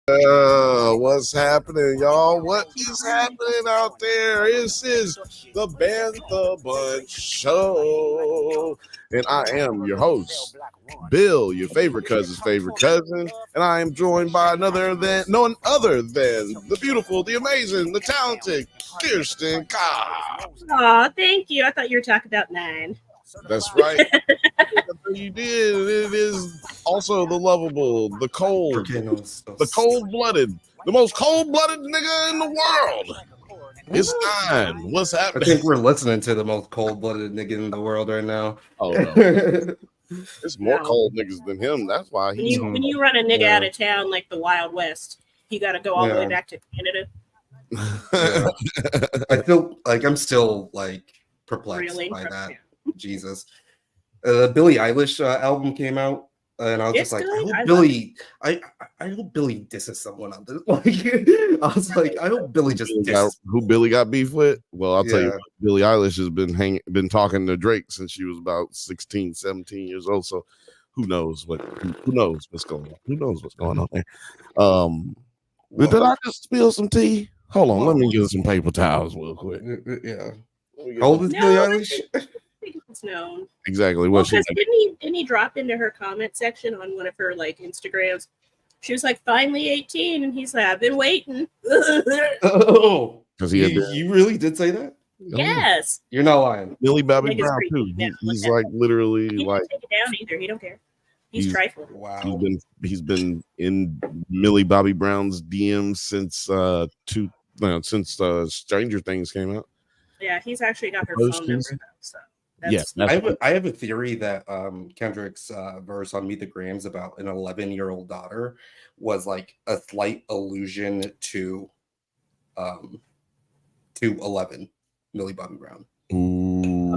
What's happening, y'all? What is happening out there? This is the Bantha Bunch Show, and I am your host, Bill, your favorite cousin's favorite cousin, and I am joined by none other than the beautiful, the amazing, the talented Kirsten Cobb. Aw, thank you. I thought you were talking about 9. That's right. You did. It is also the lovable, the cold-blooded, the most cold-blooded nigga in the world. It's 9. What's I happening? think we're listening to the most cold-blooded nigga in the world right now. Oh no, it's more cold niggas than him. That's why he's. When you run a nigga out of town like the Wild West, you got to go all the way back to Canada. I'm still perplexed by that. Jesus. The Billie Eilish album came out, and I was just like, I hope Billie disses someone on this. I was like, I hope Billie just disses. Who Billie got beef with? Well, I'll tell you what, Billie Eilish has been talking to Drake since she was about 16, 17 years old. So who knows what's going on? Who knows what's going on there? Did I just spill some tea? Hold on, let me get some paper towels real quick. Yeah. How old is Billie Eilish? It's known. Exactly. Didn't he drop into her comment section on one of her Instagrams? She was like, finally 18, and he's like, I've been waiting. Oh, because you really did say that? Yes. You're not lying. Millie Bobby Brown too. He's literally he didn't take it down either. He don't care. He's trifling. Wow. He's been in Millie Bobby Brown's DMs since Stranger Things came out. Yeah, he's actually got her phone number though. So I have a theory that Kendrick's verse on Meet the Grams about an 11-year-old daughter was like a slight allusion to 11, Millie Bobby Brown. Ooh.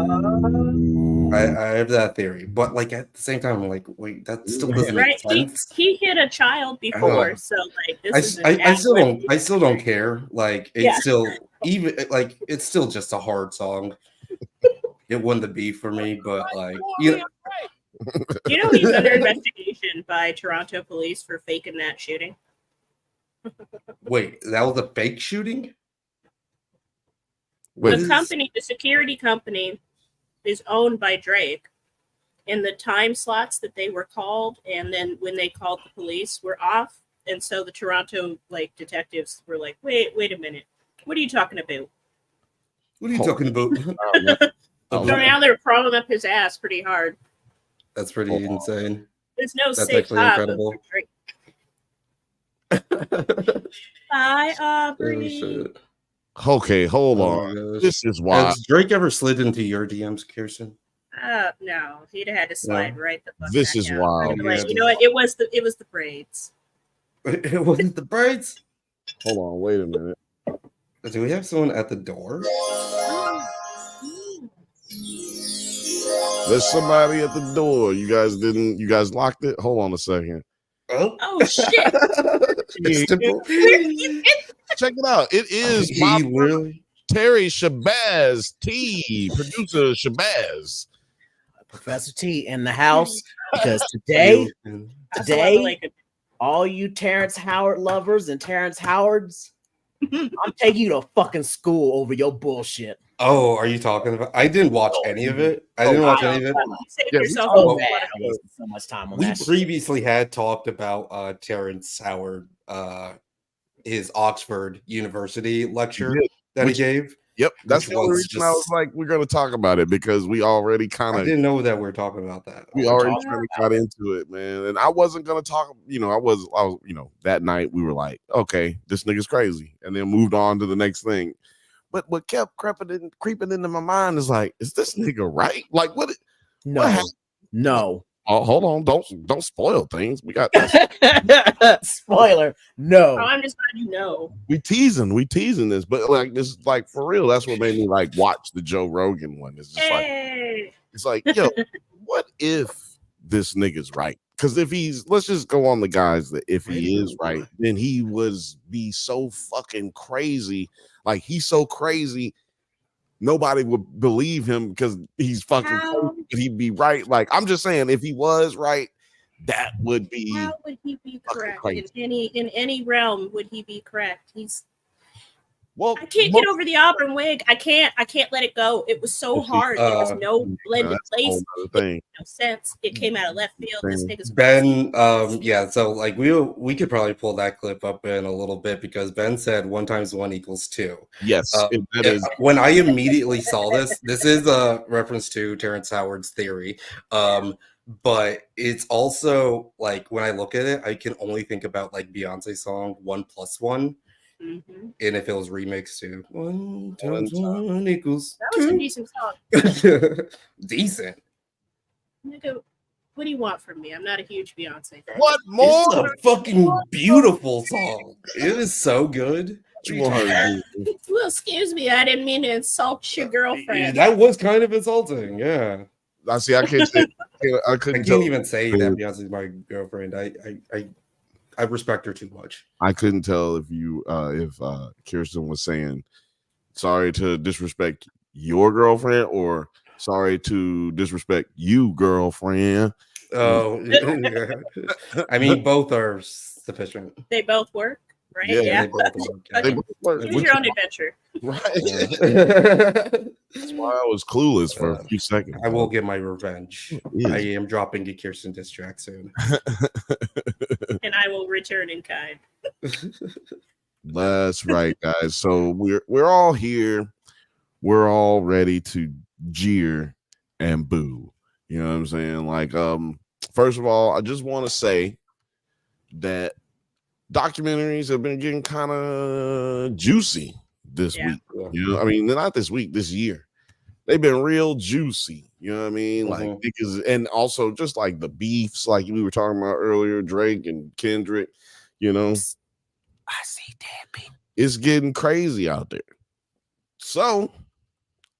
I have that theory, but at the same time, I'm like, wait, that still doesn't make sense. He hit a child before, so I still don't care. It's still it's still just a hard song. It wouldn't be for me, but he's under investigation by Toronto police for faking that shooting. Wait, that was a fake shooting? The security company is owned by Drake, and the time slots that they were called and then when they called the police were off, and so the Toronto detectives were like, wait a minute, what are you talking about? So now they're crawling up his ass pretty hard. That's pretty insane. There's no That's safe actually incredible. Bye, Aubrey. Okay, hold on. This is why. Has Drake ever slid into your DMs, Kirsten? No, he'd have had to slide right the fuck. This is wild. You know what? It was the braids. It wasn't the braids. Hold on, wait a minute. Do we have someone at the door? There's somebody at the door. You guys locked it? Hold on a second. Oh shit. Check it out. It is Terry Shabazz T, producer Shabazz. Professor T in the house, because today, all you Terrence Howard lovers and Terrence Howards, I'm taking you to fucking school over your bullshit. Oh, are you talking about? I didn't watch any of it. So much time on we that. We previously had talked about Terrence Howard, his Oxford University lecture that he gave. Yep, that's the only reason I was like, we're going to talk about it, because we already I didn't know that we were talking about that. We already kind of got into it, man. And I wasn't going to talk, I was, that night we were like, okay, this nigga's crazy. And then moved on to the next thing. But what kept creeping into my mind is like, is this nigga right? Like, what? No. Oh, hold on! Don't spoil things. We got spoiler. No. Oh, I'm just glad you know. We teasing this, but for real. That's what made me watch the Joe Rogan one. It's just yo, what if this nigga's right? Because let's just go on the guys that if he is right, then he be so fucking crazy. Like, he's so crazy, nobody would believe him because he's fucking crazy, but he'd be right. Like, I'm just saying, if he was right, that would be. How would he be correct in any realm? Would he be correct? Well, I can't get over the auburn wig. I can't let it go. It was so hard. There was no blended place. It made no sense. It came out of left field. This nigga's Ben. Yeah. So like we could probably pull that clip up in a little bit because Ben said 1 × 1 = 2. Yes, that is. When I immediately saw this is a reference to Terrence Howard's theory. But it's also like when I look at it, I can only think about like Beyonce's song 1 + 1. Mm-hmm. And if it was remixed to 1 × 1 = 2. That was a decent song. Decent. Nigga, what do you want from me? I'm not a huge Beyonce fan. What more? It's a fucking beautiful song. It is so good. Well, excuse me, I didn't mean to insult your girlfriend. That was kind of insulting, yeah. I see. I can't say. I couldn't. I can't even say that Beyonce's my girlfriend. I respect her too much. I couldn't tell if Kirsten was saying sorry to disrespect your girlfriend or sorry to disrespect you, girlfriend. Oh, yeah. I mean, both are sufficient. They both work, right? Yeah. They both work. Yeah. They both work. Choose your own adventure. Right. That's why I was clueless for a few seconds. I will get my revenge. I am dropping a Kirsten diss track soon. And I will return in kind. That's right, guys. So we're all here. We're all ready to jeer and boo. You know what I'm saying? Like, first of all, I just want to say that documentaries have been getting kind of juicy this week. You know, I mean, not this week, this year. They've been real juicy. You know what I mean? Like niggas, and also just like the beefs, like we were talking about earlier, Drake and Kendrick. You know, I see that beef. It's getting crazy out there. So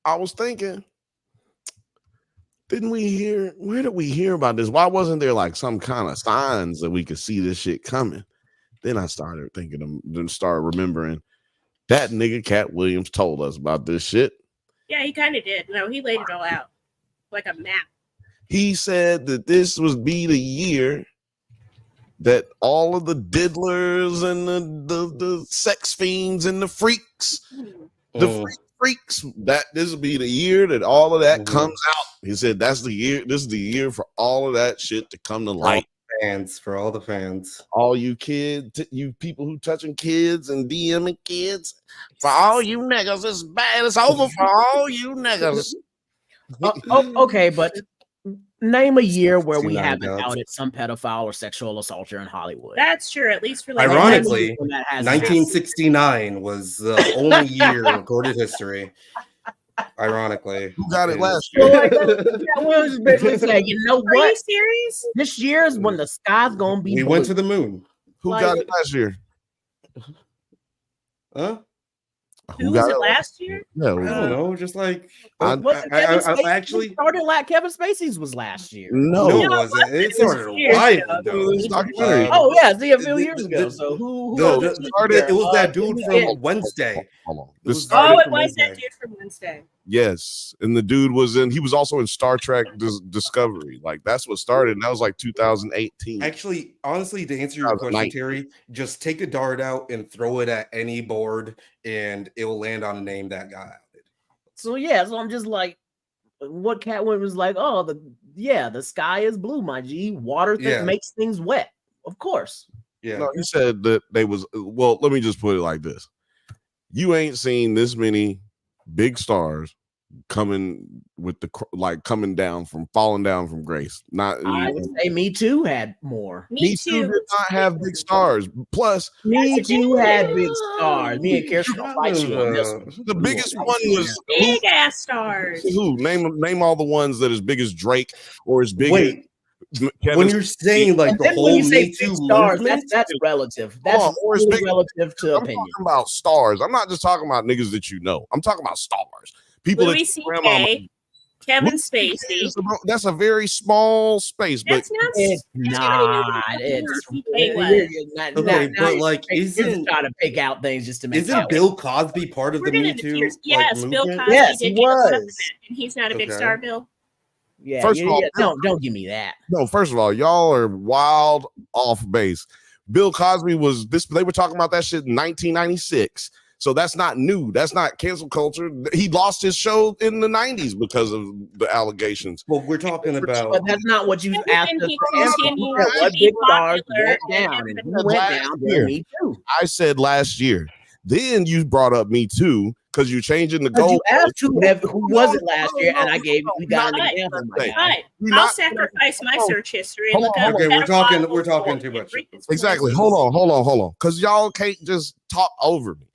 I was thinking, where did we hear about this? Why wasn't there like some kind of signs that we could see this shit coming? Then I started remembering that nigga Cat Williams told us about this shit. Yeah, he kind of did. No, he laid it all out like a map. He said that this would be the year that all of the diddlers and the sex fiends and the freaks, freaks, that this will be the year that all of that comes out. He said that's the year. This is the year for all of that shit to come to light. For all the fans, all you kids, you people who touching kids and DMing kids, for all you niggas, it's bad. It's over for all you niggas. Okay, but name a year where we haven't outed some pedophile or sexual assaulter in Hollywood. That's true, at least for like ironically, 1969 was the only year in recorded history. Ironically, who got it last year? Was basically saying, you know what? Are you serious? This year is when the sky's gonna be. We went to the moon. Who got it last year? Huh? Who was it last year? Yeah, I don't know. Just like I actually started like Kevin Spacey's was last year. No, it wasn't. It started a while ago. Oh yeah, see, a few years ago. So who started? It was that dude from Wednesday. Hold on. It was that dude from Wednesday. Yes, and the dude he was also in Star Trek Discovery. Like that's what started. And that was like 2018. Actually, honestly, to answer your question, Terry, just take a dart out and throw it at any board, and it will land on a name that got outed. So I'm just like, what Catwoman was like? Oh, the sky is blue, my G. Water makes things wet. Of course. Yeah. No, you said that they was. Well, let me just put it like this: you ain't seen this many big stars coming falling down from grace. Not I would say Me Too had more. Me Too did not have big stars. Plus, Me Too had big stars. Me and Kirsten fight you on this one. The biggest one was big ass stars. Who? Name all the ones that is big as Drake or as big as when you're saying like the whole Me Too movement, that's relative. That's relative to opinion. I'm talking about stars. I'm not just talking about niggas that you know. I'm talking about stars. People Louis C.K., Kevin Spacey. That's a very small space, but it's not. But like, isn't trying to pick out things just to make. Isn't Bill Cosby part of the Me Too? Yes, Bill Cosby. Yes, he was. And he's not a big star, Bill. Yeah, First of all, don't give me that. No, first of all, y'all are wild off base. Bill Cosby was this. They were talking about that shit in 1996. So that's not new. That's not cancel culture. He lost his show in the 90s because of the allegations. Well, we're talking about. But that's not what you asked us to answer. What big stars went down, and who went down? Me Too. I said last year. Then you brought up Me Too because you're changing the goal. You asked who was it last year, and I gave you got an example. I'll sacrifice my search history and look up. Okay, we're talking too much. Exactly. Hold on. Because y'all can't just talk over me.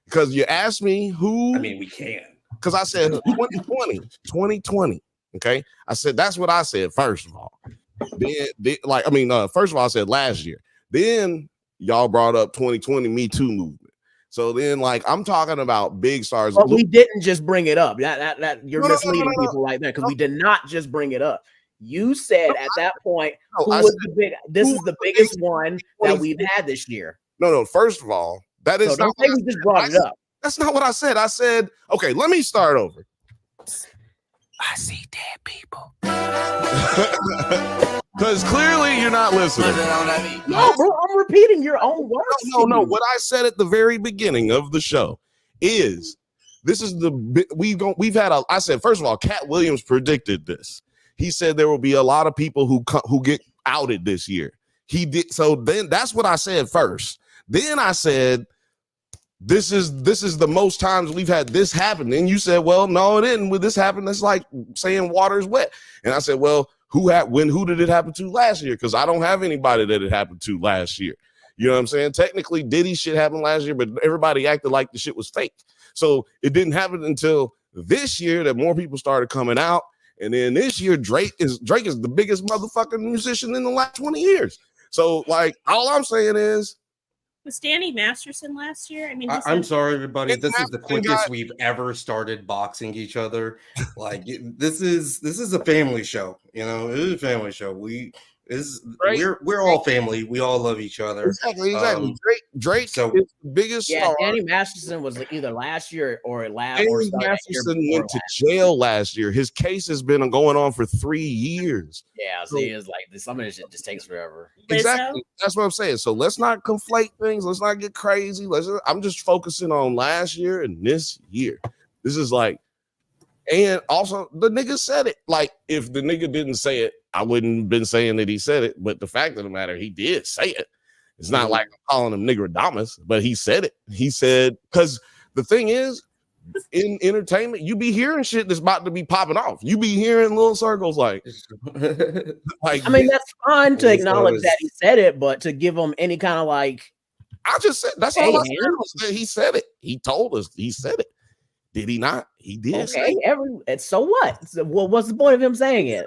Because you asked me who. I mean, we can. Because I said 2020. Okay. I said that's what I said, first of all. First of all, I said last year. Then y'all brought up 2020 Me Too movement. So then, I'm talking about big stars. But we didn't just bring it up. That you're misleading people like that, because we did not just bring it up. You said at that point, this is the biggest one that we've had this year. No. First of all, that is not. We just brought it up. That's not what I said. I said, okay, let me start over. I see dead people. Because clearly you're not listening. No, bro, I'm repeating your own words. No. What I said at the very beginning of the show is this is we've had I said, first of all, Cat Williams predicted this. He said there will be a lot of people who get outed this year. He did. So then that's what I said first. Then I said, this is the most times we've had this happen. And you said, well, no, it didn't. When this happened, that's like saying water is wet. And I said, well, who did it happen to last year? Because I don't have anybody that it happened to last year. You know what I'm saying? Technically, Diddy shit happened last year, but everybody acted like the shit was fake. So it didn't happen until this year that more people started coming out. And then this year, Drake is the biggest motherfucking musician in the last 20 years. So all I'm saying is, was Danny Masterson last year? I mean, I'm sorry, everybody. This is the quickest we've ever started boxing each other. This is a family show. You know, it is a family show. We're all family. We all love each other. Exactly. Drake is the biggest star. Danny Masterson was either last year or last. Danny Masterson went to jail last year. His case has been going on for 3 years. Yeah, see, it's some of this shit just takes forever. Exactly. That's what I'm saying. So let's not conflate things. Let's not get crazy. I'm just focusing on last year and this year. This is and also the nigga said it. If the nigga didn't say it, I wouldn't have been saying that he said it. But the fact of the matter, he did say it. It's not like I'm calling him Nigradamus, but he said it. He said, because the thing is, in entertainment, you be hearing shit that's about to be popping off. You be hearing little circles I mean, that's fine to acknowledge that he said it, but to give him any kind of I just said that's all I said. He said it. He told us he said it. Did he not? He did. Okay, so what? Well, what's the point of him saying it?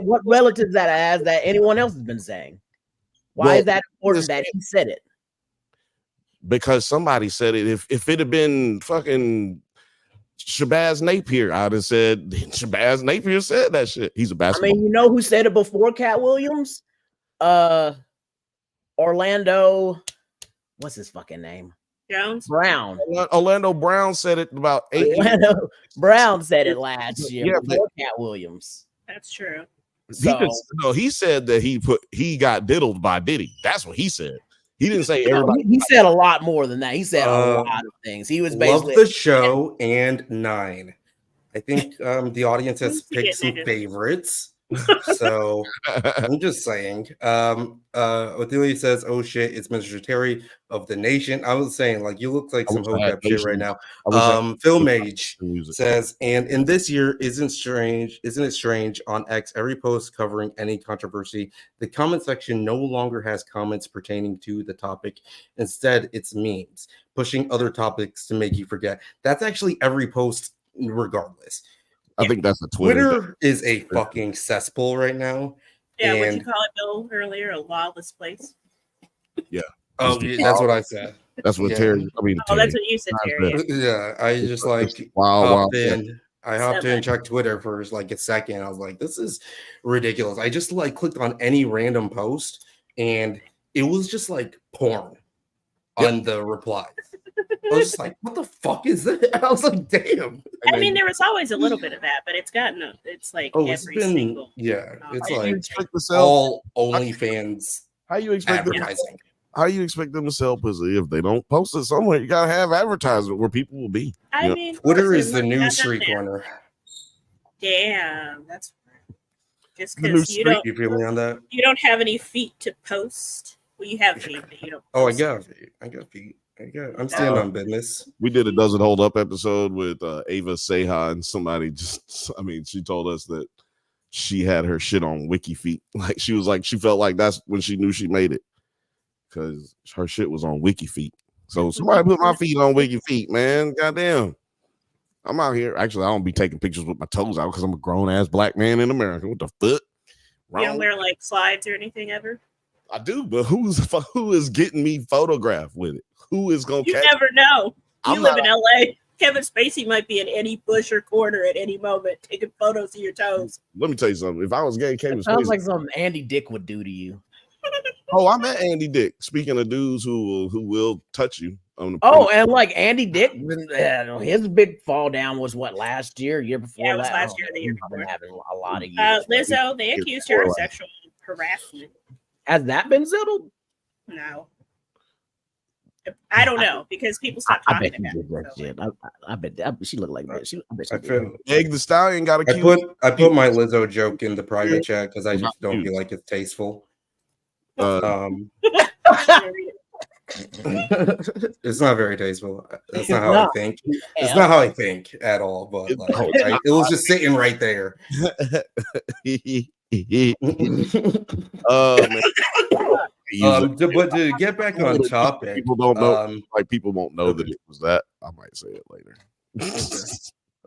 What relatives that has that anyone else has been saying? Why is that important that he said it? Because somebody said it. If it had been fucking Shabazz Napier, I'd have said Shabazz Napier said that shit. He's a basketball. I mean, you know who said it before Cat Williams? Orlando. What's his fucking name? Brown. Orlando Brown said it about 8 years. Orlando Brown said it last year before Cat Williams. That's true. He said that he got diddled by Diddy. That's what he said. He didn't say everybody. He said a lot more than that. He said a lot of things. He was basically love the show and 9. I think the audience has picked some favorites. So I'm just saying. Othelia says, "Oh shit, it's Mr. Terry of the Nation." I was saying, you look like some hookup shit right now. Phil Mage says, and in this year, isn't it strange? On X, every post covering any controversy, the comment section no longer has comments pertaining to the topic. Instead, it's memes pushing other topics to make you forget. That's actually every post, regardless. I think that's a Twitter. Twitter is a fucking cesspool right now. Yeah, what'd you call it, Bill, earlier? A lawless place. Yeah. Oh, yeah, that's what I said. That's what Terry. I mean, that's what you said, Terry. Yeah, I just hopped in. I hopped in and checked Twitter for a second. I was like, this is ridiculous. I just clicked on any random post and it was just porn on the replies. I was just like, what the fuck is that? I was like, damn. I mean, there was always a little bit of that, but it's gotten it's like every single. Yeah, it's like expect to all OnlyFans. How you expect advertising? How you expect them to sell pussy if they don't post it somewhere? You gotta have advertisement where people will be. I mean, Twitter is the new street corner. Damn, that's just because you feel me on that? You don't have any feet to post. Well, you have feet, but you don't. Oh, I got feet. I'm standing on business. We did a Does It Hold Up episode with Ava Seha, and somebody she told us that she had her shit on Wiki Feet. Like she was like, she felt like that's when she knew she made it because her shit was on Wiki Feet. So somebody put my feet on Wiki Feet, man. Goddamn. I'm out here. Actually, I don't be taking pictures with my toes out because I'm a grown ass black man in America. What the fuck? You don't wear like slides or anything ever? I do, but who is getting me photographed with it? Who is gonna? You never know. You live in LA. Kevin Spacey might be in any bush or corner at any moment taking photos of your toes. Let me tell you something. If I was gay, Kevin Spacey sounds like something Andy Dick would do to you. Oh, I met Andy Dick. Speaking of dudes who will touch you. And like Andy Dick, his big fall down was what, last year before? Yeah, it was last year, the year before. Having a lot of years. Lizzo, they accused her of sexual harassment. Has that been settled? No. I don't know because people stopped talking about it. I bet she looked like that. Egg the Stallion got accused. I put my Lizzo joke in the private chat because I just don't feel like it's tasteful. It's not very tasteful. That's not how I think. It's not how I think at all. But it was just sitting right there. But to get back on topic, people don't know. People won't know that it was that. I might say it later.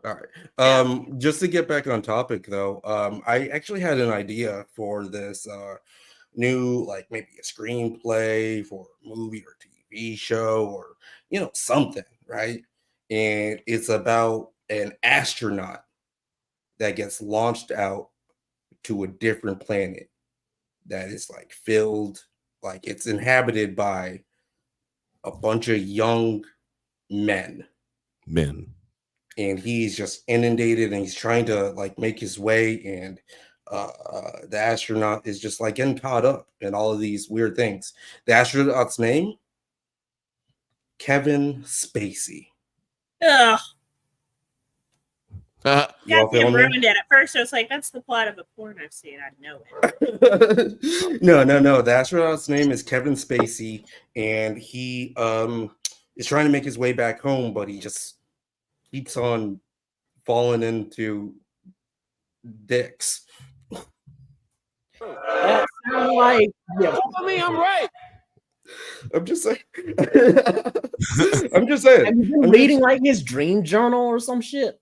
All right. Just to get back on topic, though, I actually had an idea for this new, like maybe a screenplay for a movie or TV show or something, right? And it's about an astronaut that gets launched out to a different planet that is like filled, like it's inhabited by a bunch of young men. And he's just inundated and he's trying to like make his way, and the astronaut is just like getting caught up in all of these weird things. The astronaut's name, Kevin Spacey. Ugh. Goddamn ruined it. At first, I was like, "That's the plot of a porn I've seen." I know it. No. The astronaut's name is Kevin Spacey, and he is trying to make his way back home, but he just keeps on falling into dicks. That sounds like I'm right. I'm just saying. I'm just saying. Have you been reading like his dream journal or some shit?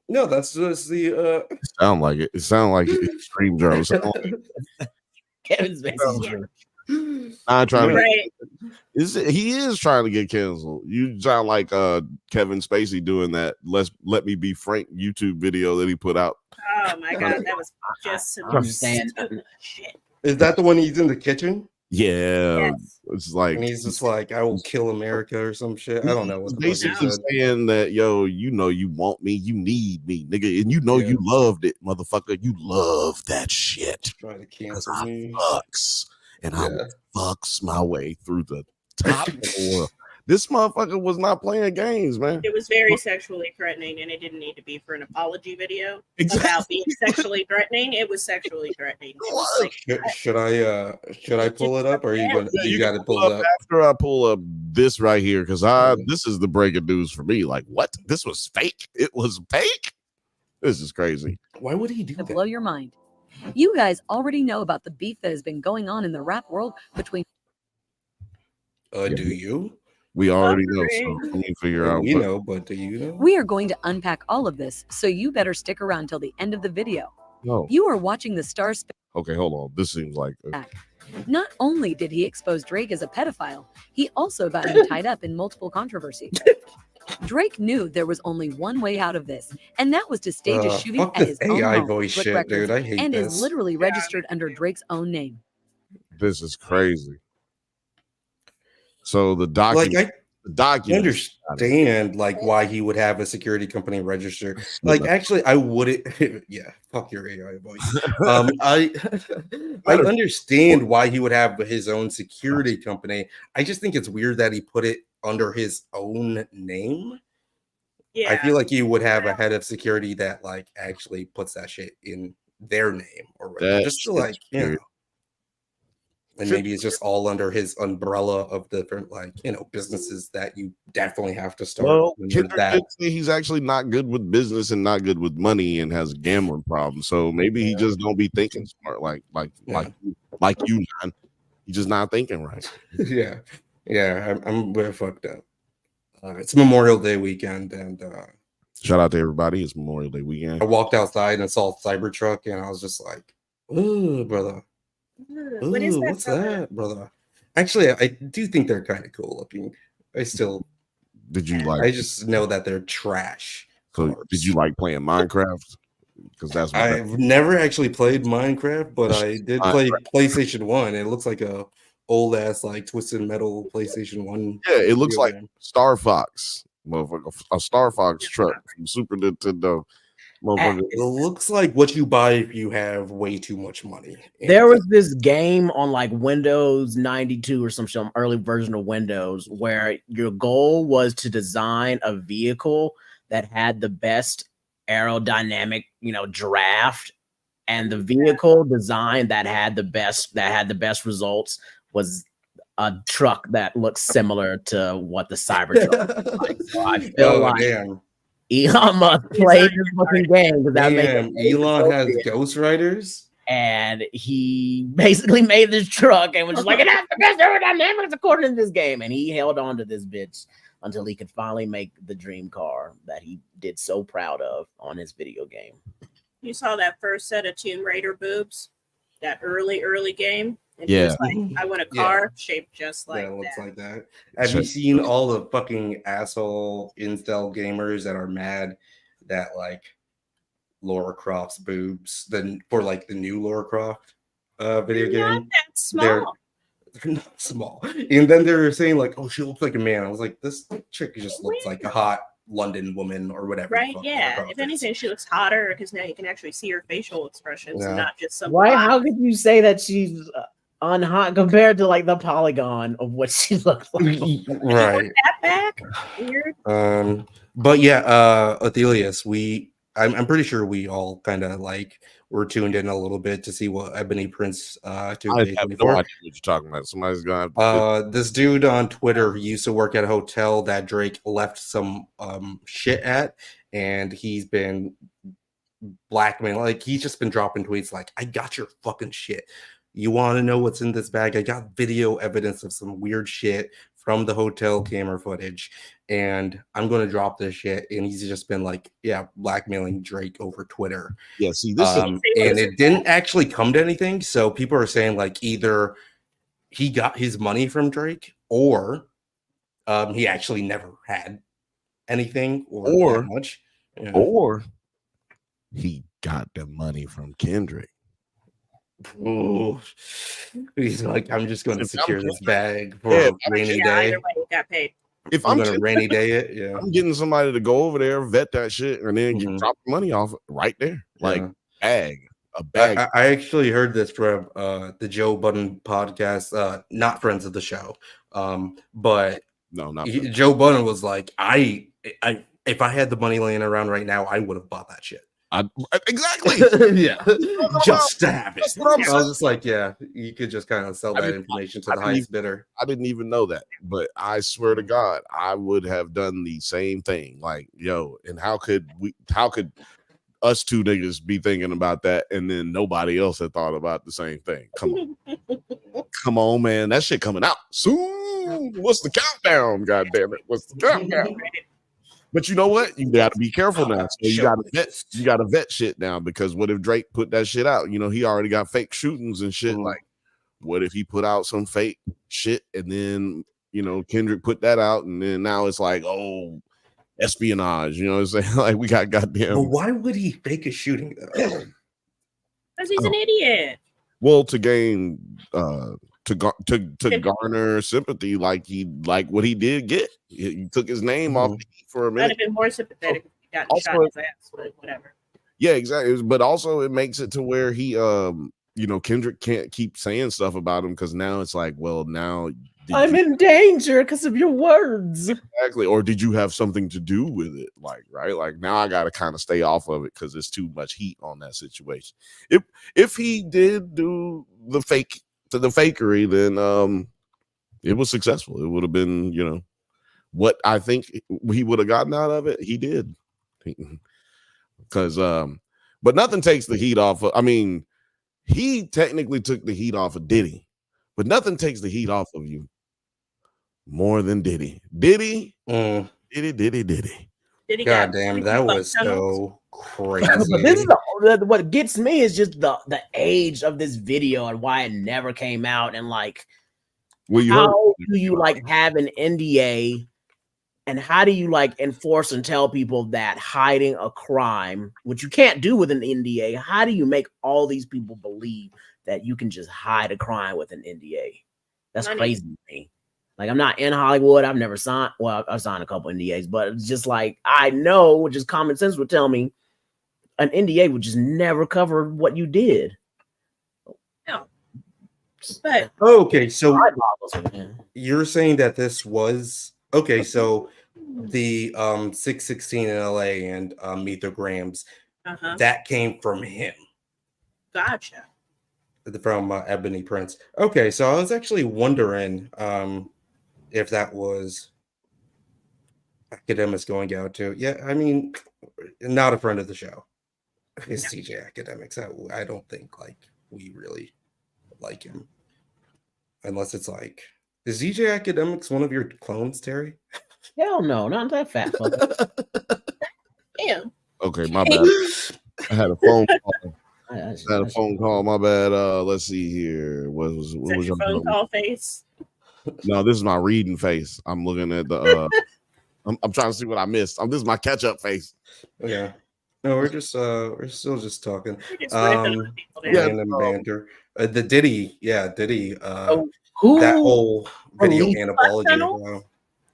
No, that's just the. Sound like it. It sounds like extreme journal. Kevin's basically. I'm trying to. He is trying to get canceled. You sound like Kevin Spacey doing that. Let me be frank YouTube video that he put out. Oh my god, that was just some shit. Is that the one he's in the kitchen? Yeah, yes. It's like, and he's just like, I will kill America or some shit. I don't know what basically saying that, yo, you want me, you need me, nigga, and you loved it, motherfucker. You love that shit. Try to cancel me. I fucks my way through the top of the world. This motherfucker was not playing games, man. It was very sexually threatening, and it didn't need to be for an apology video about being sexually threatening. It was sexually threatening. Should I pull it up, or you got to pull it up after I pull up this right here? Because this is the breaking news for me. Like, what? This was fake. It was fake. This is crazy. Why would he do that? Blow your mind. You guys already know about the beef that has been going on in the rap world between. Do you? We already know, so we can figure out. We know, but do you know? We are going to unpack all of this, so you better stick around till the end of the video. No. You are watching the Star. Okay, hold on. This seems like. Not only did he expose Drake as a pedophile, he also got him tied up in multiple controversy. Drake knew there was only one way out of this, and that was to stage a shooting at his own home, voice shit, dude. I hate and this. is literally registered under Drake's own name. This is crazy. So the document, documents. Understand like why he would have a security company registered. Like actually, I wouldn't. Yeah, fuck your AI voice. I understand why he would have his own security company. I just think it's weird that he put it under his own name. Yeah, I feel like you would have a head of security that like actually puts that shit in their name or whatever, just to like and maybe it's just all under his umbrella of different like businesses that you definitely have to start. Well, Kendrick say he's actually not good with business and not good with money and has a gambling problem. So maybe he just don't be thinking smart like you, man. He's just not thinking right. I'm very fucked up. It's Memorial Day weekend, and shout out to everybody. It's Memorial Day weekend. I walked outside and saw a Cybertruck, and I was just like, "Ooh, brother! Ooh, what is that, what's that, brother?" Actually, I do think they're kind of cool looking. I just know that they're trash. So, did you like playing Minecraft? Because that's what I've never actually played Minecraft, but I did play PlayStation 1. It looks like a old ass like Twisted Metal PlayStation 1. Yeah, it looks like Star Fox, motherfucker. A Star Fox truck from Super Nintendo. It looks like what you buy if you have way too much money. There was this game on like Windows 92 or some early version of Windows where your goal was to design a vehicle that had the best aerodynamic, draft, and the vehicle design that had the best results was a truck that looks similar to what the Cybertruck looks like. So I feel Elon Musk played this fucking game because Elon has ghostwriters, and he basically made this truck and was just like, it has the best aerodynamics according to this game, and he held on to this bitch until he could finally make the dream car that he did so proud of on his video game. You saw that first set of Tomb Raider boobs, that early game. And yeah, he was like, I want a car shaped just like that. Looks like that. Have you seen all the fucking asshole incel gamers that are mad that like Lara Croft's boobs for like the new Lara Croft video game? Not that small. They're not small. And then they're saying like, oh, she looks like a man. I was like, this chick just looks like a hot London woman or whatever. Right? Yeah. If anything, she looks hotter because now you can actually see her facial expressions and not just some. Why? How could you say that she's unhot compared to like the polygon of what she looks like? Right. That back? Weird. But yeah, Athelius, I'm pretty sure we all kind of like were tuned in a little bit to see what Ebony Prince I have no idea what you're talking about. Somebody's gonna this dude on Twitter used to work at a hotel that Drake left some shit at, and he's been blackmailing. Like he's just been dropping tweets like, I got your fucking shit. You want to know what's in this bag? I got video evidence of some weird shit from the hotel camera footage, and I'm going to drop this shit. And he's just been like, blackmailing Drake over Twitter. Yeah, see, this and it didn't actually come to anything. So people are saying like either he got his money from Drake or he actually never had anything or much. Yeah. Or he got the money from Kendrick. Ooh. He's like, I'm just going to secure this bag for a rainy day. Either way, he got paid. If I'm going to rainy day it, I'm getting somebody to go over there, vet that shit, and then drop the money off right there, like a bag. I actually heard this from the Joe Budden podcast, not friends of the show, but no, not Joe Budden was like, if I had the money laying around right now, I would have bought that shit. Exactly. Yeah. Just to have it. I was just like, you could just kind of sell that information to the highest bidder. I didn't even know that, but I swear to God, I would have done the same thing. Like, and how could us two niggas be thinking about that and then nobody else had thought about the same thing? Come on, man. That shit coming out soon. What's the countdown? God damn it. What's the countdown? But you know what? You got to be careful now. So you got to vet shit now, because what if Drake put that shit out? He already got fake shootings and shit. Like, what if he put out some fake shit and then, Kendrick put that out and then now it's like, oh, espionage. You know what I'm saying? Like, we got goddamn. But why would he fake a shooting though? Because he's an idiot. Well, to gain garner sympathy, like what he did get. He took his name off the heat for a minute. I'd have been more sympathetic if he got shot in his ass, but whatever. Yeah, exactly. But also it makes it to where he Kendrick can't keep saying stuff about him because now it's like, well, now I'm in danger because of your words. Exactly. Or did you have something to do with it? Like, right? Like now I gotta kind of stay off of it because there's too much heat on that situation. If he did do the fakery, then it was successful. It would have been, what I think he would have gotten out of it, he did. Because but nothing takes the heat off of, he technically took the heat off of Diddy, but nothing takes the heat off of you more than Diddy. Diddy. God damn, that was so crazy. But this is what gets me is just the age of this video and why it never came out, and like, how do you like have an NDA, and how do you like enforce and tell people that hiding a crime, which you can't do with an NDA, how do you make all these people believe that you can just hide a crime with an NDA? That's crazy to me. Like, I'm not in Hollywood. I've never signed. Well, I've signed a couple NDAs, but it's just like, I know, just common sense would tell me an NDA would just never cover what you did. No. But okay, so you're saying that this was okay. So the 616 in LA and Meet the Grams, that came from him. Gotcha. From Ebony Prince. Okay, so I was actually wondering if that was Academics going out to. Yeah, not a friend of the show. It's DJ Academics. I don't think like we really like him, unless it's like, is DJ Academics one of your clones, Terry? Hell no, not that fat fucker. Damn. Okay, my bad. I had a phone call. My bad. Let's see here. What was your phone call face? No, this is my reading face. I'm looking at the. I'm trying to see what I missed. This is my catch up face. Yeah. No, we're still just talking. Random banter. The Diddy, Diddy. That whole video anthology.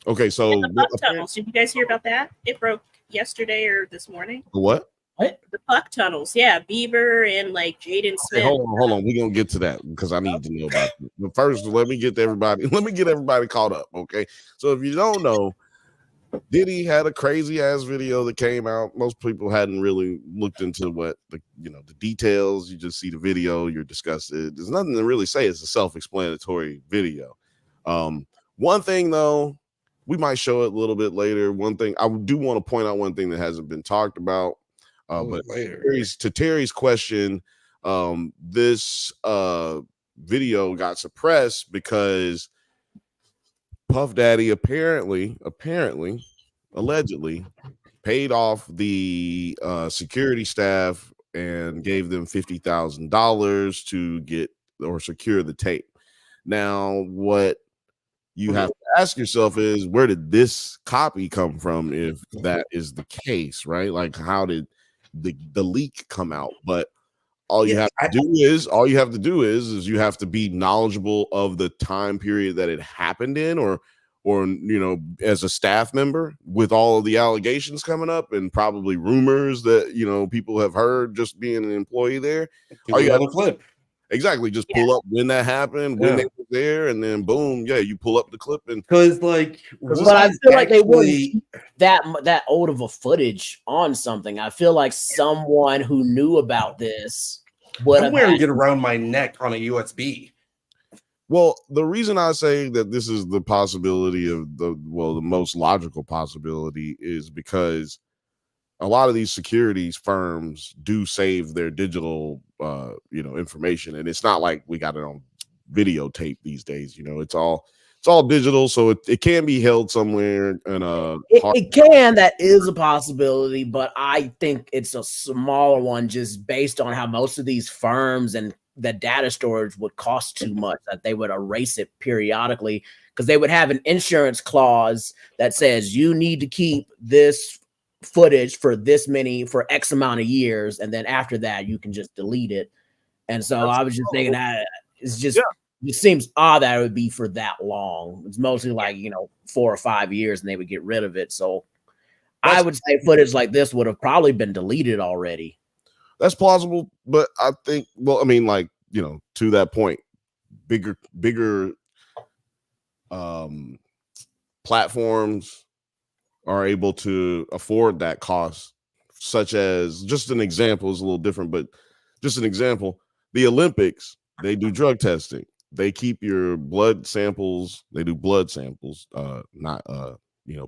Okay, so the Puck tunnels. Did you guys hear about that? It broke yesterday or this morning. The what? What? The Puck tunnels. Yeah, Bieber and like Jaden Smith. Hey, hold on. We're gonna get to that because I need to know about it. But first, let me get everybody caught up. Okay. So if you don't know, Diddy had a crazy ass video that came out. Most people hadn't really looked into what the details. You just see the video, you're disgusted. There's nothing to really say. It's a self-explanatory video. One thing though, we might show it a little bit later. One thing I do want to point out, one thing that hasn't been talked about. But to Terry's question, this video got suppressed because Puff Daddy allegedly paid off the security staff and gave them $50,000 to get or secure the tape. Now, what you have to ask yourself is, where did this copy come from if that is the case, right? Like, how did the leak come out? But all you have to do is you have to be knowledgeable of the time period that it happened in, or as a staff member, with all of the allegations coming up and probably rumors that people have heard just being an employee there. All you have to flip. Exactly, just pull up when that happened, when they were there, and then boom, you pull up the clip. And because like, but I feel like they wouldn't that old of a footage on something. I feel like someone who knew about this would. I'm wearing it around my neck on a USB. Well, the reason I say that this is the possibility of the most logical possibility is because a lot of these securities firms do save their digital, information, and it's not like we got it on videotape these days. It's all digital, so it can be held somewhere. And it can. That is a possibility, but I think it's a smaller one, just based on how most of these firms and the data storage would cost too much, that they would erase it periodically, because they would have an insurance clause that says you need to keep this footage for X amount of years, and then after that you can just delete it. And so I was just thinking that it's just It seems odd that it would be for that long. It's mostly like 4 or 5 years, and they would get rid of it. So I would say footage like this would have probably been deleted already. That's plausible, but I think, well, I mean, like, to that point, bigger platforms are able to afford that cost, such as, just an example is a little different, but just an example, the Olympics, they do drug testing. They keep your blood samples, they do blood samples, not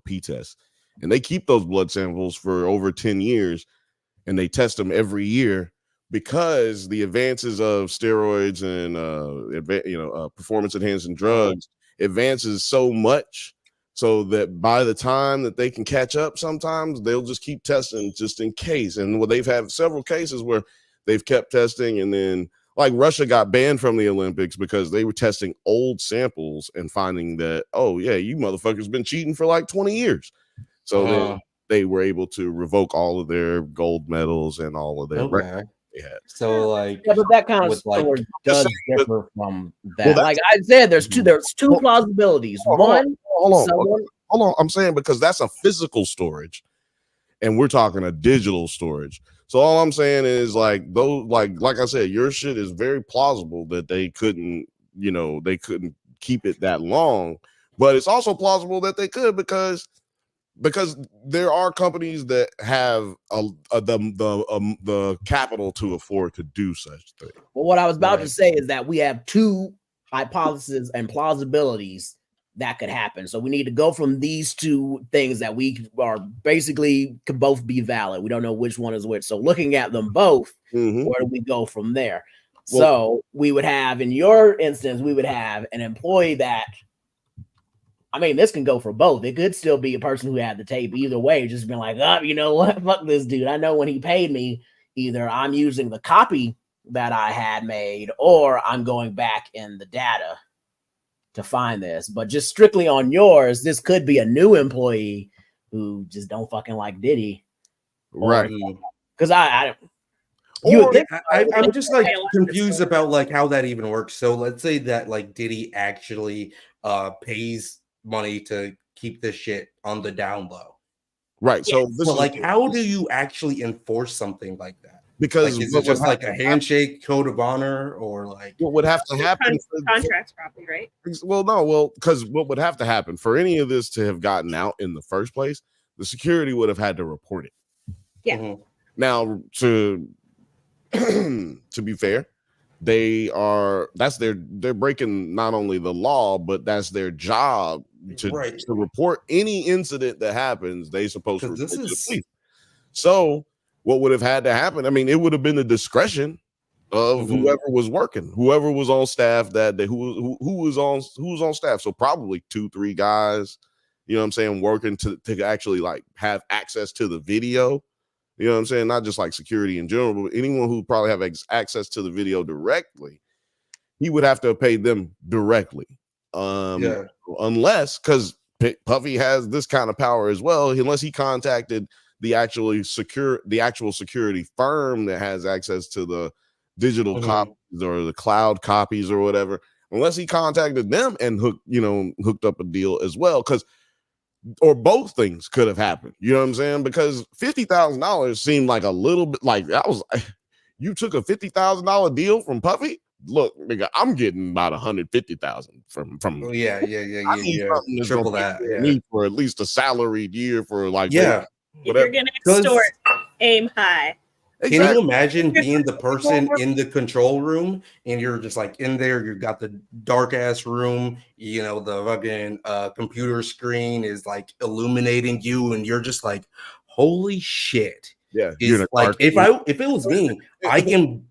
P tests. And they keep those blood samples for over 10 years, and they test them every year, because the advances of steroids and performance enhancing drugs advances so much, so that by the time that they can catch up, sometimes they'll just keep testing just in case. And they've had several cases where they've kept testing, and then like Russia got banned from the Olympics because they were testing old samples and finding that, oh yeah, you motherfuckers been cheating for like 20 years. So then they were able to revoke all of their gold medals and all of their records they had. So like, but that kind of story does differ from that. Well, like I said, there's two plausibilities. Hold on. I'm saying, because that's a physical storage, and we're talking a digital storage. So all I'm saying is, like, those, like I said, your shit is very plausible that they couldn't keep it that long, but it's also plausible that they could, because there are companies that have the capital to afford to do such things. Well, what I was about to say is that we have two hypotheses and plausibilities that could happen. So we need to go from these two things that we are basically could both be valid. We don't know which one is which. So looking at them both, where do we go from there? Well, so we would have, in your instance, we would have an employee that, I mean, this can go for both. It could still be a person who had the tape either way, just been like, oh, you know what? Fuck this dude. I know when he paid me, either I'm using the copy that I had made, or I'm going back in the data to find this. But just strictly on yours, this could be a new employee who just don't fucking like Diddy. Right. Because I'm just like confused about like how that even works. So let's say that like Diddy actually pays money to keep this shit on the down low. Right. So this is like, how do you actually enforce something like that? Because like, is it just like a handshake, code of honor, or like what would have to happen? Contracts, probably, right? Well, no, because what would have to happen for any of this to have gotten out in the first place, the security would have had to report it. Yeah. Now, to be fair, they're breaking not only the law, but that's their job to report any incident that happens. They supposed to report to the police. So what would have had to happen? I mean, it would have been the discretion of whoever was working, whoever was on staff that day, who was on staff. So probably 2-3 guys, you know what I'm saying, working to actually like have access to the video. You know what I'm saying? Not just like security in general, but anyone who probably have access to the video directly, he would have to pay them directly. Unless, because Puffy has this kind of power as well, unless he contacted the actual security firm that has access to the digital copies or the cloud copies or whatever, unless he contacted them and hooked up a deal as well, or both things could have happened. You know what I'm saying? Because $50,000 seemed like a little bit like that was, you took a $50,000 deal from Puffy. Look, nigga, I'm getting about 150,000 from. Yeah. Triple that. Yeah. For at least a salaried year for like whatever. If you're gonna extort, aim high. Exactly. Can you imagine being the person in the control room and you're just like in there? You got the dark ass room, you know, the fucking computer screen is like illuminating you, and you're just like, holy shit. Yeah. It's like if it was me, I am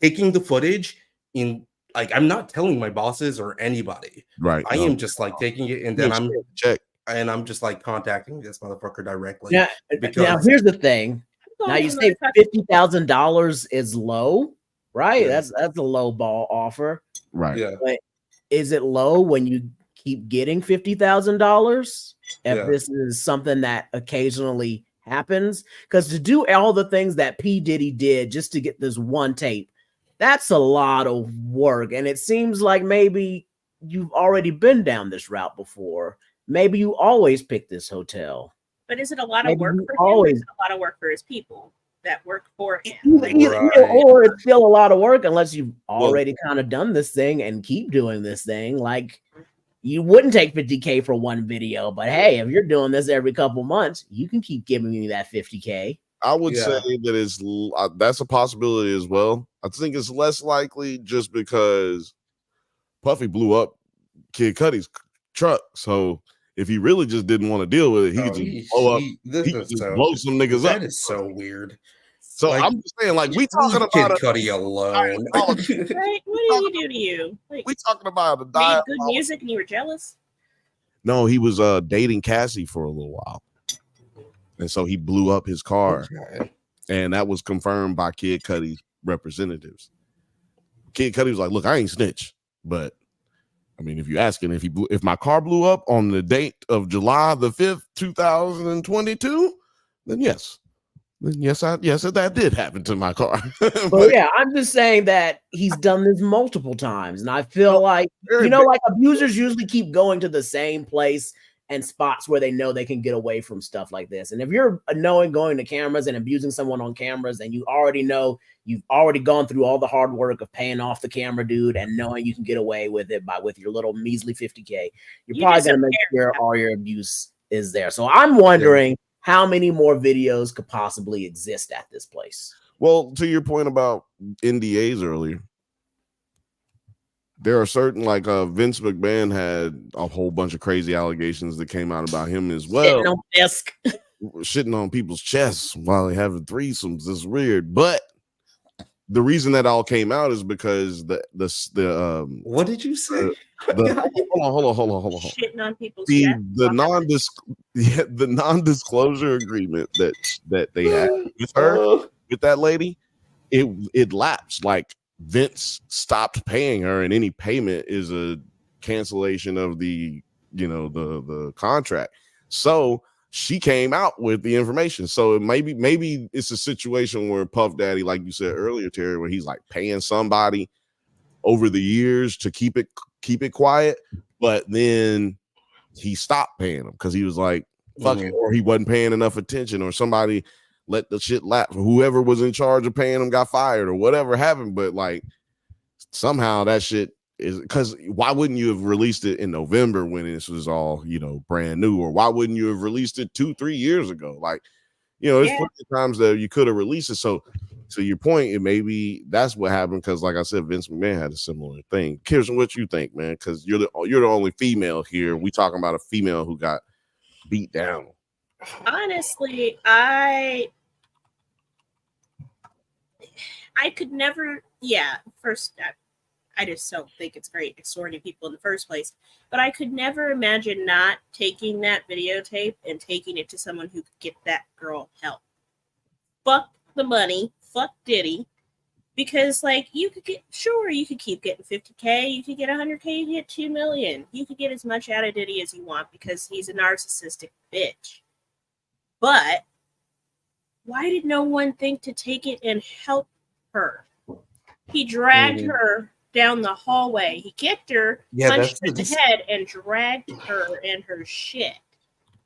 taking the footage in, like, I'm not telling my bosses or anybody. Right. I am just like taking it, and then I'm just like contacting this motherfucker directly. Yeah. Now here's the thing. Now you say $50,000 is low, right? Yeah. That's a low ball offer, right? Yeah. But is it low when you keep getting $50,000? If this is something that occasionally happens, because to do all the things that P. Diddy did just to get this one tape, that's a lot of work. And it seems like maybe you've already been down this route before. Maybe you always pick this hotel. But is it a lot of work for him? Or is it a lot of work for his people that work for him? Or it's still a lot of work unless you've already kind of done this thing and keep doing this thing. Like, you wouldn't take 50K for one video, but hey, if you're doing this every couple months, you can keep giving me that 50K. I would say that that's a possibility as well. I think it's less likely just because Puffy blew up Kid Cudi's truck. So if he really just didn't want to deal with it, he could just blow blow some niggas up. That is so weird. So like, I'm just saying, like, we talking about Kid Cudi alone. Right? What did he do to you? Like, we talking about a made good music and you were jealous? No, he was dating Cassie for a little while, and so he blew up his car, and that was confirmed by Kid Cudi's representatives. Kid Cudi was like, "Look, I ain't snitch, but I mean, if you're asking if my car blew up on the date of July the 5th, 2022, then yes." Yes, that did happen to my car. But yeah, I'm just saying that he's done this multiple times, and I feel like like abusers usually keep going to the same place and spots where they know they can get away from stuff like this. And if you're going to cameras and abusing someone on cameras, and you already know you've already gone through all the hard work of paying off the camera dude and knowing you can get away with it with your little measly 50K, you're probably gonna make sure all your abuse is there. So I'm wondering. How many more videos could possibly exist at this place? Well, to your point about NDAs earlier, there are certain, like Vince McMahon had a whole bunch of crazy allegations that came out about him as well. Sitting on desk. Shitting on people's chests while they having threesomes. It's weird. But the reason that all came out is because the what did you say? Hold on. Shitting on people's chests. The non-disclosure agreement that they had with her, with that lady, it lapsed. Like, Vince stopped paying her, and any payment is a cancellation of the contract. So she came out with the information. So maybe it's a situation where Puff Daddy, like you said earlier, Terry, where he's like paying somebody over the years to keep it quiet, but then he stopped paying them because he was like, fuck it, or he wasn't paying enough attention, or somebody let the shit lapse, or whoever was in charge of paying him got fired, or whatever happened. But like, somehow that shit is, because why wouldn't you have released it in November when this was all brand new, or why wouldn't you have released it 2-3 years ago? Like, there's plenty of times that you could have released it. So to your point, it maybe that's what happened, because like I said, Vince McMahon had a similar thing. Kirsten, what you think, man? Because you're the only female here. We talking about a female who got beat down. Honestly, I could never. First, I just don't think it's great extorting people in the first place. But I could never imagine not taking that videotape and taking it to someone who could get that girl help. Fuck the money. Fuck Diddy. Because, like, you could keep getting 50K, you could get 100K, you could get 2 million. You could get as much out of Diddy as you want because he's a narcissistic bitch. But why did no one think to take it and help her? He dragged her down the hallway. He kicked her, punched her in the head, and dragged her and her shit.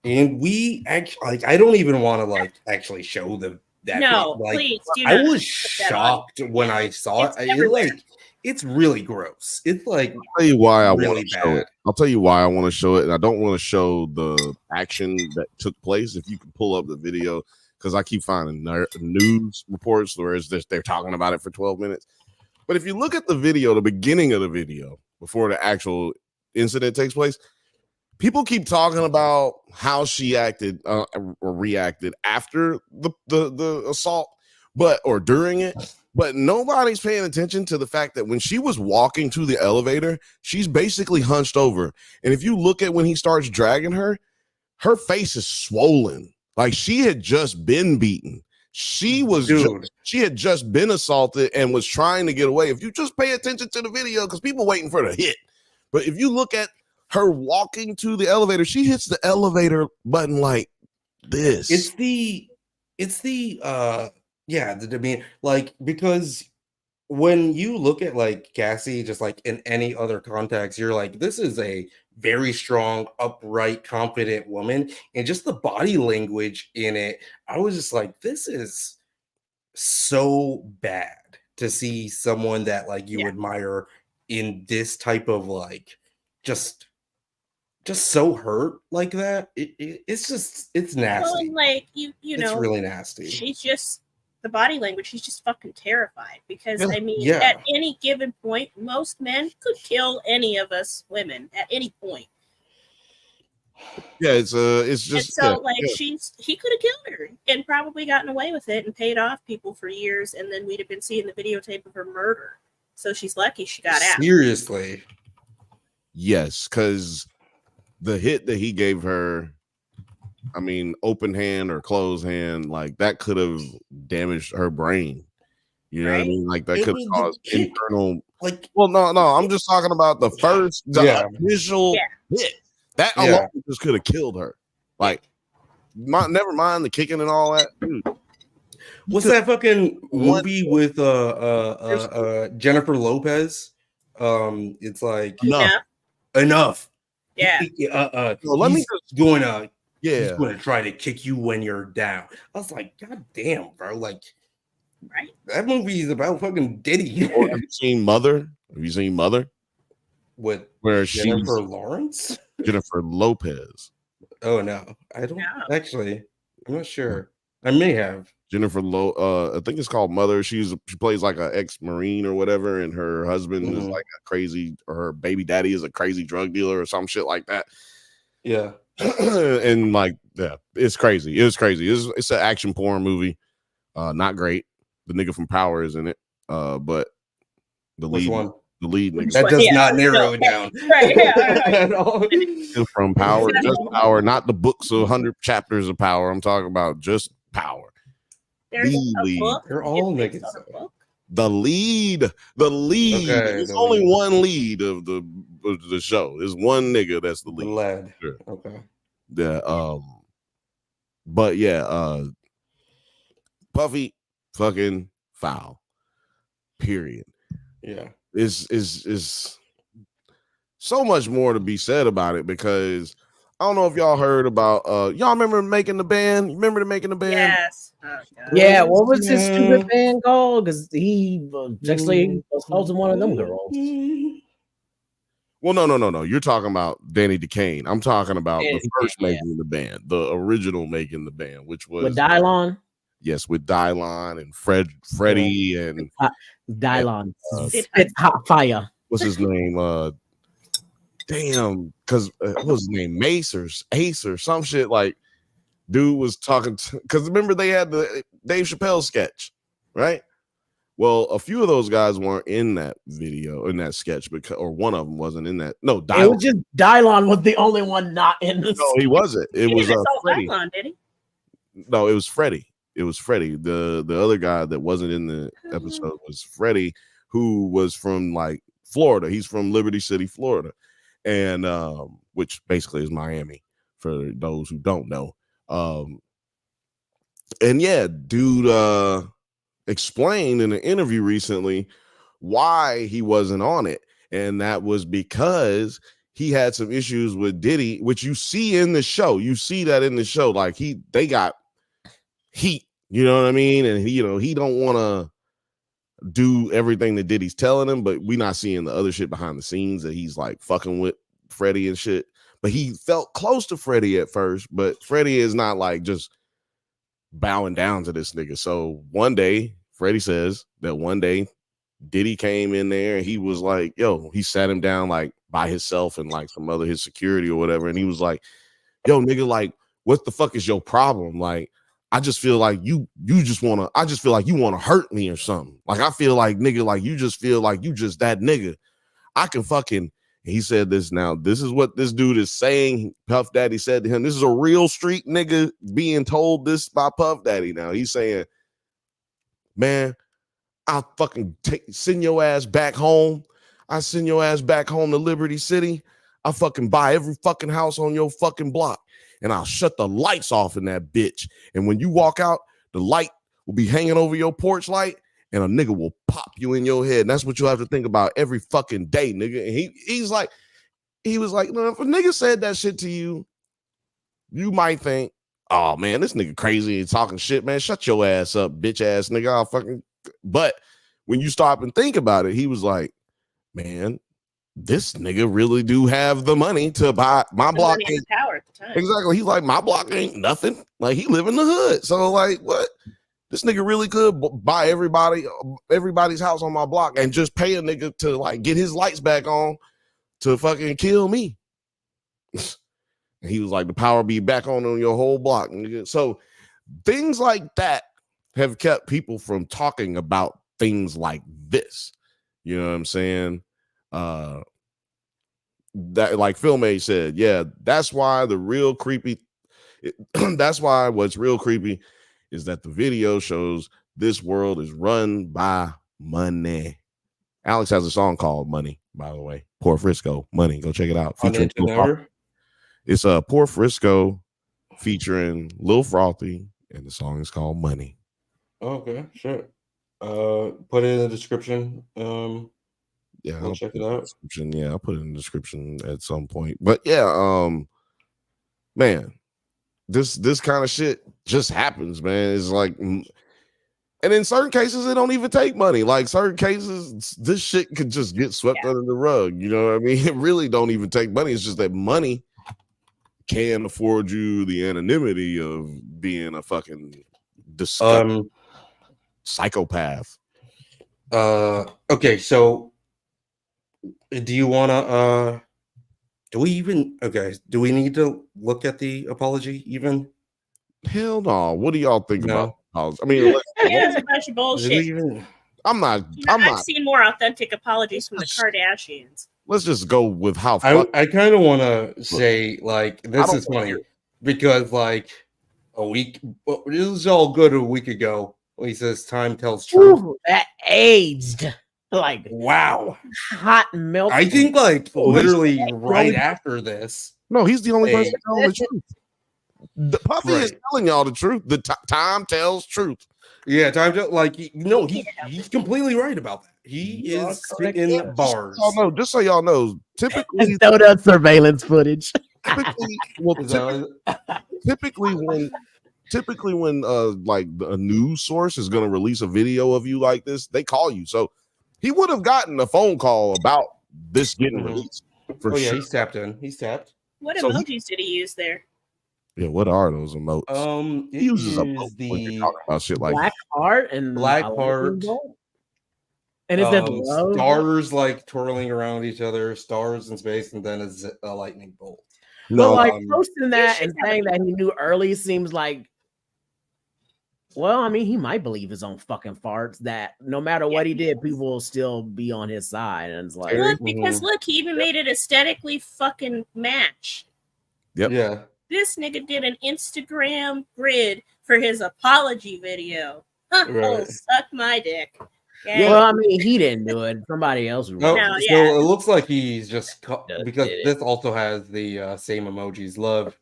And we actually, I don't even want to actually show them that. No, please do not. I was shocked when I saw it. It's really gross. It's like, I'll tell you why I really want to show it. I'll tell you why I want to show it, and I don't want to show the action that took place. If you can pull up the video, because I keep finding news reports where they're talking about it for 12 minutes. But if you look at the video, the beginning of the video, before the actual incident takes place, people keep talking about how she acted or reacted after the assault, or during it. But nobody's paying attention to the fact that when she was walking to the elevator, she's basically hunched over. And if you look at when he starts dragging her, her face is swollen. Like, she had just been beaten. She had just been assaulted and was trying to get away. If you just pay attention to the video, because people waiting for the hit. But if you look at her walking to the elevator, she hits the elevator button like this. It's the demeanor, like, because when you look at like Cassie, just like in any other context, you're like, this is a very strong, upright, confident woman, and just the body language in it, I was just like, this is so bad to see someone that like you admire in this type of like just so hurt like that. It's nasty. Well, like you it's know, really nasty. She's just the body language. She's just fucking terrified because I mean, at any given point, most men could kill any of us women at any point. Yeah, it's just and so he could have killed her and probably gotten away with it and paid off people for years, and then we'd have been seeing the videotape of her murder. So she's lucky she got out. Seriously. Yes, because the hit that he gave her, I mean, open hand or closed hand, like that could have damaged her brain. You know what I mean? Like that could have caused internal. Like, well, no, I'm just talking about the initial hit. That alone just could have killed her. Like, never mind the kicking and all that. Dude. What's that fucking movie with Jennifer Lopez? It's like enough. Yeah. Well, let me just going to. Yeah, he's going to try to kick you when you're down. I was like, God damn, bro! Like, right? That movie is about fucking Diddy. Have you seen Mother? Have you seen Mother? With where Jennifer Lawrence? Jennifer Lopez. Oh no, I don't actually. I'm not sure. I may have. Jennifer I think it's called Mother. She plays like an ex-Marine or whatever, and her husband is like a crazy, or her baby daddy is a crazy drug dealer or some shit like that. Yeah. And like, yeah, it's crazy. It's crazy. It's an action porn movie. Not great. The nigga from Power is in it. But the Which lead one? The lead nigga. That does not narrow it down. Right, yeah. From Power, just Power, not the books of 100 chapters of Power. I'm talking about just Power. There's the lead. They're all niggas. The lead. Okay, there's only one lead of the show. There's one nigga that's the lead. The lad. Sure. Okay. Yeah. But yeah, Puffy fucking foul. Period. Yeah. Is so much more to be said about it, because I don't know if y'all heard about y'all remember Making the Band? Remember the Making the Band? Yes. Yeah, what was his stupid band called? Because he actually assaulted one of them girls. Well, no. You're talking about Danny DeCane. I'm talking about the first Making the Band, the original Making the Band, which was with Dylon. Yes, with Dylon and Freddie and Dylon. It's hot fire. What's his name? Damn, because what was his name? Mace or Ace or some shit. Like, dude was talking because remember they had the Dave Chappelle sketch, right? Well, a few of those guys weren't in that video, in that sketch, because, or one of them wasn't in that. No, Dylon. It was just Dylon was the only one not in the. No, he wasn't. It was Freddie. Dylon, did he? No, it was Freddie. It was Freddie. The other guy that wasn't in the episode was Freddie, who was from like Florida. He's from Liberty City, Florida, and which basically is Miami for those who don't know. And yeah, dude explained in an interview recently why he wasn't on it, and that was because he had some issues with Diddy, which you see in the show. You see that in the show, like they got heat, you know what I mean? And he don't want to do everything that Diddy's telling him, but we not seeing the other shit behind the scenes that he's like fucking with Freddie and shit. But he felt close to Freddie at first, but Freddie is not like just bowing down to this nigga. So one day, Freddie says that one day Diddy came in there and he was like, yo, he sat him down like by himself and like some other his security or whatever. And he was like, yo, nigga, like, what the fuck is your problem? Like, I just feel like you just want to, I just feel like you want to hurt me or something. Like, I feel like, nigga, like you just feel like you just that nigga. I can fucking, he said this now. This is what this dude is saying. Puff Daddy said to him, this is a real street nigga being told this by Puff Daddy. Now he's saying, man, I'll fucking send your ass back home. I send your ass back home to Liberty City. I fucking buy every fucking house on your fucking block. And I'll shut the lights off in that bitch. And when you walk out, the light will be hanging over your porch light. and a nigga will pop you in your head. And that's what you have to think about every fucking day, nigga. And he was like, no, if a nigga said that shit to you, you might think, oh man, this nigga crazy and talking shit, man. Shut your ass up, bitch ass nigga. I'll fucking. But when you stop and think about it, he was like, man, this nigga really do have the money to buy my block. Ain't power at the time. Exactly. He's like, my block ain't nothing. Like, he live in the hood. So like, what? This nigga really could buy everybody's house on my block and just pay a nigga to like get his lights back on to fucking kill me. And he was like, the power be back on your whole block. So things like that have kept people from talking about things like this. You know what I'm saying? That, like Phil May said, yeah, that's why the real creepy. That's why what's real creepy is that the video shows this world is run by money. Alex has a song called Money, by the way. Poor Frisco, Money. Go check it out. It's a Poor Frisco featuring Lil Frothy, and the song is called Money. Okay, sure. Put it in the description. Yeah, I'll check it out. Yeah, I'll put it in the description at some point. But yeah, man, this kind of shit just happens, man. It's like, and in certain cases, it don't even take money. Like certain cases, this shit could just get swept under the rug. You know what I mean? It really don't even take money. It's just that money can afford you the anonymity of being a fucking disgusting psychopath. Okay, so do you want to do we need to look at the apology even? Hell no. What do y'all think about apology? I mean, it's a bunch of bullshit. I've seen more authentic apologies from the Kardashians. Let's just go with how I kind of want to say, like, this is funny because like this is all good a week ago. He says time tells truth. Ooh, that aged. Like, wow, hot milk. I think like literally right after this. No, he's the only person telling the truth. The Puffy is telling y'all the truth. The time tells truth. Yeah, time tells. Like, he's completely right about that. He is spitting bars. Just so y'all know, typically showed us surveillance footage. Typically when like a news source is going to release a video of you like this, they call you. So he would have gotten a phone call about this getting released. For sure. He's tapped in. He's tapped. What emojis did he use there? Yeah, what are those emotes? He uses a emote when you're talking about shit like black heart and black heart. And is that stars like twirling around each other, stars in space, and then a lightning bolt. No, but like posting that and saying that he knew early seems like, well, I mean, he might believe his own fucking farts that no matter what he did, people will still be on his side. And it's like, look, he even made it aesthetically fucking match. Yep. Yeah. This nigga did an Instagram grid for his apology video. Oh, suck my dick. Yeah. Well, I mean, he didn't do it. Somebody else. So it looks like he's just because this also has the same emojis. Love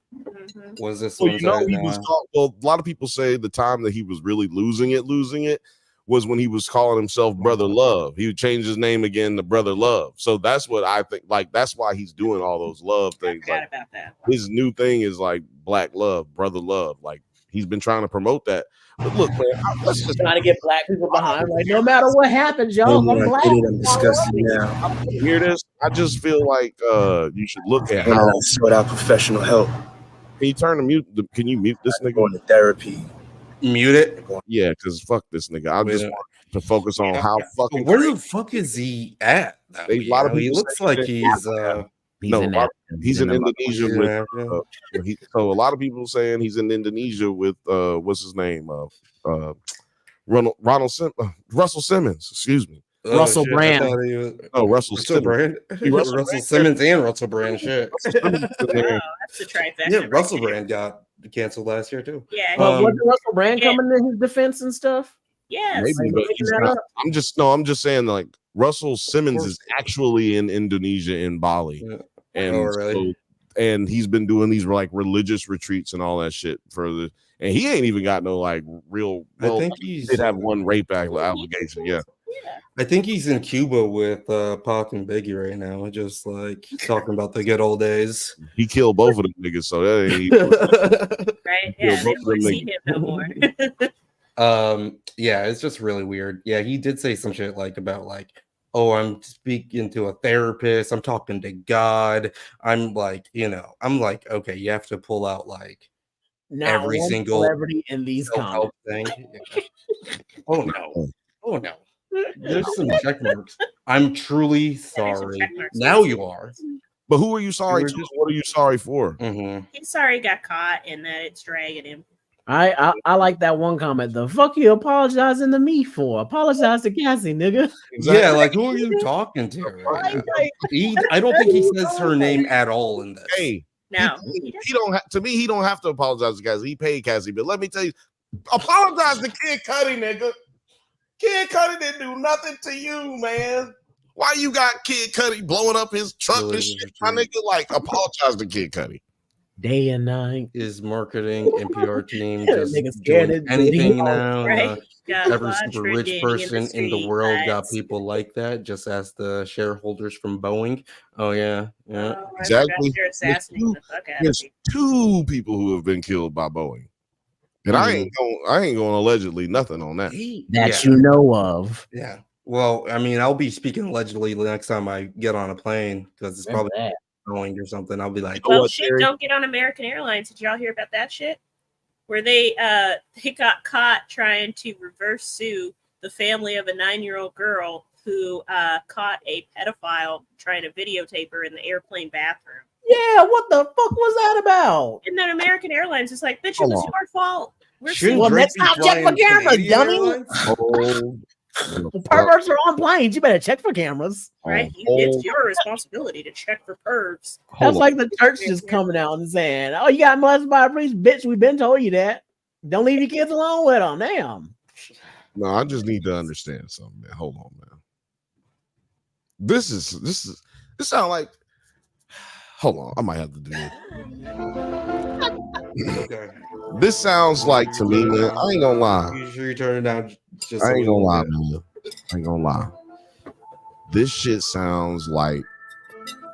was this? Well, he was well, a lot of people say the time that he was really losing it was when he was calling himself Brother Love. He would change his name again to Brother Love. So that's what I think. Like that's why he's doing all those love things. I forgot about that. His new thing is like Black Love, Brother Love. Like he's been trying to promote that. But look, man, let's just trying to get black people behind. Like no matter what happens, y'all, I'm black. I'm disgusted now. You hear this? I just feel like you should look at how sort out professional help. Can you turn the mute? Can you mute this nigga? Going to therapy. Mute it. Yeah, because fuck this nigga. I just want to focus on how fucking. Where the fuck is he at? A lot of people he looks like he's he's in Indonesia with. So a lot of people saying he's in Indonesia with what's his name? Russell Simmons. Excuse me. Russell Brand. Russell Brand. Russell Simmons and Russell Brand. Shit. That's the trifecta. Yeah, Russell Brand got canceled last year too. Yeah. Wasn't Russell Brand coming to his defense and stuff? Yes. Maybe, but I'm just saying like Russell Simmons is actually in Indonesia in Bali. Yeah. And and he's been doing these like religious retreats and all that shit and he ain't even got no like real. Well, I think he did have one rape allegation. Yeah. I think he's in Cuba with Pac and Biggie right now, just like talking about the good old days. He killed both of them niggas, so that ain't right. Yeah, they won't see him no more. Yeah, it's just really weird. Yeah, he did say some shit like about like, oh, I'm speaking to a therapist, I'm talking to God. I'm like, I'm like, okay, you have to pull out like every single celebrity in these comments thing. Yeah. Oh no. There's some check marks. I'm truly sorry. Now you are. But who are you sorry to? What are you sorry for? Mm-hmm. He's sorry he got caught and that it's dragging him. I like that one comment. The fuck you apologizing to me for? Apologize to Cassie, nigga. Exactly. Yeah, like who are you talking to? Right I don't think he says her name at all in this. Hey, no, he don't. To me, he don't have to apologize to Cassie. He paid Cassie, but let me tell you, apologize to Kid Cudi, nigga. Kid Cudi didn't do nothing to you, man. Why you got Kid Cudi blowing up his truck and shit? My nigga, like, apologize to Kid Cudi. Day and night. His marketing and PR team just doing anything now. Right? Every super rich person in the world got people like that. Just ask the shareholders from Boeing. Oh yeah. Oh, exactly. There's two people who have been killed by Boeing. And I ain't going allegedly nothing on that. That you know of. Yeah. Well, I mean, I'll be speaking allegedly the next time I get on a plane because it's probably Boeing or something. I'll be like, well, shit, don't get on American Airlines. Did y'all hear about that shit? Where they got caught trying to reverse sue the family of a 9-year-old girl who caught a pedophile trying to videotape her in the airplane bathroom. Yeah, what the fuck was that about? And then American Airlines is like, bitch, it was your fault. Well, let's not check for cameras, dummy. The perverts are on planes. You better check for cameras. Right? It's your responsibility to check for pervs. That's like the church just coming out and saying, oh, you got molested by a priest? Bitch, we've been told you that. Don't leave your kids alone with them. Damn. No, I just need to understand something, man. Hold on, man. This sounds like, hold on, I might have to do this. Okay. This sounds like to me, man. I ain't gonna lie. You sure you turn it down? I ain't gonna lie, man. I ain't gonna lie. This shit sounds like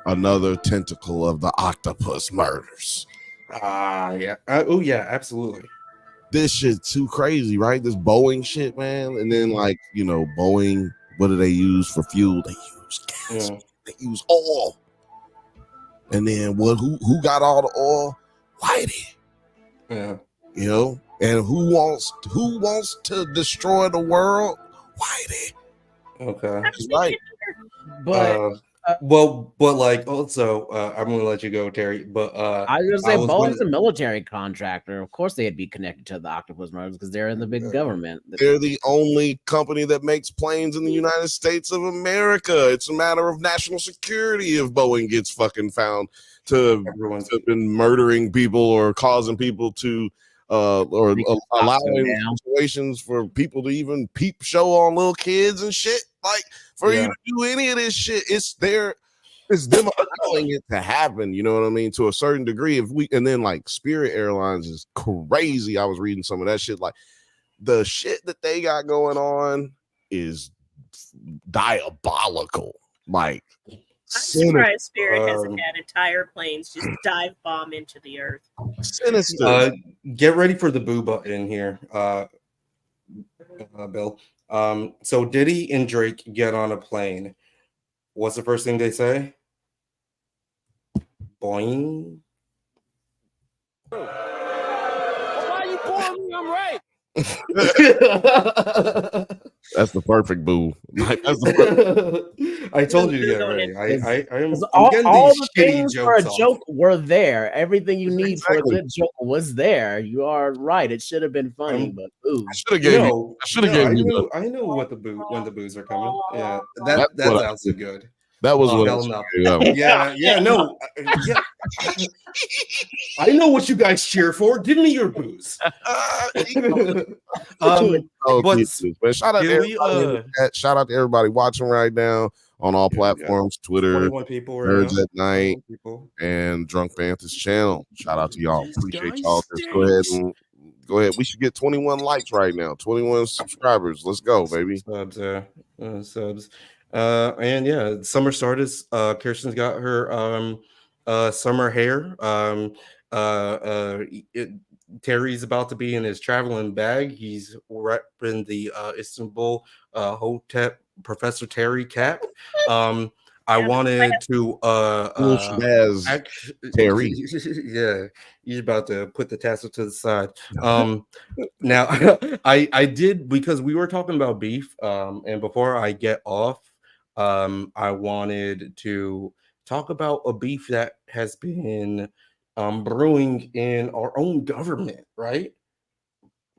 another tentacle of the octopus murders. Yeah. Oh yeah, absolutely. This shit too crazy, right? This Boeing shit, man. And then like, Boeing, what do they use for fuel? They use gas. Yeah. They use oil. And then who got all the oil? Whitey. Yeah. And who wants to destroy the world? Whitey. Okay. That's right. But but like also I'm gonna let you go, Terry. But I was gonna say Boeing's a military contractor. Of course they'd be connected to the octopus murders because they're in the big government. They're the only company that makes planes in the United States of America. It's a matter of national security if Boeing gets fucking found to have been murdering people or causing people to or allowing situations for people to even peep show on little kids and shit. Like for you to do any of this shit, it's them allowing it to happen. You know what I mean? To a certain degree. And then like Spirit Airlines is crazy. I was reading some of that shit. Like the shit that they got going on is diabolical. Like I'm surprised Spirit hasn't had entire planes just dive bomb into the earth. Sinister. Get ready for the boo button here, Bill. So Diddy and Drake get on a plane. What's the first thing they say? Boing. Why are you calling me? I'm right. That's the perfect boo. Like, I told you to get ready. I'm all getting the these shitty things jokes for a off. joke were there. Everything you need Exactly. for a good joke was there. You are right. It should have been funny, but ooh. I should have gave you. I know what when the boos are coming. Yeah, that sounds so good. That was what. Hell no. Yeah, no. Yeah. I know what you guys cheer for. Give me your booze. But shout out to everybody. Shout out to everybody watching right now on all platforms, Twitter, 21 people right Nerds now. at Night, and Drunk Bantha's channel. Shout out to y'all. Appreciate y'all. Go ahead. We should get 21 likes right now. 21 subscribers. Let's go, baby. Subs. And yeah, summer started. Kirsten's got her summer hair. Terry's about to be in his traveling bag. He's repping the Istanbul Hotep Professor Terry cap. I wanted to Terry. Yeah, he's about to put the tassel to the side. Now I did, because we were talking about beef, and before I get off, I wanted to talk about a beef that has been brewing in our own government, right?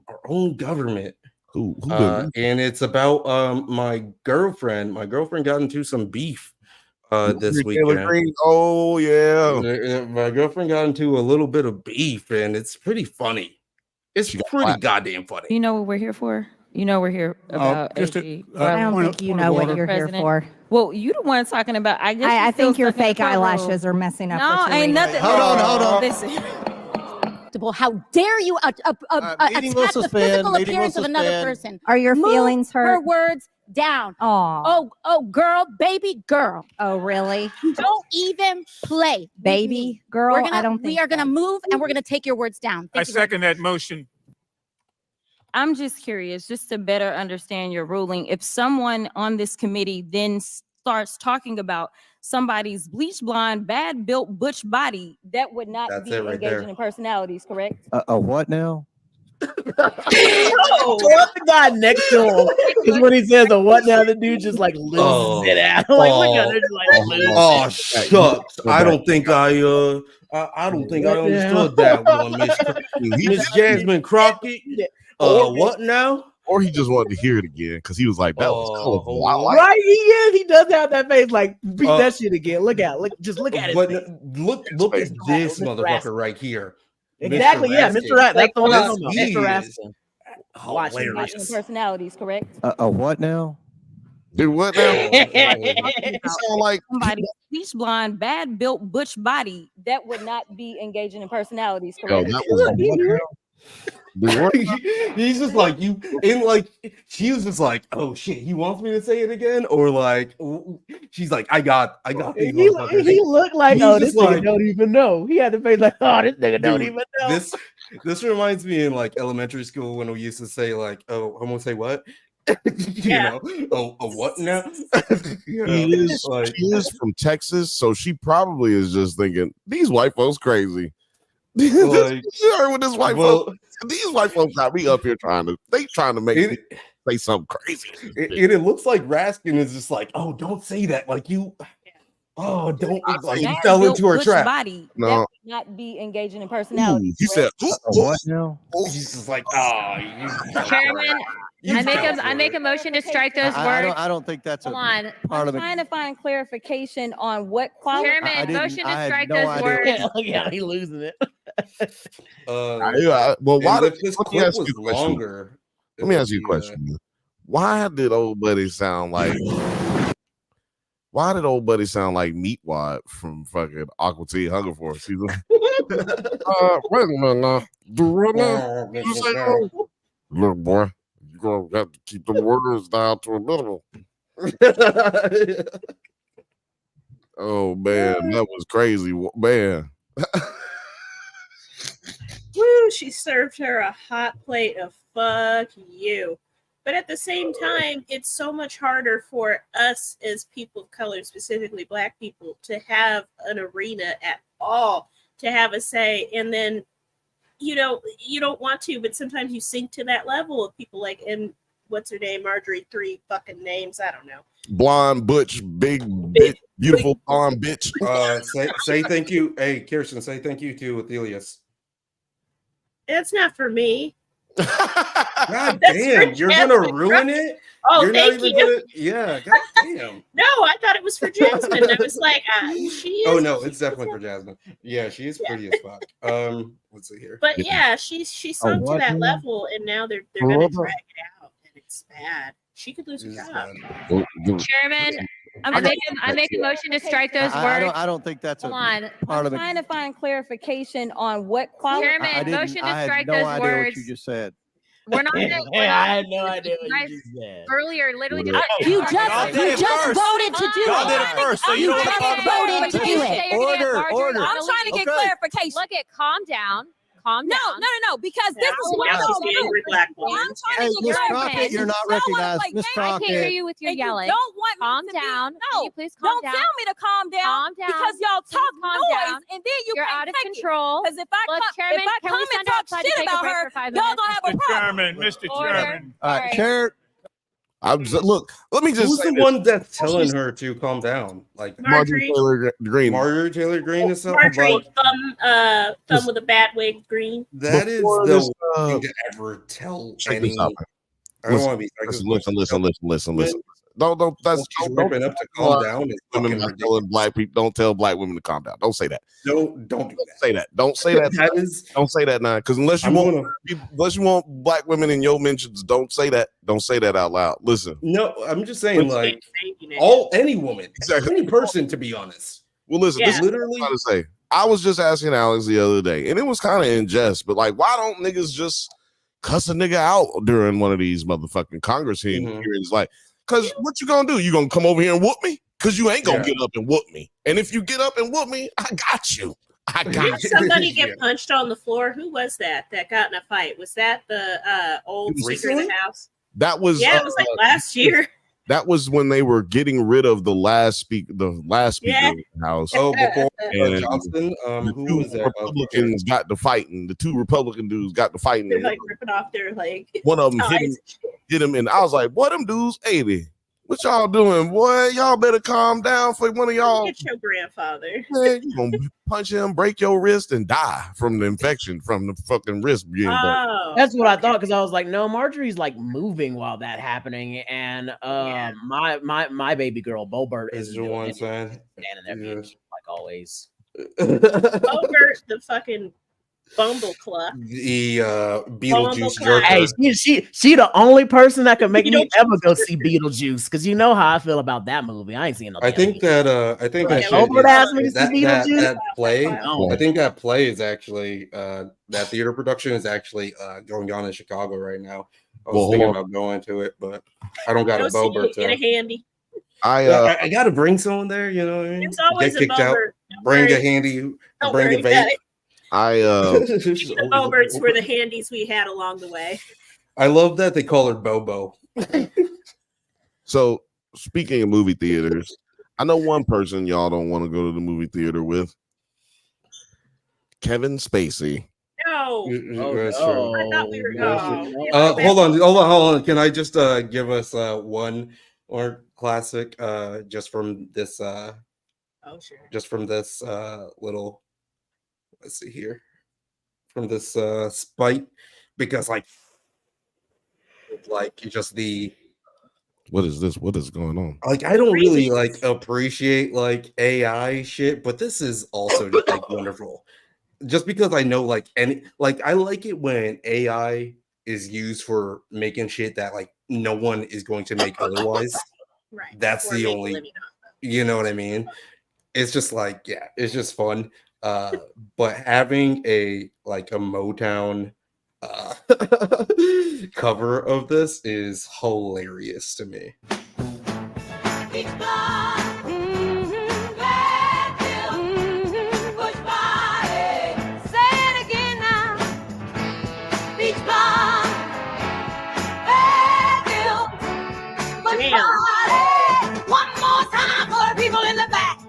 Our own government. And it's about my girlfriend. My girlfriend got into some beef this weekend. Oh yeah, my girlfriend got into a little bit of beef, and it's pretty funny. It's pretty goddamn funny. You know what we're here for? You know we're here about AG. I don't think you know what you're here for. Well, you the one talking about. I think your fake eyelashes are messing up. No, ain't nothing. Hold on. Listen. How dare you attack the physical appearance of another person? Are your feelings hurt? Her words down. Oh, girl, baby girl. Oh, really? Don't even play, baby girl. We are gonna move, and we're gonna take your words down. I second that motion. I'm just curious, just to better understand your ruling. If someone on this committee then starts talking about somebody's bleach blonde, bad built butch body, that would not be engaging in personalities, correct? What now? What the guy next to him is when he says the what now, the dude just like loses it out. Like look at it, like shucks. I don't think I understood that one, Miss Jasmine Crockett. What now? Or he just wanted to hear it again because he was like, "That was colorful." Right? He does have that face. Like beat that shit again. Look at it. But look at this motherfucker right here. Exactly. Yeah, Mr. Raskin. That's the one I'm talking about. Mr. Raskin. Watching personalities, correct? What now? Dude, what now? It sound like somebody's bleach blonde, bad built butch body, that would not be engaging in personalities, correct? He's just like you, and like she was just like, oh shit, he wants me to say it again, or like she's like, I got these motherfuckers. He looked like, oh, this nigga don't even know. He had the face like, oh, this nigga don't even know. This reminds me in like elementary school when we used to say like, oh, I'm gonna say what. You know, what now? She is from Texas, so she probably is just thinking these white folks crazy. Like, you heard what this white folks? These white folks got me up here trying to make me say something crazy. It looks like Raskin is just like, oh, don't say that. Like you, don't like you fell into her trap. Body, no, that would not be engaging in personality. He said, what now? He's just like, Chairman. I make a motion to strike those words. I don't think that's part of it. I'm trying to find clarification on what quality. Chairman, motion to strike those words. Yeah, he's losing it. Well, why did this clip was longer? Let me ask you a question. Why did old buddy sound like Meatwad from fucking Aqua Teen Hunger Force? He's like, wait a minute now. Look, boy, you're gonna have to keep the words down to a minimum. Oh man, that was crazy, man. Woo, she served her a hot plate of fuck you. But at the same time, it's so much harder for us as people of color, specifically Black people, to have an arena at all, to have a say. And then, you don't want to, but sometimes you sink to that level of people like, and what's her name? Marjorie, 3 fucking names. I don't know. Blonde, butch, big bitch, beautiful blonde bitch. Say thank you. Hey, Kirsten, say thank you to Athelius. It's not for me. God damn, you're gonna ruin it. Oh, you're thank you. Yeah, god damn. No, I thought it was for Jasmine. I was like, she is. Oh no, it's definitely for Jasmine. Yeah, she is pretty as fuck. Let's see here. But yeah, she's sunk to that level, and now they're gonna drag it out, and it's bad. She could lose her job. Chairman, I make a motion to strike those words. I don't think that's a Hold on. part of I'm the. trying to find clarification on what quality. Chairman, motion to strike I had no those idea words. what you just said. We're not. I had no idea what you just said. Earlier, literally, You just voted to do Y'all did it. it first, so you don't just talk voted to do it. Order. I'm trying to get clarification. Look at, calm down. Calm down. No, because this is what Now I'm she's the angry black I'm woman. trying Hey, to Miss get Crockett, clarification. you're not You don't wanna recognized. play Miss games, I can't hear Crockett. you with your and you yelling. don't want me Calm to be- down. No, Can you please calm don't down? tell me to calm down. Calm down. Because y'all talk Calm noise, down. and then You're can't out of take it. control. Because if I Look, come, Chairman, if I can come we and send talk outside to shit take a about break her, for 5 y'all minutes? gonna have a problem. Mr. Order. Chairman. All right, Alright. Chair. Look. Let me just Who's say the this. one that's telling her to calm down? Like Marjorie. Taylor Greene. Marjorie Taylor Greene is something. Marjorie, Like, thumb with a bad wig, green. that is Before the this, worst thing to ever tell check any. this out. I don't want to be sexist. Listen. Don't. That's She's ripping up to calm down. It's women fucking not ridiculous. telling black people. Don't tell black women to calm down. Don't say that. Don't do that. Say that. Don't say that. That is. Don't say that now, because unless you want black women in your mentions, don't say that. Don't say that out loud. Listen. No, I'm just saying, like all any woman, any person, to be honest. Well, listen. Yeah. This is Literally, what I'm trying to say. I was just asking Alex the other day, and it was kind of in jest, but like, why don't niggas just cuss a nigga out during one of these motherfucking Congress hearings? Like, because what you gonna do? You gonna come over here and whoop me? Because you ain't gonna get up and whoop me. And if you get up and whoop me, I got you. I got Did somebody get punched on the floor? Who was that got in a fight? Was that the old Speaker of the House? That was it was like last year. That was when they were getting rid of the last speaker of the House. Oh, before And Johnson, who was there? Republicans got to fighting. The two Republican dudes got to fighting. They're like ripping off their like. One of them hit him, and I was like, "What them dudes, 80? What y'all doing, boy? Y'all better calm down for one of y'all. Get your grandfather. Man, you gonna punch him, break your wrist, and die from the infection from the fucking wrist being broke." That's what I thought, because I was like, no, Marjorie's like moving while that happening, and my baby girl Bobert is the one saying standing there being cute, like always. Bobert, the fucking Bumble Club. The Beetlejuice jerk. Hey, she the only person that could make me ever go see Beetlejuice, because you know how I feel about that movie. I ain't seen no. I think that play. I think that play is actually that theater production is actually going on in Chicago right now. I was thinking about going to it, but I don't got a Bobert. Get a handy. I got to bring someone there. You know what I mean? It's always get kicked a out. Bring a handy. Bring a vape. The Boberts were the handies we had along the way. I love that they call her Bobo. So speaking of movie theaters, I know one person y'all don't want to go to the movie theater with. Kevin Spacey. No. True. I thought we were. Hold on. Can I just give us one more classic just from this sure. Just from this little, let's see here, from this spite, because like just the what is this? What is going on? like I don't really like appreciate like AI shit, but this is also just like wonderful. Just because I know like I like it when AI is used for making shit that like no one is going to make otherwise. Right. That's the only, you know what I mean? It's just like, yeah, it's just fun. But having a Motown cover of this is hilarious to me. One more time for the people in the back.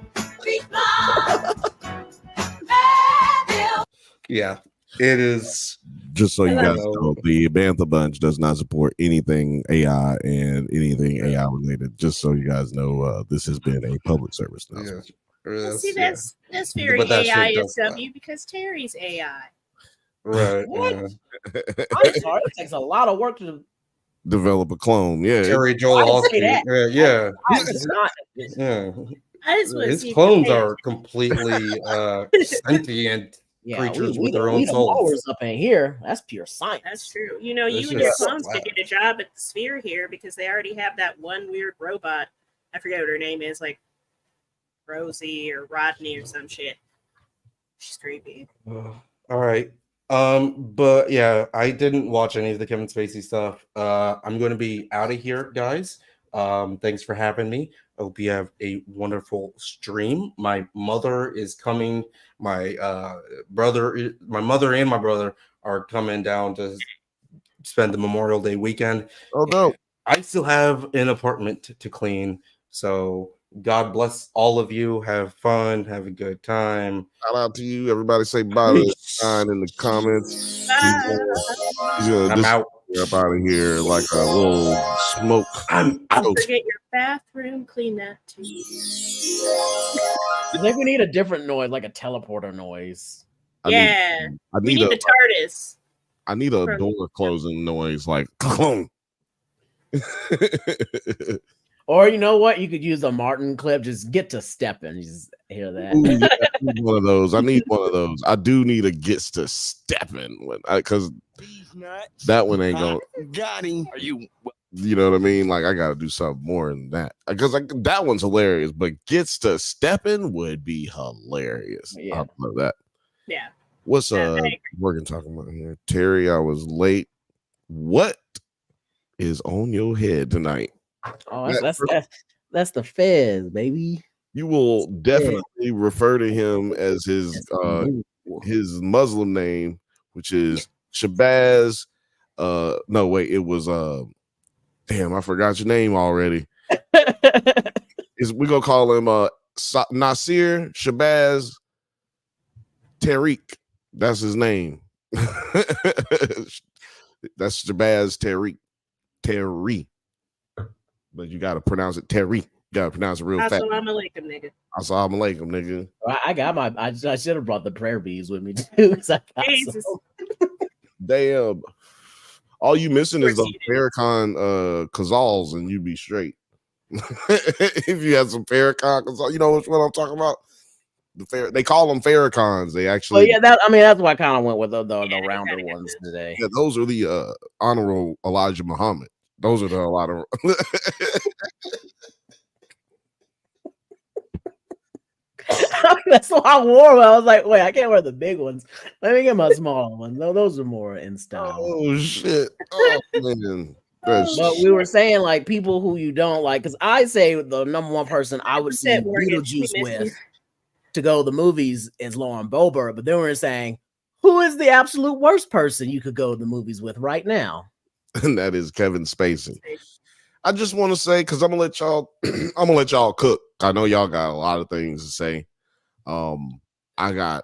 Yeah, it is. Just so you guys know, the Bantha Bunch does not support anything AI and anything AI related. Just so you guys know, this has been a public service announcement. See, that's very AI-SW because Terry's AI. Right. What? Yeah. I'm sorry. It takes a lot of work to develop a clone. Yeah, Terry Joel I didn't Austin. say that. Yeah. I was not. Yeah. I just want to His see if clones you pay are completely sentient Yeah, creatures we with their the own souls. mowers up in here. That's pure science. That's true. You know, It's you and your just clones slap. could get a job at the Sphere here because they already have that one weird robot. I forget what her name is, like Rosie or Rodney or some shit. She's creepy. All right. But yeah, I didn't watch any of the Kevin Spacey stuff. I'm going to be out of here, guys. Thanks for having me. I hope you have a wonderful stream. My mother is coming. My my mother and my brother are coming down to spend the Memorial Day weekend. Oh no. I still have an apartment to clean. So God bless all of you. Have fun. Have a good time. Shout out to you. Everybody say bye to Shine in the comments. I'm out. Up out of here like a little smoke. I'm out. Don't forget your bathroom. Clean that too. I think we need a different noise, like a teleporter noise. Yeah. We need the TARDIS. I need a door closing noise like clone. Or you know what? You could use a Martin clip. Just get to stepping. You just hear that. Ooh, yeah, I need one of those. I need one of those. I do need a gets to stepping because that one ain't going. Got him. Are you? You know what I mean? Like I got to do something more than that because that one's hilarious. But gets to stepping would be hilarious. Yeah. I love that. Yeah. What's Morgan talking about here? Terry, I was late. What is on your head tonight? Oh, that's the Fez, baby. You will definitely refer to him as his Muslim name, which is Shabazz. No, wait, it was damn, I forgot your name already. We're gonna call him Nasir Shabazz Tariq. That's his name. That's Shabazz Tariq. Terry. But you gotta pronounce it Terry. You gotta pronounce it real fast. Assalamu alaikum, nigga. Assalamu alaikum, nigga. I got my. I should have brought the prayer beads with me too. Jesus. Damn. All you missing is those Farrakhan Kazals, and you be straight. If you had some Farrakhan Kazals, you know which one I'm talking about. They call them Farrakhan's. They actually. Oh yeah, that's why I kind of went with the rounder ones today. Yeah, those are the honorable Elijah Muhammad. Those are a lot of. That's why I wore them. I was like, wait, I can't wear the big ones. Let me get my small ones. No, those are more in style. Oh shit! Oh man. But we were saying like people who you don't like, because I say the number one person I would see Beetlejuice with to go to the movies is Lauren Boebert. But then we were saying, who is the absolute worst person you could go to the movies with right now? And that is Kevin Spacey. I just want to say, because I'm gonna let y'all cook. I know y'all got a lot of things to say. I got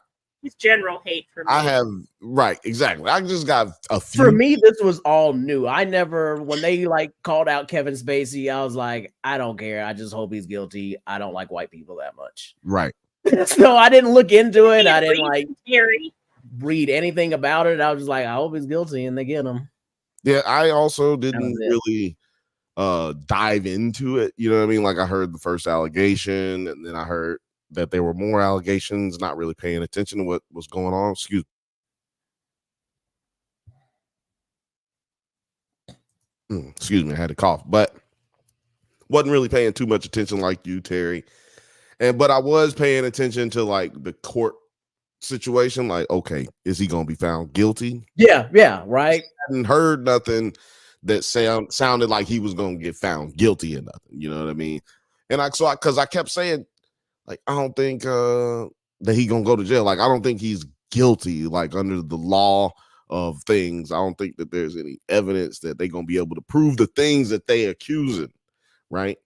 general hate for me. I have right, exactly. I just got a few. For me, this was all new. I never, when they like called out Kevin Spacey, I was like, I don't care. I just hope he's guilty. I don't like white people that much. Right. So I didn't look into it. I didn't like read anything about it. I was just like, I hope he's guilty, and they get him. Yeah, I also didn't really dive into it. You know what I mean? Like I heard the first allegation, and then I heard that there were more allegations, not really paying attention to what was going on. Excuse me, I had a cough, but wasn't really paying too much attention like you, Terry. But I was paying attention to like the court situation. Like, okay, is he gonna be found guilty? Yeah, right. I hadn't heard nothing that sounded like he was gonna get found guilty or nothing. You know what I mean? And because I kept saying, like, I don't think that he gonna go to jail. Like, I don't think he's guilty. Like under the law of things, I don't think that there's any evidence that they're gonna be able to prove the things that they accusing, right?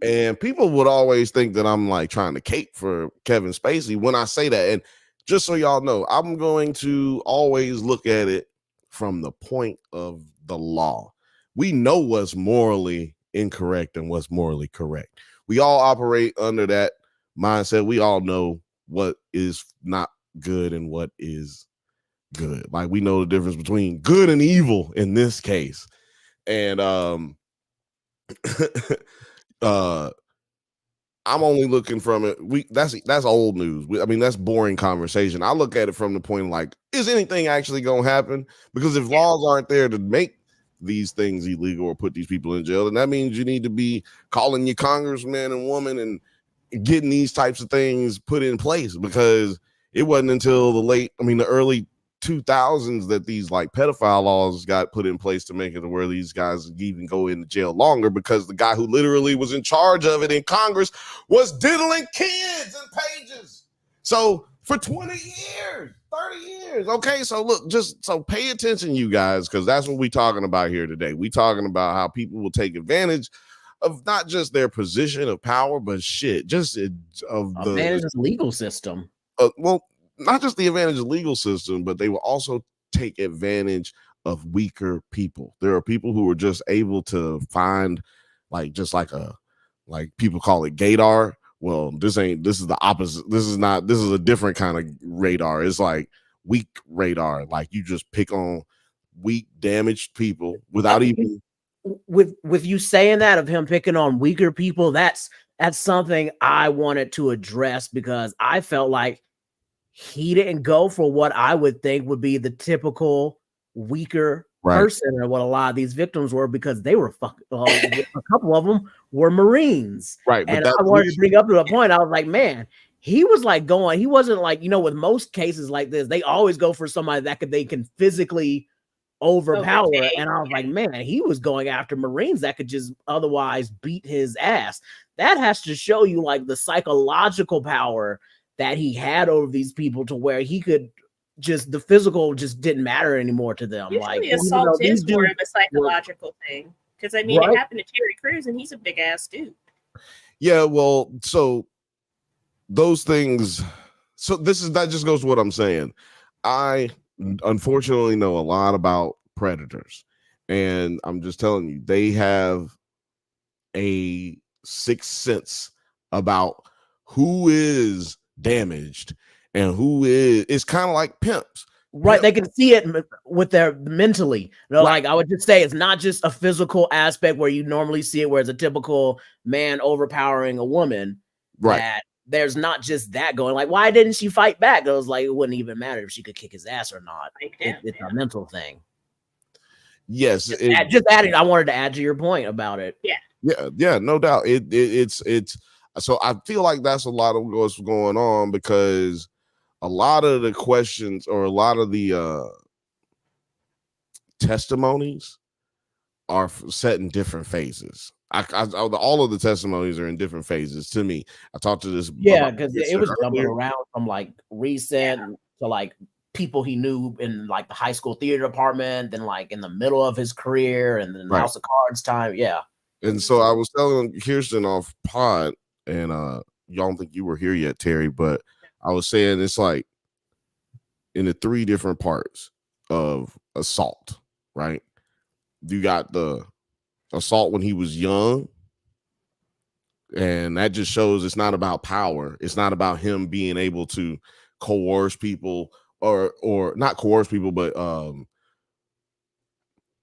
And people would always think that I'm like trying to cape for Kevin Spacey when I say that. And just so y'all know, I'm going to always look at it from the point of the law. We know what's morally incorrect and what's morally correct. We all operate under that mindset. We all know what is not good and what is good. Like we know the difference between good and evil in this case. And I'm only looking from it. That's old news. I mean, that's boring conversation. I look at it from the point like, is anything actually going to happen? Because if laws aren't there to make these things illegal or put these people in jail, then that means you need to be calling your congressman and woman and getting these types of things put in place, because it wasn't until the early 2000s that these like pedophile laws got put in place to make it where these guys even go into jail longer, because the guy who literally was in charge of it in Congress was diddling kids and pages. So for 20 years, 30 years. Okay, so look, so pay attention, you guys, because that's what we're talking about here today. We're talking about how people will take advantage of not just their position of power, but just of the advantage of the legal system. Well, not just the advantage of the legal system, but they will also take advantage of weaker people. There are people who are just able to find like people call it gaydar. Well, this is the opposite. This is a different kind of radar. It's like weak radar. Like you just pick on weak, damaged people without even with you saying that of him picking on weaker people. That's something I wanted to address, because I felt like he didn't go for what I would think would be the typical weaker person, or what a lot of these victims were, because they were a couple of them were Marines. Right. And I wanted to bring up to a point. I was like, man, he was like he wasn't like, with most cases like this, they always go for somebody that they can physically overpower. And I was like, man, he was going after Marines that could just otherwise beat his ass. That has to show you like the psychological power that he had over these people, to where he could the physical just didn't matter anymore to them. Usually like assault is more of a psychological thing, because it happened to Terry Crews, and he's a big ass dude. Yeah, well, so those things. So that just goes to what I'm saying. I unfortunately know a lot about predators, and I'm just telling you, they have a sixth sense about who is damaged and who it's kind of like pimps, right? They can see it with their mentally. Like I would just say, it's not just a physical aspect where you normally see it, where it's a typical man overpowering a woman, right? That there's not just that going. Like, why didn't she fight back? It was like, it wouldn't even matter if she could kick his ass or not. It's a mental thing. Yes, just adding. I wanted to add to your point about it. Yeah, no doubt. It's so I feel like that's a lot of what's going on, because a lot of the questions or a lot of the testimonies are set in different phases. All of the testimonies are in different phases to me. I talked to this. Yeah, because it was jumping around from like recent to like people he knew in like the high school theater department, then like in the middle of his career, and then House of Cards time. Yeah. And so I was telling Kirsten off pod, and y'all don't think you were here yet, Terry, but I was saying it's like in the three different parts of assault, right? You got the assault when he was young, and that just shows it's not about power. It's not about him being able to coerce people or not coerce people, but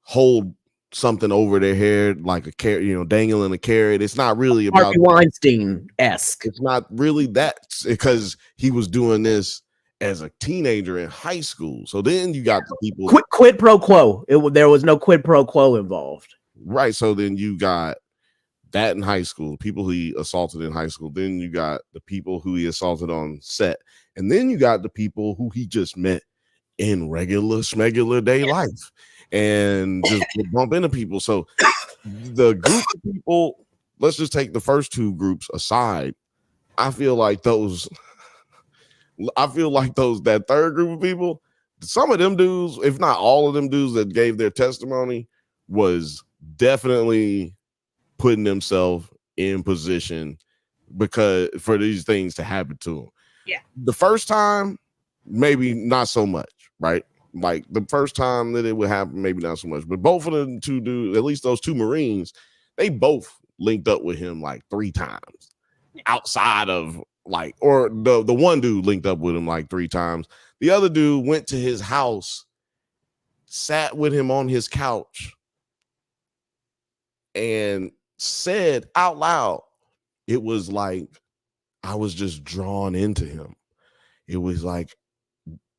hold something over their head like a carrot, dangling a carrot. It's not really about Harvey Weinstein-esque. It's not really that, because he was doing this as a teenager in high school. So then you got the people quid pro quo. There was no quid pro quo involved. Right. So then you got that in high school, people who he assaulted in high school. Then you got the people who he assaulted on set. And then you got the people who he just met in regular day life and just bump into people. So the group of people, let's just take the first two groups aside. I feel like that third group of people, some of them dudes, if not all of them dudes that gave their testimony, was definitely putting themselves in position because for these things to happen to them. Yeah. The first time, maybe not so much, right? Like the first time that it would happen, maybe not so much. But both of the two dudes, at least those two Marines, they both linked up with him like 3 times outside of like, or the one dude linked up with him like 3 times. The other dude went to his house, sat with him on his couch, and said out loud, it was like I was just drawn into him. It was like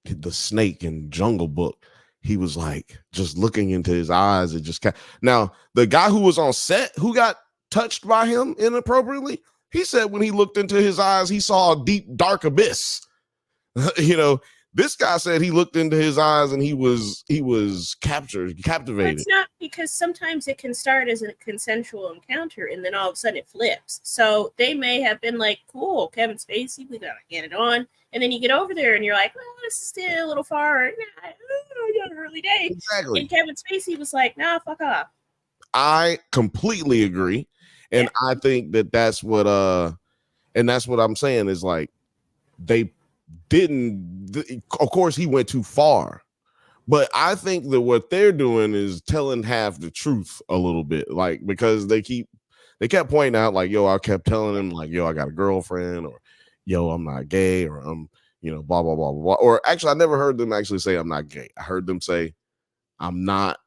the snake in Jungle Book. He was like just looking into his eyes. It just now the guy who was on set who got touched by him inappropriately, he said when he looked into his eyes, he saw a deep, dark abyss. This guy said he looked into his eyes and he was captivated. But it's not, because sometimes it can start as a consensual encounter and then all of a sudden it flips. So they may have been like, cool, Kevin Spacey, we gotta get it on. And then you get over there and you're like, well, this is still a little far. I got an early day. Exactly. And Kevin Spacey was like, nah, fuck off. I completely agree. And I think that's what I'm saying is like they didn't, of course he went too far, but I think that what they're doing is telling half the truth a little bit, like, because they kept pointing out like, yo, I kept telling him like, yo, I got a girlfriend, or yo, I'm not gay, or I'm, blah, blah, blah, blah. Or actually, I never heard them actually say I'm not gay. I heard them say I'm not,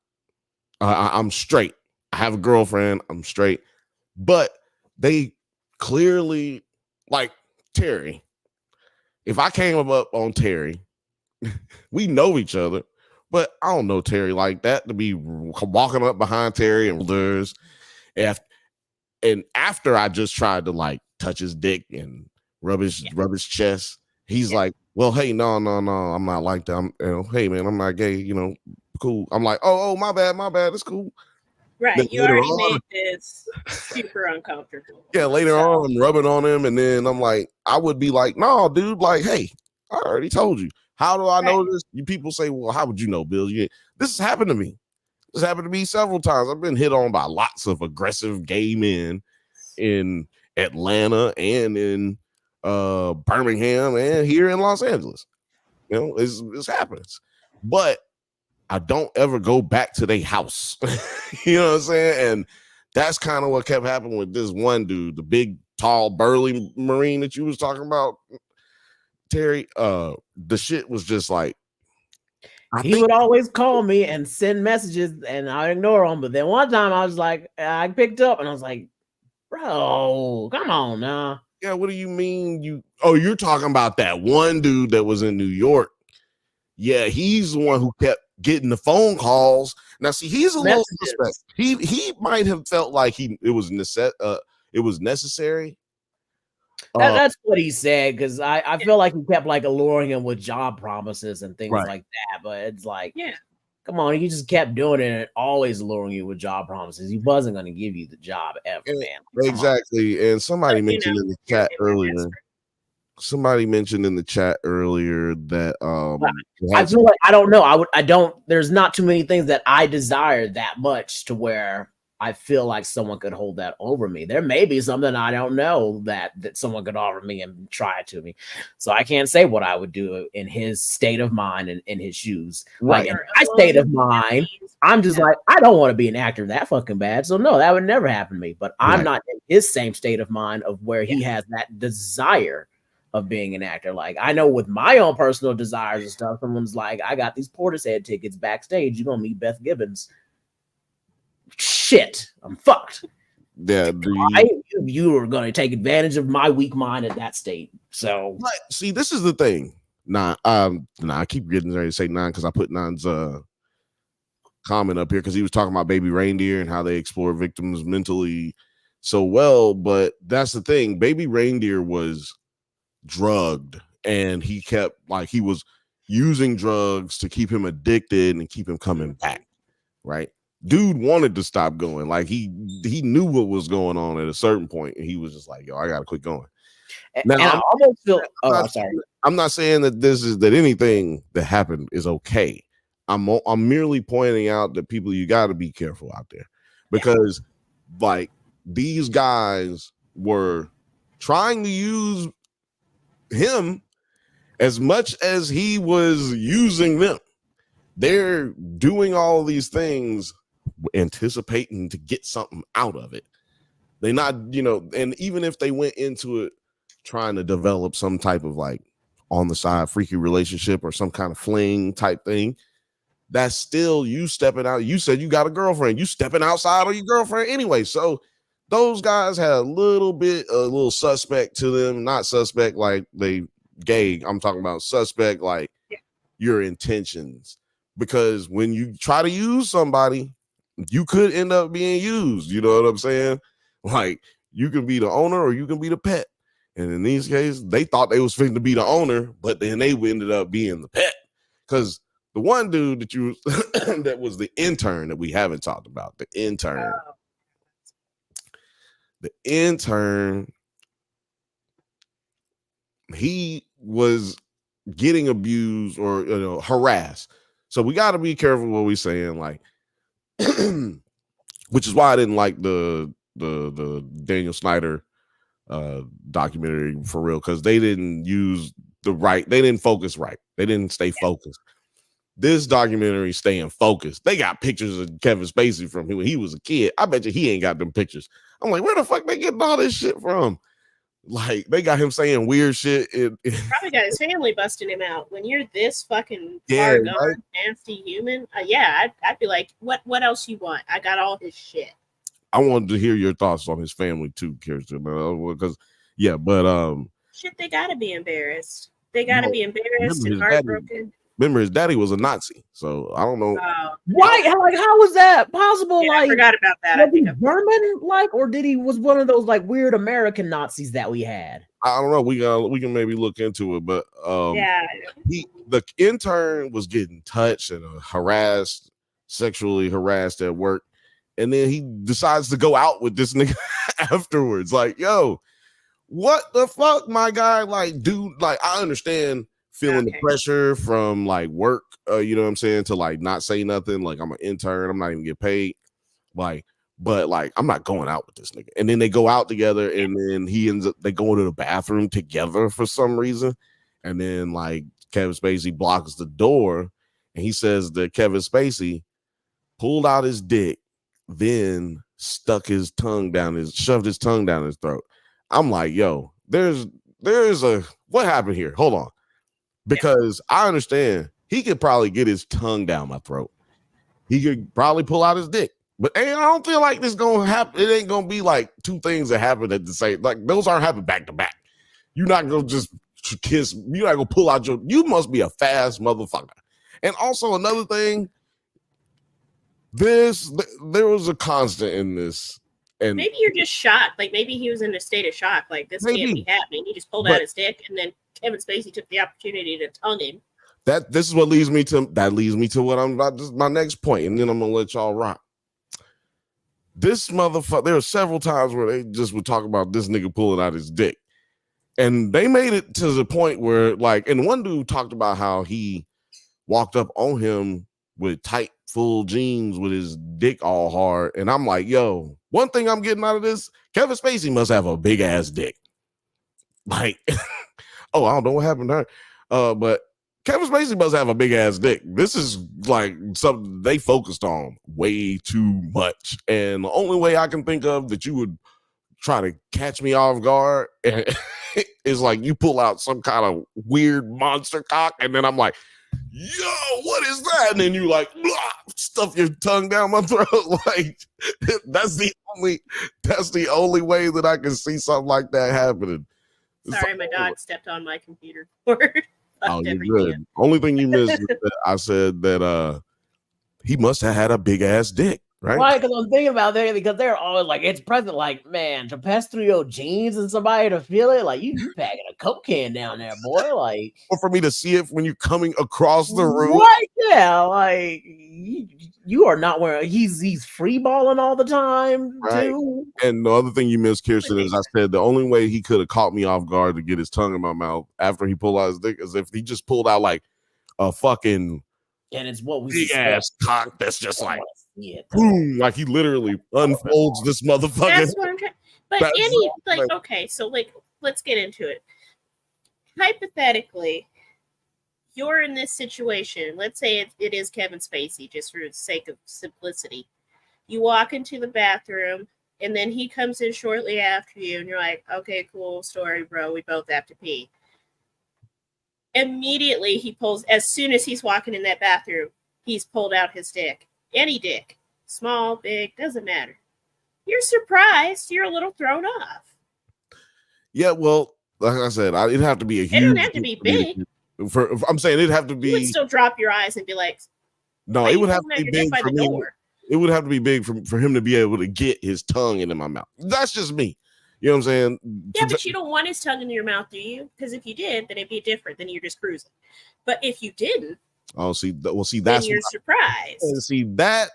I'm straight. I have a girlfriend. I'm straight. But they clearly, like Terry, if I came up on Terry, we know each other, but I don't know Terry like that to be walking up behind Terry and there's after I just tried to like touch his dick and rub his chest, he's like, well, hey, no, I'm not like that. Hey man, I'm not gay, cool. I'm like, oh, my bad, it's cool. Right, then you already made this super uncomfortable. Yeah, later on, I'm rubbing on him, and then I'm like, I would be like, no, dude, like, hey, I already told you. How do I know this? You people say, well, how would you know, Bill? This has happened to me. This happened to me several times. I've been hit on by lots of aggressive gay men in Atlanta and in Birmingham and here in Los Angeles. It happens. But I don't ever go back to their house. You know what I'm saying? And that's kind of what kept happening with this one dude, the big, tall, burly Marine that you was talking about, Terry. The shit was just like, he would always call me and send messages and I ignore them. But then one time I was like, I picked up and I was like, bro, come on now. Yeah, what do you mean you're talking about that one dude that was in New York? Yeah, he's the one who kept getting the phone calls. Now, see, he's a little suspect. He might have felt like it was necessary. That's what he said, because I feel like he kept like alluring him with job promises and things like that. But it's like, come on, he just kept doing it and always alluring you with job promises. He wasn't going to give you the job ever, man. Exactly. And somebody mentioned in the chat earlier. Somebody mentioned in the chat earlier that I feel like I don't know. There's not too many things that I desire that much to where I feel like someone could hold that over me. There may be something I don't know that someone could offer me and try it to me. So I can't say what I would do in his state of mind and in his shoes. Right. Like in my state of mind, I'm just like, I don't want to be an actor that fucking bad. So no, that would never happen to me. But I'm not in his same state of mind of where he has that desire of being an actor. Like, I know with my own personal desires and stuff, someone's like, I got these Portishead tickets backstage. You're gonna meet Beth Gibbons. Shit, I'm fucked. Yeah, you are gonna take advantage of my weak mind at that state. So see, this is the thing. I keep getting ready to say Nine because I put Nine's comment up here because he was talking about Baby Reindeer and how they explore victims mentally so well. But that's the thing. Baby Reindeer was drugged and he was using drugs to keep him addicted and keep him coming back, right? Dude wanted to stop going. Like he knew what was going on at a certain point and he was just like, yo, I gotta quit going. Now, and I almost feel I'm not saying that anything that happened is okay. I'm merely pointing out that people, you got to be careful out there because like these guys were trying to use him as much as he was using them. They're doing all these things anticipating to get something out of it. They're not, and even if they went into it trying to develop some type of like on the side, freaky relationship or some kind of fling type thing, that's still you stepping out. You said you got a girlfriend, you stepping outside on your girlfriend anyway. So those guys had a little suspect to them, not suspect like they gay. I'm talking about suspect like your intentions, because when you try to use somebody, you could end up being used. You know what I'm saying? Like you can be the owner or you can be the pet. And in these cases, they thought they was fitting to be the owner, but then they ended up being the pet. Because the one dude that you that was the intern that we haven't talked about, the intern, he was getting abused or harassed. So we got to be careful what we saying, like, which is why I didn't like the Daniel Snyder documentary for real, because they didn't they didn't focus right. They didn't stay focused. This documentary staying focused. They got pictures of Kevin Spacey from when he was a kid. I bet you he ain't got them pictures. I'm like, where the fuck they getting all this shit from? Like, they got him saying weird shit. Probably got his family busting him out. When you're this fucking far gone, right? Nasty human, I'd be like, what else you want? I got all his shit. I wanted to hear your thoughts on his family too, Kirsten, because shit, they gotta be embarrassed. They gotta be embarrassed and heartbroken. Remember, his daddy was a Nazi, so I don't know. Why? Like, how was that possible? Yeah, like, I forgot about that. Was he German, like, or did he was one of those like weird American Nazis that we had? I don't know. We can maybe look into it, but the intern was getting touched and sexually harassed at work, and then he decides to go out with this nigga afterwards. Like, yo, what the fuck, my guy? Like, dude, like, I understand feeling the pressure from like work, you know what I'm saying, to like not say nothing. Like, I'm an intern, I'm not even get paid. Like, but like, I'm not going out with this nigga. And then they go out together, and then they go into the bathroom together for some reason. And then like Kevin Spacey blocks the door, and he says that Kevin Spacey pulled out his dick, then shoved his tongue down his throat. I'm like, yo, there's what happened here? Hold on. Because I understand he could probably get his tongue down my throat. He could probably pull out his dick. But I don't feel like this gonna happen. It ain't gonna be like two things that happen at the same. Like, those aren't happening back to back. You're not gonna just kiss. You're not gonna pull out you must be a fast motherfucker. And also another thing, there was a constant in this. And maybe you're just shocked. Like, maybe he was in a state of shock. Like, this can't be happening. He just pulled out his dick, and then Kevin Spacey took the opportunity to tongue him. This is what leads me to what I'm about. This is my next point, and then I'm gonna let y'all rock. This motherfucker. There were several times where they just would talk about this nigga pulling out his dick, and they made it to the point where, like, and one dude talked about how he walked up on him with tight, full jeans with his dick all hard, and I'm like, yo, one thing I'm getting out of this, Kevin Spacey must have a big ass dick. Like, oh, I don't know what happened to her, but Kevin Spacey must have a big ass dick. This is like something they focused on way too much, and the only way I can think of that you would try to catch me off guard is like you pull out some kind of weird monster cock, and then I'm like, yo, what is that? And then you like stuff your tongue down my throat. Like, that's the only way that I can see something like that happening. Sorry, my dog stepped on my computer cord. Oh, you're good. Only thing you missed is that I said that he must have had a big ass dick, right? Right, because I'm thinking about that, because they're always like, it's present, like, man, to pass through your jeans and somebody to feel it, like, you packing a Coke can down there, boy, like. Or for me to see it when you're coming across the room. Right, yeah, like, you are not wearing, he's free balling all the time, right. Too. And the other thing you missed, Kirsten, is I said the only way he could have caught me off guard to get his tongue in my mouth after he pulled out his dick is if he just pulled out like a fucking and it's what we big ass cock that's just like boom, like he literally unfolds this motherfucker. That's what I'm trying. But okay, so like, let's get into it. Hypothetically, you're in this situation. Let's say it is Kevin Spacey, just for the sake of simplicity. You walk into the bathroom, and then he comes in shortly after you, and you're like, okay, cool story, bro. We both have to pee. Immediately he pulls, as soon as he's walking in that bathroom, he's pulled out his dick. Any dick. Small, big, doesn't matter. You're surprised. You're a little thrown off. Yeah, well, like I said, it'd have to be a huge. It don't have to be big. I'm saying it'd have to be. You would still drop your eyes and be like, no, it would have to be big for me. It would have to be big for him to be able to get his tongue into my mouth. That's just me. You know what I'm saying? Yeah, but you don't want his tongue in your mouth, do you? Because if you did, then it'd be different. Then you're just cruising. But if you didn't, that's then you're surprised. And see that.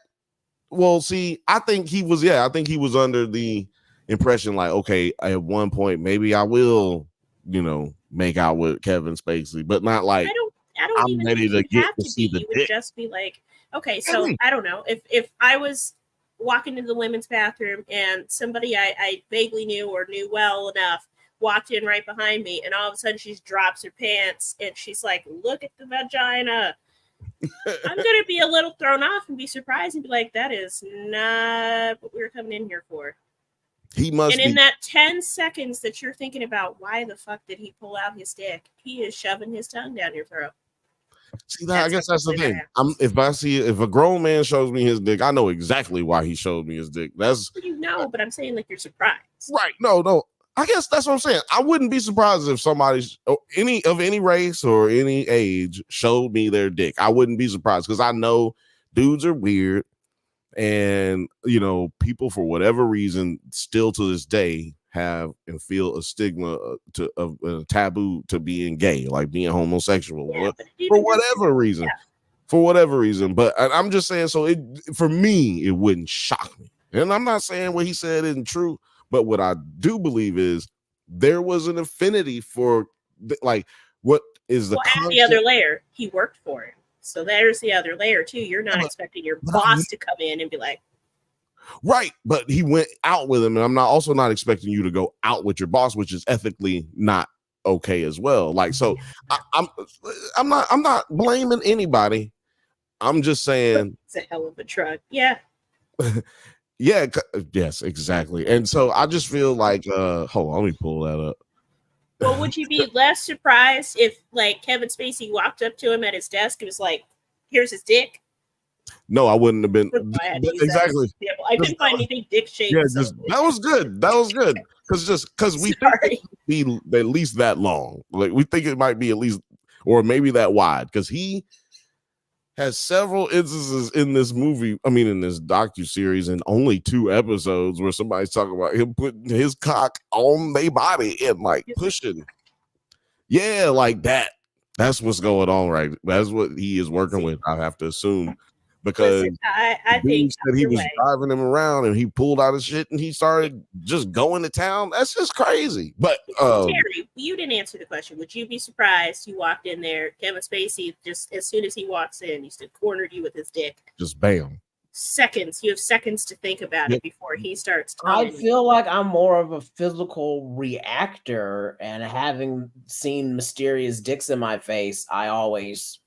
Well, see, I think he was under the impression like, okay, at one point maybe I will, make out with Kevin Spacey, but not like I don't even ready think to you get have to to see be. the You dick. would just be like, okay, so I don't know. If I was walking into the women's bathroom and somebody I vaguely knew or knew well enough walked in right behind me, and all of a sudden she drops her pants and she's like, look at the vagina. I'm gonna be a little thrown off and be surprised and be like, that is not what we were coming in here for. He must. And in that 10 seconds that you're thinking about why the fuck did he pull out his dick, he is shoving his tongue down your throat. See, I guess that's the thing. If a grown man shows me his dick, I know exactly why he showed me his dick. That's but I'm saying like you're surprised. Right. No. I guess that's what I'm saying. I wouldn't be surprised if somebody any race or any age showed me their dick. I wouldn't be surprised because I know dudes are weird, and people for whatever reason still to this day have and feel a stigma of a taboo to being gay, like being homosexual, for whatever reason. Yeah. For whatever reason, but I'm just saying. So for me, it wouldn't shock me, and I'm not saying what he said isn't true. But what I do believe is there was an affinity for like what is the and the other layer. He worked for it, so there's the other layer too. You're not expecting your boss to come in and be like, right? But he went out with him, and I'm also not expecting you to go out with your boss, which is ethically not okay as well. Like, so I'm not blaming anybody. I'm just saying it's a hell of a truck. Yeah. Yeah, yes, exactly. And so I just feel like hold on, let me pull that up. Well, would you be less surprised if like Kevin Spacey walked up to him at his desk and was like, here's his dick? No, I wouldn't have been exactly. I couldn't find anything dick shaped. Yeah, that was good. That was good. Because we think it be at least that long. Like we think it might be at least or maybe that wide, because he has several instances in this movie, in this docuseries, and only 2 episodes where somebody's talking about him putting his cock on their body and like pushing. Yeah, like that. That's what's going on, right? That's what he is working with, I have to assume. Because I think that he was driving him around and he pulled out his shit and he started just going to town. That's just crazy. But Terry, you didn't answer the question. Would you be surprised you walked in there, Kevin Spacey, just as soon as he walks in, he stood cornered you with his dick? Just bam. Seconds. You have seconds to think about it before he starts I feel like I'm more of a physical reactor, and having seen mysterious dicks in my face, I always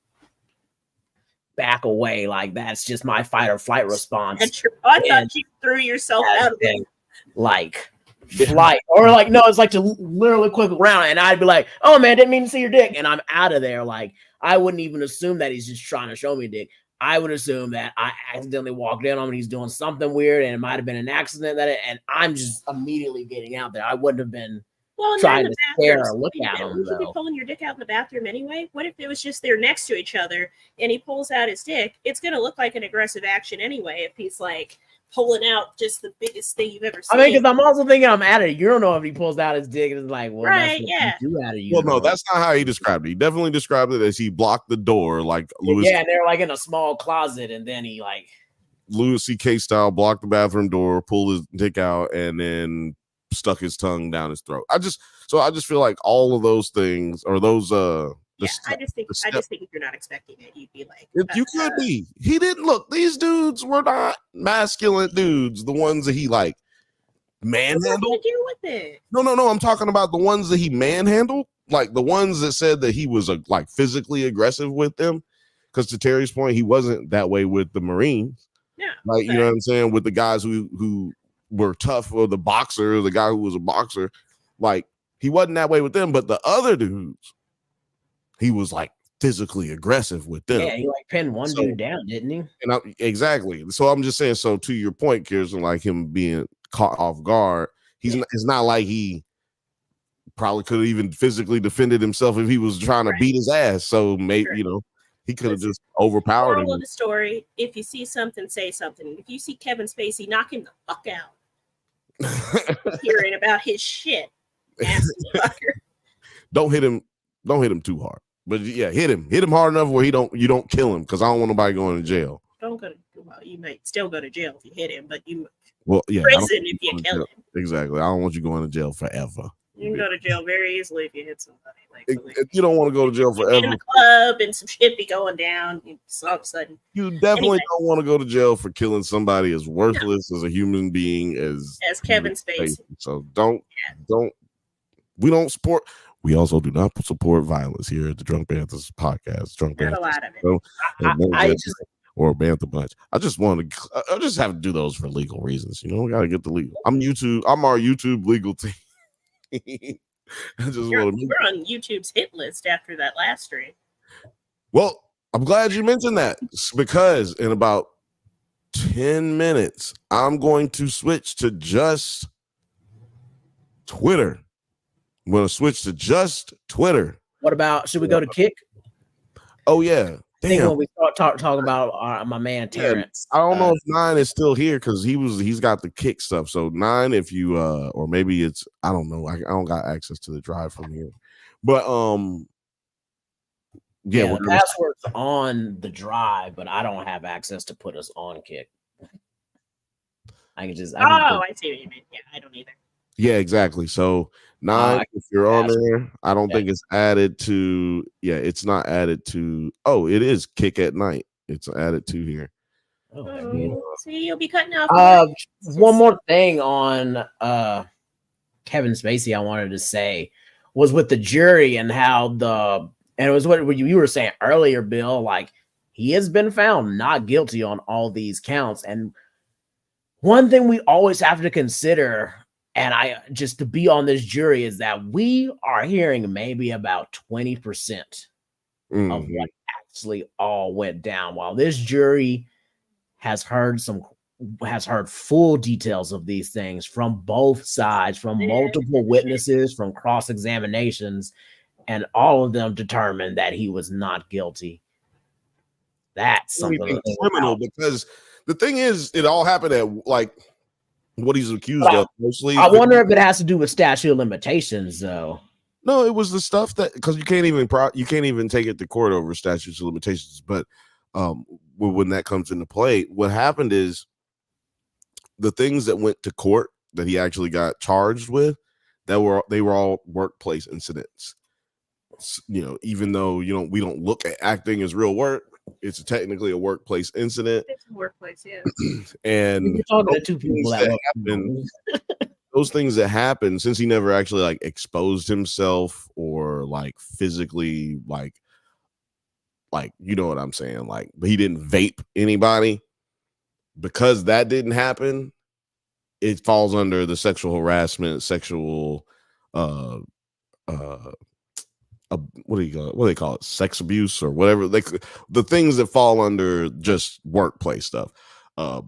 back away. Like that's just my fight or flight response. I thought you threw yourself out of it. Like flight or like no, it's like to literally quick around, and I'd be like, "Oh man, didn't mean to see your dick," and I'm out of there. Like I wouldn't even assume that he's just trying to show me dick. I would assume that I accidentally walked in on him and he's doing something weird, and it might have been an accident and I'm just immediately getting out there. I wouldn't have been trying to stare or look at him. Would you be pulling your dick out in the bathroom anyway? What if it was just they're next to each other and he pulls out his dick? It's going to look like an aggressive action anyway if he's like pulling out just the biggest thing you've ever seen. Because I'm also thinking I'm at it. You don't know if he pulls out his dick and it's like, well, right, that's what you do out of you. Well, no, that's not how he described it. He definitely described it as he blocked the door, like Louis. Yeah, and they're like in a small closet, and then he like Louis C.K. style blocked the bathroom door, pulled his dick out, and then stuck his tongue down his throat. I just feel like all of those things or those I just think if you're not expecting it, you'd be like, you could be. He didn't look. These dudes were not masculine dudes. The ones that he like manhandled. Deal with it. No. I'm talking about the ones that he manhandled, like the ones that said that he was like physically aggressive with them. Because to Terry's point, he wasn't that way with the Marines. Yeah, like you know what I'm saying, with the guys who were tough, or the boxer, the guy who was a boxer, like he wasn't that way with them. But the other dudes, he was like physically aggressive with them. Yeah, he like pinned one dude down, didn't he? And exactly. So I'm just saying. So to your point, Kirsten, like him being caught off guard, it's not like he probably could have even physically defended himself if he was trying to beat his ass. So maybe he could have just overpowered him. Moral of the story: if you see something, say something. If you see Kevin Spacey, knock him the fuck out. Hearing about his shit, nasty fucker. Don't hit him too hard. But yeah, hit him hard enough where you don't kill him, because I don't want nobody going to jail. Don't go to you might still go to jail if you hit him, but you prison if you kill him. Exactly. I don't want you going to jail forever. You can go to jail very easily if you hit somebody. You don't want to go to jail forever. In a club and some shit be going down. All of a sudden, you definitely don't want to go to jail for killing somebody as worthless as a human being as Kevin Spacey. So don't. We don't support. We also do not support violence here at the Drunk Banthas podcast. Drunk Not Banthas, a lot of it. or Bantha Bunch. I just have to do those for legal reasons. We got to get the legal. I'm our YouTube legal team. We're on YouTube's hit list after that last stream. Well, I'm glad you mentioned that, because in about 10 minutes, I'm going to switch to just Twitter. I'm going to switch to just Twitter. What about, should we go to Kick? Oh, yeah. I think when we start talking about my man Terrence. I don't know if 9 is still here, because he's got the Kick stuff. So 9, if you or maybe it's, I don't know. I don't got access to the drive from here. But the password's on the drive, but I don't have access to put us on Kick. I see what you mean. Yeah, I don't either. Yeah, exactly. So 9, if you're on there, I don't think it's added to. Yeah, it's not added to. Oh, it is Kick at Night. It's added to here. See, you'll be cutting off. One more thing on Kevin Spacey I wanted to say was with the jury and how it was what you were saying earlier, Bill. Like, he has been found not guilty on all these counts, and one thing we always have to consider, and to be on this jury, is that we are hearing maybe about 20% of what actually all went down, while this jury has heard full details of these things from both sides, from multiple witnesses, from cross-examinations, and all of them determined that he was not guilty. That's something criminal, because the thing is, it all happened at what he's accused of mostly. I wonder if it has to do with statute of limitations, though. No, it was the stuff that, because you can't even take it to court over statutes of limitations. But when that comes into play, what happened is the things that went to court that he actually got charged with, they were all workplace incidents. Even though we don't look at acting as real work, it's technically a workplace incident. It's a workplace, yeah. And you're talking to two people those things that happen, since he never actually exposed himself or physically you know what I'm saying, but he didn't vape anybody, because that didn't happen. It falls under the sexual harassment, sexual what do they call it, sex abuse or whatever, the things that fall under just workplace stuff. What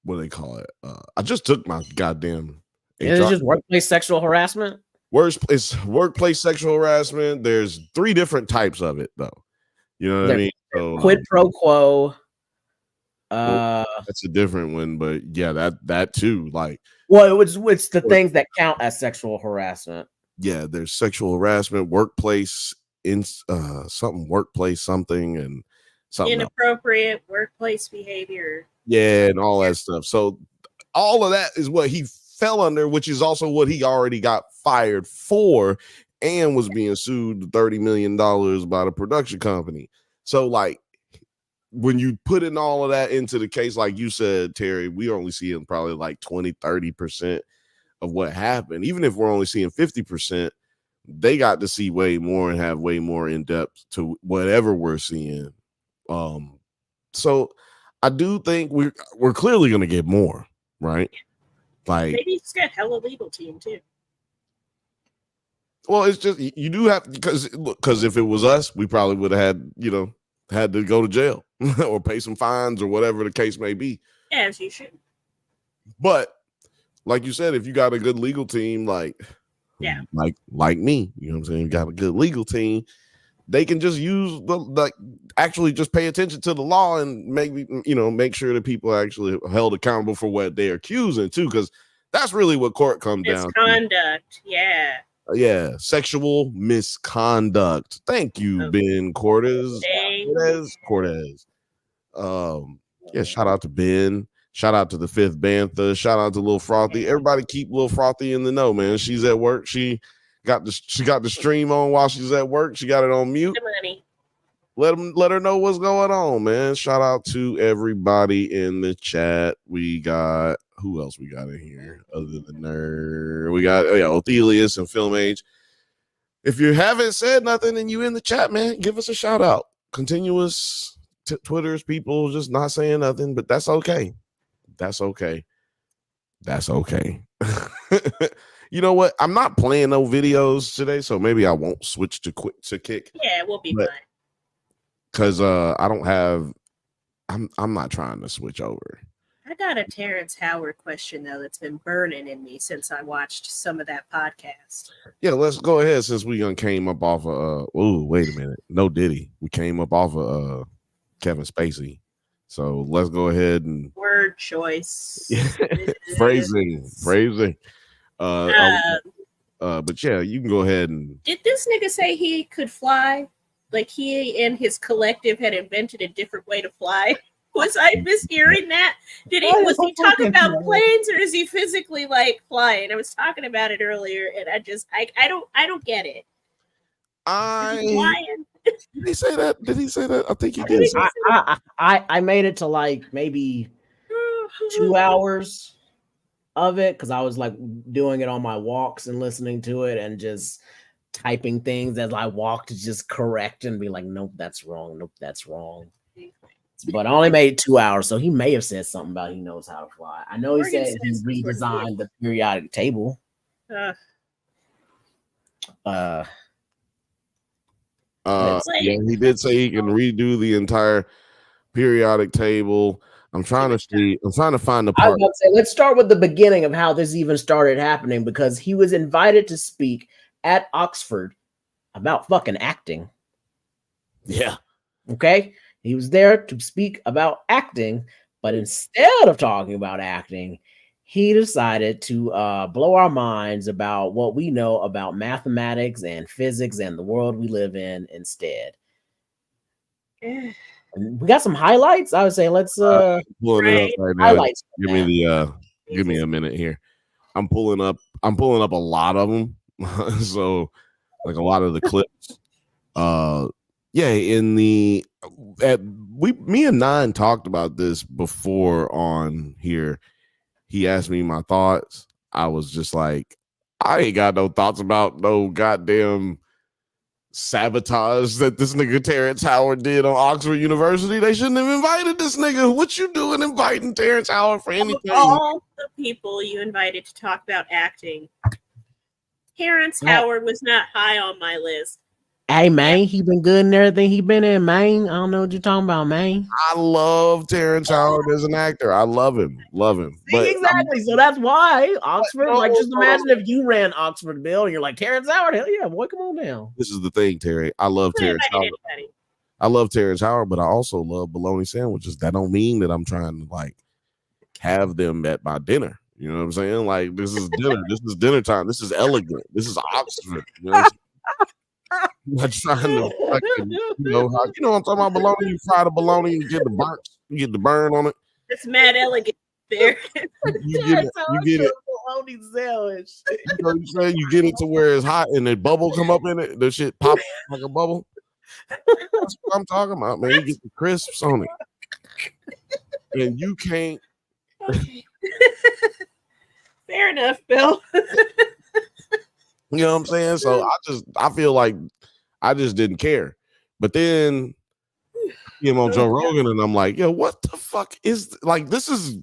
do they call it? I just took my goddamn it's just workplace sexual harassment. It's workplace sexual harassment. There's 3 different types of it, though. You know what I mean? So, quid pro quo. That's a different one, but yeah, that too. It's the things that count as sexual harassment. Yeah, there's sexual harassment, workplace workplace something, and something inappropriate else. Workplace behavior. Yeah, and all that stuff. So all of that is what he fell under, which is also what he already got fired for, and was being sued $30 million by the production company. So when you put in all of that into the case, like you said, Terry, we only seeing probably 20-30% of what happened. Even if we're only seeing 50%, they got to see way more and have way more in depth to whatever we're seeing. So I do think we're clearly going to get more, right? Maybe he's got hella legal team too. Well, it's just you do have because if it was us, we probably would have had to go to jail or pay some fines or whatever the case may be. As you should. But like you said, if you got a good legal team, like me, you know what I'm saying, you got a good legal team, they can just use actually just pay attention to the law and maybe make sure that people are actually held accountable for what they're accusing too, because that's really what court comes down to. Misconduct, yeah. Yeah, sexual misconduct. Thank you, Ben Cortez. Cortez. Yeah, shout out to Ben. Shout out to the fifth Bantha. Shout out to Lil Frothy. Everybody keep Lil Frothy in the know, man. She's at work. She got the stream on while she's at work. She got it on mute. The money. Let her know what's going on, man. Shout out to everybody in the chat. We got who else we got in here other than Nerd? We got Othelius and Film Age. If you haven't said nothing and you in the chat, man, give us a shout out. Continuous Twitter's people just not saying nothing, but that's okay. That's okay. That's okay. You know what? I'm not playing no videos today, so maybe I won't switch to kick. Yeah, we'll be fine. Because I don't have. I'm not trying to switch over. I got a Terrence Howard question though that's been burning in me since I watched some of that podcast. Yeah, let's go ahead since we came up off of. Oh, wait a minute. No Diddy. We came up off of Kevin Spacey. So let's go ahead and word choice. phrasing. But yeah, you can go ahead and. Did this nigga say he could fly? Like he and his collective had invented a different way to fly? Was I mishearing that? Was he talking about planes, or is he physically like flying? I was talking about it earlier, and I don't get it. Did he say that? Did he say that? I think he did. I made it to like maybe 2 hours of it because I was like doing it on my walks and listening to it and just typing things as I walked to just correct and be like, nope, that's wrong. Nope, that's wrong. But I only made 2 hours, so he may have said something about he knows how to fly. I know he said he redesigned the periodic table. Yeah, he did say he can redo the entire periodic table. I'm trying to find the part. I was about to say, let's start with the beginning of how this even started happening, because he was invited to speak at Oxford about fucking acting. Yeah. Okay. He was there to speak about acting, but instead of talking about acting, he decided to blow our minds about what we know about mathematics and physics and the world we live in instead. We got some highlights. I would say let's pulling it up right now. Highlights. Give me a minute here. I'm pulling up a lot of them. So like a lot of the clips. Me and Nine talked about this before on here. He asked me my thoughts. I was just like, I ain't got no thoughts about no goddamn sabotage that this nigga Terrence Howard did on Oxford University. They shouldn't have invited this nigga. What you doing inviting Terrence Howard for anything? All the people you invited to talk about acting, Terrence Howard was not high on my list. Hey, man, he been good in everything he been in, man. I don't know what you're talking about, man. I love Terrence Howard as an actor. I love him. But exactly. So that's why Oxford. Just imagine if you ran Oxford, Bill, and you're like, Terrence Howard, hell yeah, boy, come on now. This is the thing, Terry. I love Terrence Howard. I love Terrence Howard, but I also love bologna sandwiches. That don't mean that I'm trying to like have them at my dinner. You know what I'm saying? Like, this is dinner. This is dinner time. This is elegant. This is Oxford. You know I'm not trying to fucking, what I'm talking about, bologna. You fry the bologna, you get the burn on it. It's mad elegant there. You get it. Bologna sandwich. You get it to where it's hot and the bubble come up in it. The shit pop like a bubble. That's what I'm talking about, man. You get the crisps on it, and you can't. Okay. Fair enough, Bill. You know what I'm saying? So I feel like I just didn't care. But then came on Joe Rogan and I'm like, yo, what the fuck is like, this is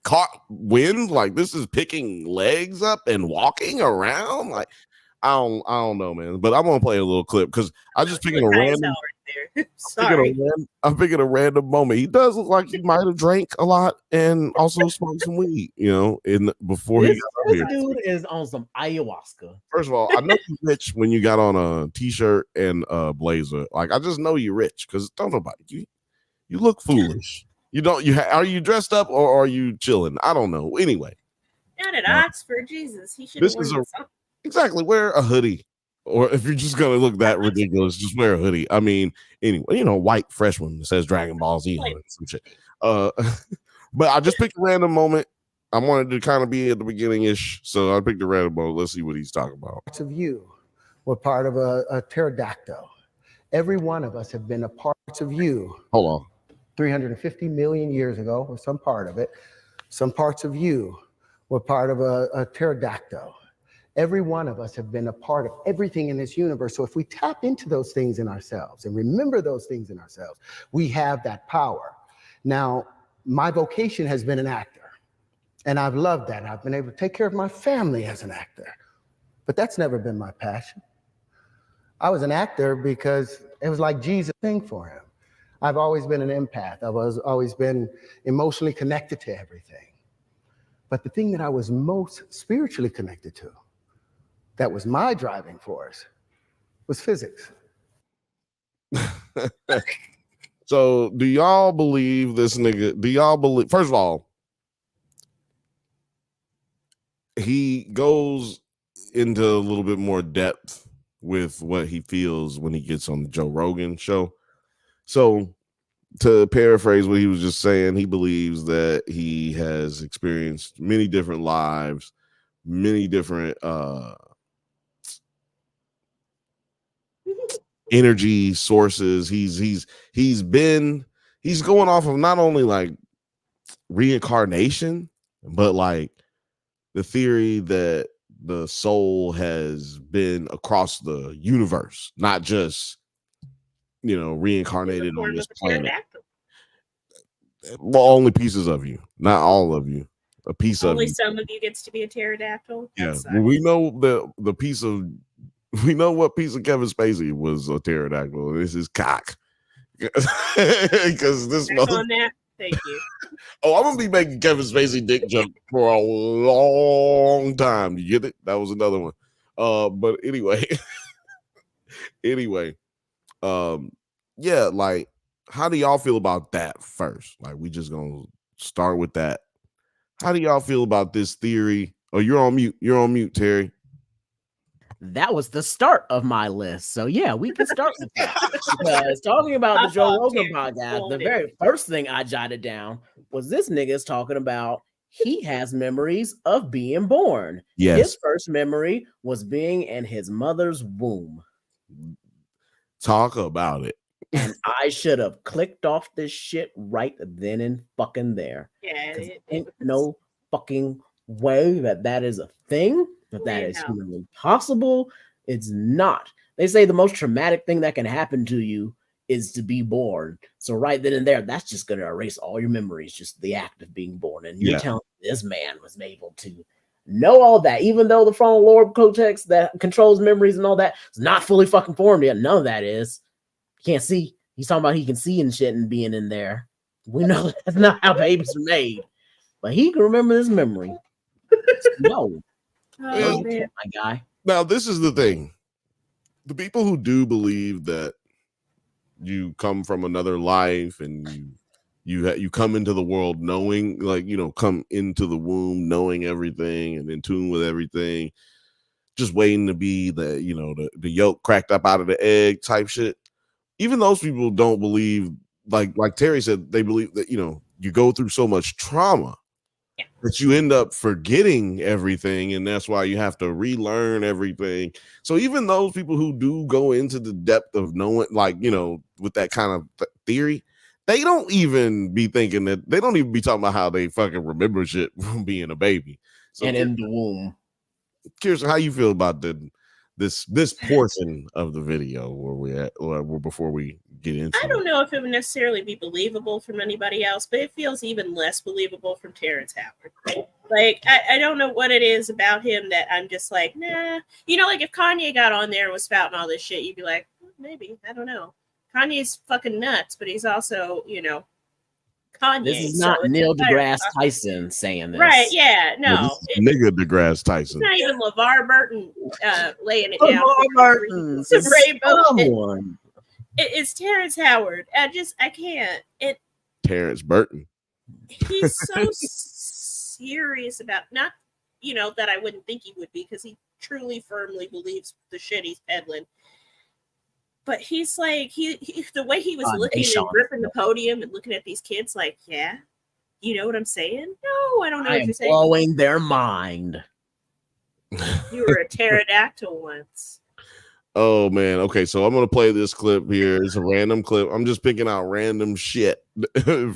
caught wind? Like, this is picking legs up and walking around? Like, I don't know, man. But I'm gonna play a little clip because I just picking a random. Sorry. I'm picking a random moment. He does look like he might have drank a lot and also smoked some weed, before he got up here. Dude is on some ayahuasca. First of all, I know you're rich when you got on a t-shirt and a blazer. Like, I just know you're rich because don't know about you. You look foolish. Are you dressed up or are you chilling? I don't know. Anyway. Not at Oxford, Jesus. He should have worn something. Exactly. Wear a hoodie. Or if you're just gonna look that ridiculous, just wear a hoodie. I mean, anyway, white fresh one that says Dragon Ball Z on it, some shit. But I just picked a random moment. I wanted to kind of be at the beginning-ish, so I picked a random moment. Let's see what he's talking about. Parts of you were part of a pterodactyl. Every one of us have been a part of you. Hold on. 350 million years ago, or some part of it. Some parts of you were part of a pterodactyl. Every one of us have been a part of everything in this universe. So if we tap into those things in ourselves and remember those things in ourselves, we have that power. Now, my vocation has been an actor, and I've loved that. I've been able to take care of my family as an actor, but that's never been my passion. I was an actor because it was like Jesus' thing for him. I've always been an empath. I've always been emotionally connected to everything. But the thing that I was most spiritually connected to, that was my driving force, was physics. So do y'all believe this nigga? Do y'all believe, first of all, he goes into a little bit more depth with what he feels when he gets on the Joe Rogan show. So to paraphrase what he was just saying, he believes that he has experienced many different lives, many different energy sources. He's going off of not only like reincarnation, but like the theory that the soul has been across the universe, not just reincarnated on this planet. Well, only pieces of you, not all of you. A piece only of you. Some of you gets to be a pterodactyl. Yeah, well, we know the piece of. We know what piece of Kevin Spacey was a pterodactyl. This is cock. Because this mother. On that. Thank you. Oh, I'm gonna be making Kevin Spacey dick joke for a long time. You get it? That was another one. But anyway, yeah. Like, how do y'all feel about that first? Like, we just gonna start with that. How do y'all feel about this theory? Oh, you're on mute. You're on mute, Terry. That was the start of my list. So yeah, we can start with that. Because talking about the Joe Rogan podcast, the very first thing I jotted down was this nigga's talking about he has memories of being born. Yes. His first memory was being in his mother's womb. Talk about it. And I should have clicked off this shit right then and fucking there. Yeah, ain't no fucking way that is a thing. But that is humanly possible. It's not. They say the most traumatic thing that can happen to you is to be born. So right then and there, that's just going to erase all your memories, just the act of being born. And you're telling me this man was able to know all that, even though the frontal lobe cortex that controls memories and all that is not fully fucking formed yet. None of that is. You can't see. He's talking about he can see and shit and being in there. We know that's not how babies are made. But he can remember his memory. No. Oh, my guy. Now, this is the thing. The people who do believe that you come from another life and you come into the world knowing, like, come into the womb knowing everything and in tune with everything, just waiting to be the yolk cracked up out of the egg type shit. Even those people don't believe, like Terry said, they believe that, you go through so much trauma that you end up forgetting everything, and that's why you have to relearn everything. So even those people who do go into the depth of knowing, like, with that kind of theory, they don't even be thinking that, they don't even be talking about how they fucking remember shit from being a baby. So and in the womb. Kirsten, how you feel about this portion of the video where we at, or before we get into I don't know if it would necessarily be believable from anybody else, but it feels even less believable from Terrence Howard. Like, I don't know what it is about him that I'm just like, nah. You know, like if Kanye got on there and was spouting all this shit, you'd be like, maybe. I don't know. Kanye's fucking nuts, but he's also, you know, Kanye. This is not Neil deGrasse Tyson saying this. Right, yeah, no. Nigga deGrasse Tyson. It's not even LeVar Burton laying it down. LeVar Rainbow. It's Terrence Howard. I can't. Terrence Burton. He's so serious about, not, you know, that I wouldn't think he would be, because he truly firmly believes the shit he's peddling. But he's like, he the way he was looking and gripping the podium and looking at these kids, like, yeah, you know what I'm saying? No, I don't know what you're saying. Blowing their mind. You were a pterodactyl once. Oh man. Okay, so I'm gonna play this clip here. It's a random clip. I'm just picking out random shit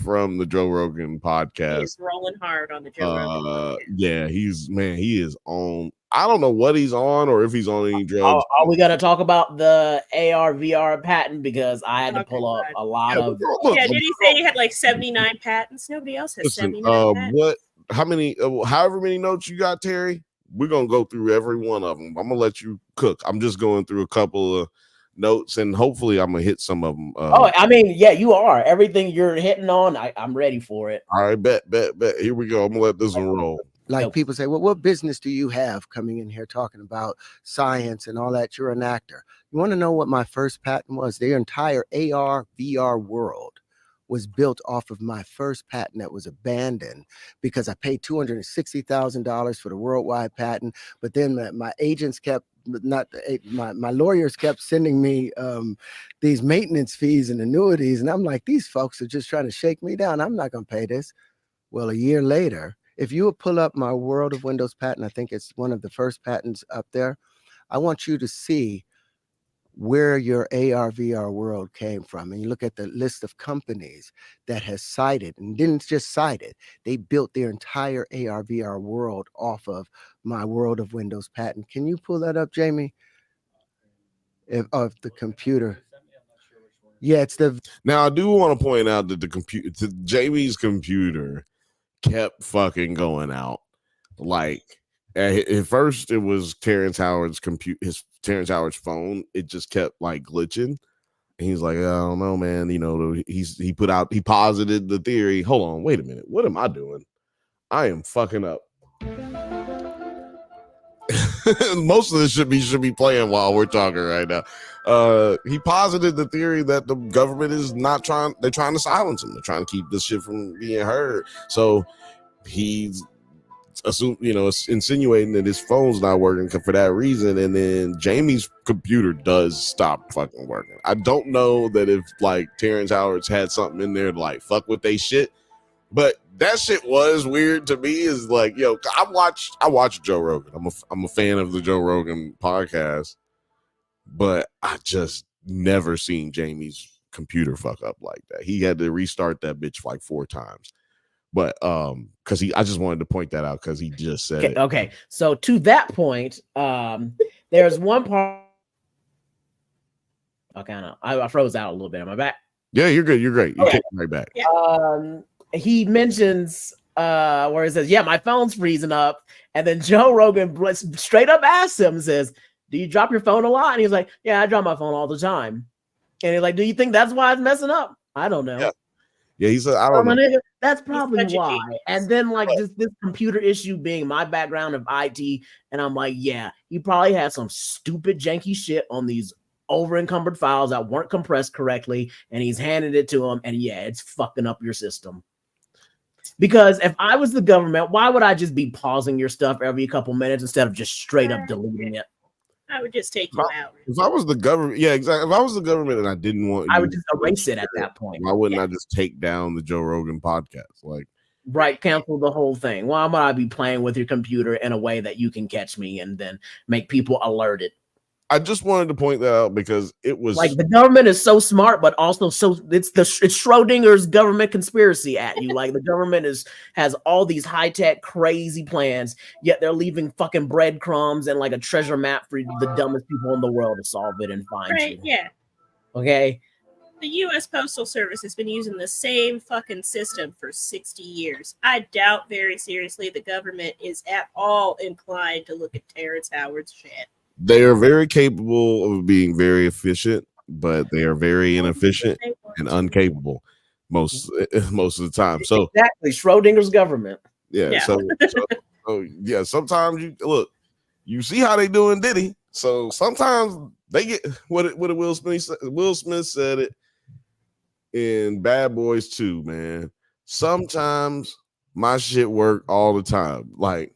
from the Joe Rogan podcast. He's rolling hard on the Joe Rogan podcast. Yeah, he is on. I don't know what he's on or if he's on any drugs. Are we gonna talk about the AR VR patent? Because I had to pull up a lot of. Yeah, did he say he had like 79 patents? Nobody else has 79 patents. What? How many? However many notes you got, Terry? We're gonna go through every one of them. I'm gonna let you cook. I'm just going through a couple of notes, and hopefully, I'm gonna hit some of them. I mean, yeah, you are. Everything you're hitting on, I'm ready for it. All right, bet. Here we go. I'm gonna let this one roll. Like people say, well, what business do you have coming in here talking about science and all that? You're an actor. You want to know what my first patent was? The entire AR VR world was built off of my first patent that was abandoned because I paid $260,000 for the worldwide patent. But then my agents kept, my lawyers kept sending me these maintenance fees and annuities. And I'm like, these folks are just trying to shake me down. I'm not going to pay this. Well, a year later, if you would pull up my World of Windows patent, I think it's one of the first patents up there. I want you to see where your AR VR world came from. And you look at the list of companies that has cited, and didn't just cite it, they built their entire AR VR world off of my World of Windows patent. Can you pull that up, Jamie? Of the computer. Yeah, it's the. Now I do want to point out that Jamie's computer kept fucking going out. Like at first it was Terrence Howard's Terrence Howard's phone. It just kept like glitching. And he's like, I don't know, man. You know, he posited the theory. Hold on, wait a minute. What am I doing? I am fucking up. Most of this should be playing while we're talking right now. He posited the theory that the government is they're trying to silence him. They're trying to keep this shit from being heard. So he's insinuating that his phone's not working for that reason. And then Jamie's computer does stop fucking working. I don't know that if like Terrence Howard's had something in there to like fuck with they shit, but that shit was weird to me. Is like, yo, I watch Joe Rogan. I'm a fan of the Joe Rogan podcast, but I just never seen Jamie's computer fuck up like that. He had to restart that bitch like 4 times. But because I just wanted to point that out because he just said it. Okay, so to that point, there's one part. I froze out a little bit. Am I back? Yeah, you're good. You're great. You came right back. He mentions where he says, yeah, my phone's freezing up. And then Joe Rogan straight up asks him, says, do you drop your phone a lot? And he's like, yeah, I drop my phone all the time. And he's like, do you think that's why it's messing up? I don't know. Yeah, he said, I don't know. Nigga, that's probably why. And then like this computer issue being my background of IT. And I'm like, yeah, he probably had some stupid janky shit on these over encumbered files that weren't compressed correctly. And he's handed it to him. And yeah, it's fucking up your system. Because if I was the government, why would I just be pausing your stuff every couple minutes instead of just straight up deleting it? I would just take you out. If I was the government, yeah, exactly. If I was the government and I didn't want, I would just erase it at that point. Why wouldn't I just take down the Joe Rogan podcast? Like, right, cancel the whole thing. Why would I be playing with your computer in a way that you can catch me and then make people alerted? I just wanted to point that out because it was like the government is so smart, but also it's Schrodinger's government conspiracy at you. Like the government has all these high tech crazy plans, yet they're leaving fucking breadcrumbs and like a treasure map for the dumbest people in the world to solve it and find you. Yeah. Okay. The U.S. Postal Service has been using the same fucking system for 60 years. I doubt very seriously the government is at all inclined to look at Terrence Howard's shit. They are very capable of being very efficient, but they are very inefficient and incapable most of the time. So exactly, Schrodinger's government. Yeah. So yeah, sometimes you see how they doing Diddy. So sometimes they get what Will Smith said it in Bad Boys 2, man. Sometimes my shit work all the time. Like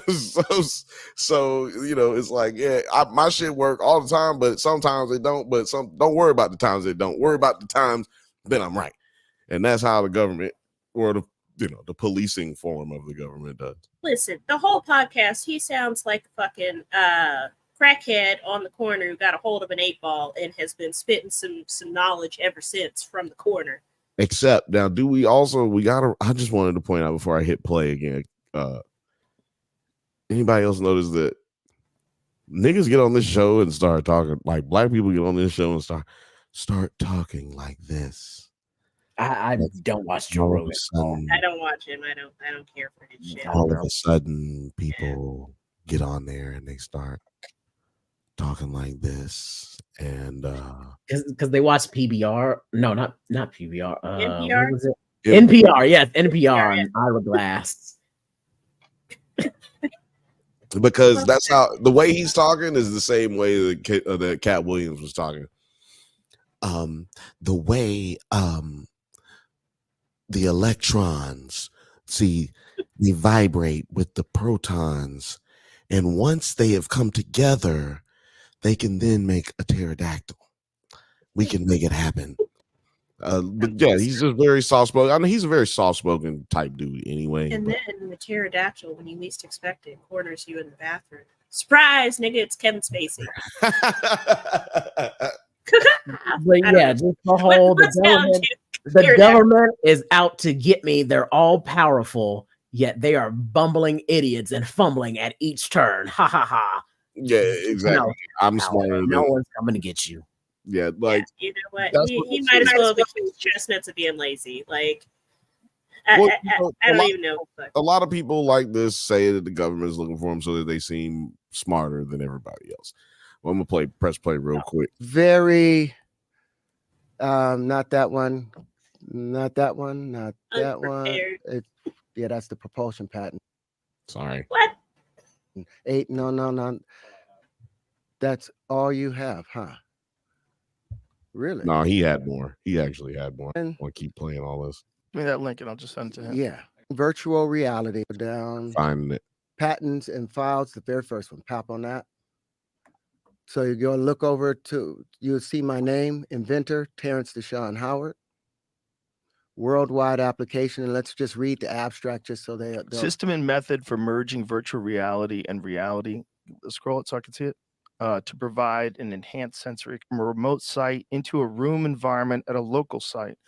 so it's like, yeah, my shit work all the time, but sometimes it don't. But don't worry about the times it don't. Worry about the times that I'm right. And that's how the government or the policing form of the government does. Listen, the whole podcast, he sounds like a fucking crackhead on the corner who got a hold of an 8-ball and has been spitting some knowledge ever since from the corner. Except now, I just wanted to point out before I hit play again. Anybody else notice that niggas get on this show and start talking like black people get on this show and start talking like this? I don't watch Joe Rogan. I don't watch him. I don't care for his shit. All of a sudden, people get on there and they start talking like this, and because they watch PBR. No, not PBR. NPR. What was it? NPR. Yes, NPR and Ira Glass. Because that's how the way he's talking is the same way that Cat Williams was talking. The way the electrons they vibrate with the protons, and once they have come together, they can then make a pterodactyl. We can make it happen. But yeah, he's just very soft spoken. I mean, he's a very soft spoken type dude anyway. And then the pterodactyl, when you least expect it, corners you in the bathroom. Surprise, nigga! It's Kevin Spacey. But yeah, just the whole the government is out to get me. They're all powerful, yet they are bumbling idiots and fumbling at each turn. Ha ha ha. Yeah, exactly. No, I'm smarter. No one's coming to get you. Yeah, like you know what? He might as well be chestnuts of being lazy. Like I don't even know. A lot of people like this say that the government is looking for them so that they seem smarter than everybody else. Well, I'm gonna press play real quick. Very not that one. Not that one. Not that one. Yeah, that's the propulsion patent. Sorry. What? 8. No. That's all you have, huh? Really? No, he had more. He actually had more. I want to keep playing all this. Give me that link and I'll just send it to him. Yeah. Virtual reality. Down. Finding it. Patents and files, the very first one. Tap on that. So you go look over you'll see my name, inventor, Terrence Deshaun Howard. Worldwide application, and let's just read the abstract just so they'll system and method for merging virtual reality and reality. Scroll it so I can see it. To provide an enhanced sensory from a remote site into a room environment at a local site.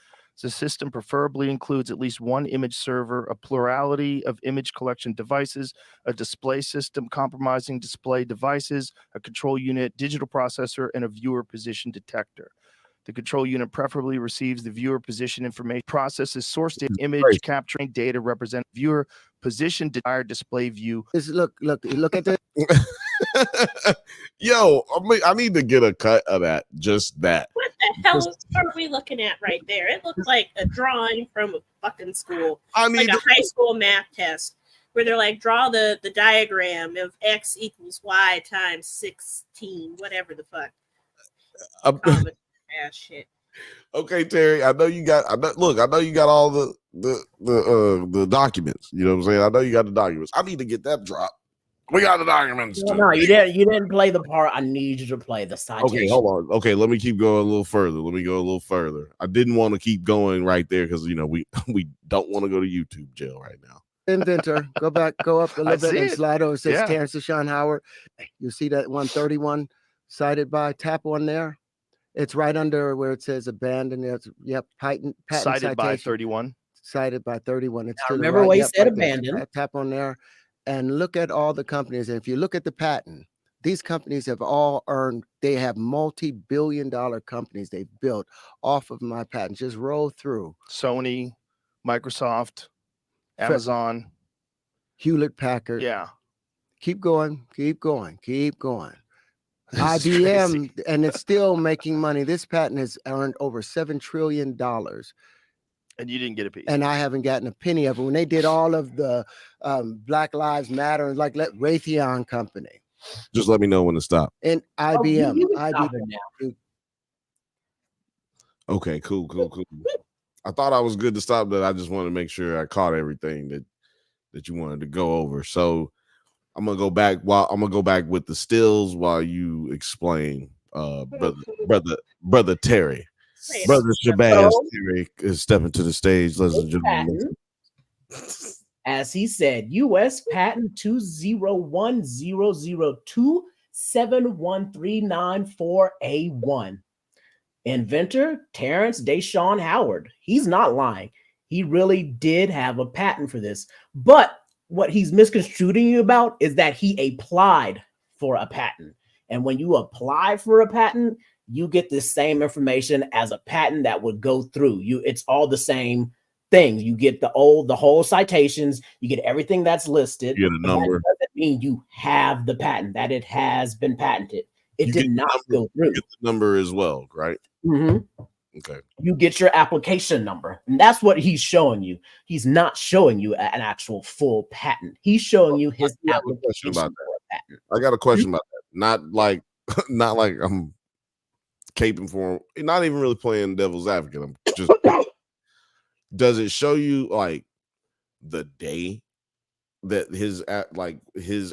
The system preferably includes at least one image server, a plurality of image collection devices, a display system compromising display devices, a control unit, digital processor, and a viewer position detector. The control unit preferably receives the viewer position information, processes source data, image capturing data represent viewer position, desired display view. Look at this. Yo, I need to get a cut of that. Just that. What the hell are we looking at right there? It looks like a drawing from a fucking school. Like a high school math test where they're like, draw the diagram of x equals y times 16, whatever the fuck. Shit. Okay, Terry. I know you got all the documents. You know what I'm saying? I know you got the documents. I need to get that drop. We got the documents. No, you didn't play the part. I need you to play the citation. Okay, hold on. Okay, let me keep going a little further. I didn't want to keep going right there because we don't want to go to YouTube jail right now. Inventor, go up a little bit and slide over. It says Terrence Deshaun Howard. You see that 131 cited by? Tap on there. It's right under where it says abandoned. Patent cited citation. by 31. Cited by 31. It's remember right. what you said abandoned. Tap on there and look at all the companies. And if you look at the patent, These companies have all earned, they have multi-billion-dollar companies they've built off of my patents. Just roll through. Sony, Microsoft, Amazon, Hewlett Packard. Yeah. Keep going, keep going, keep going. IBM, and it's still making money. This patent has earned over $7 trillion. And you didn't get a piece. And I haven't gotten a penny of it. When they did all of the Black Lives Matter, like Raytheon Company. Just let me know when to stop. And IBM. Okay, cool. I thought I was good to stop, but I just want to make sure I caught everything that you wanted to go over. So I'm gonna go back with the stills while you explain. Brother Terry. Brother Shabazz Terry is stepping to the stage, ladies and gentlemen. As he said, U.S. Patent 20100271394A1. Inventor Terrence Deshaun Howard. He's not lying. He really did have a patent for this. But what he's misconstruing you about is that he applied for a patent. And when you apply for a patent, you get the same information as a patent that would go through. It's all the same thing. You get the whole citations, you get everything that's listed. You get a number. That doesn't mean you have the patent, that it has been patented. It did not go through. You get the number as well, right? Mm-hmm. Okay. You get your application number. And that's what he's showing you. He's not showing you an actual full patent. He's showing you his application about that. I got a question about that. Not like I'm caping for him. Not even really playing devil's advocate. I'm just does it show you like the day that his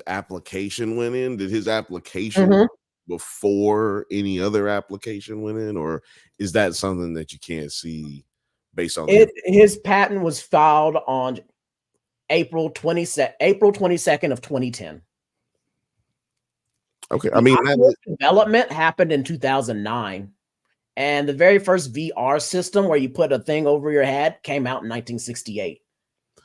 application went in? Did his application before any other application went in, or is that something that you can't see based on it? His patent was filed on April 22nd of 2010. Okay, I mean development happened in 2009. And the very first VR system where you put a thing over your head came out in 1968.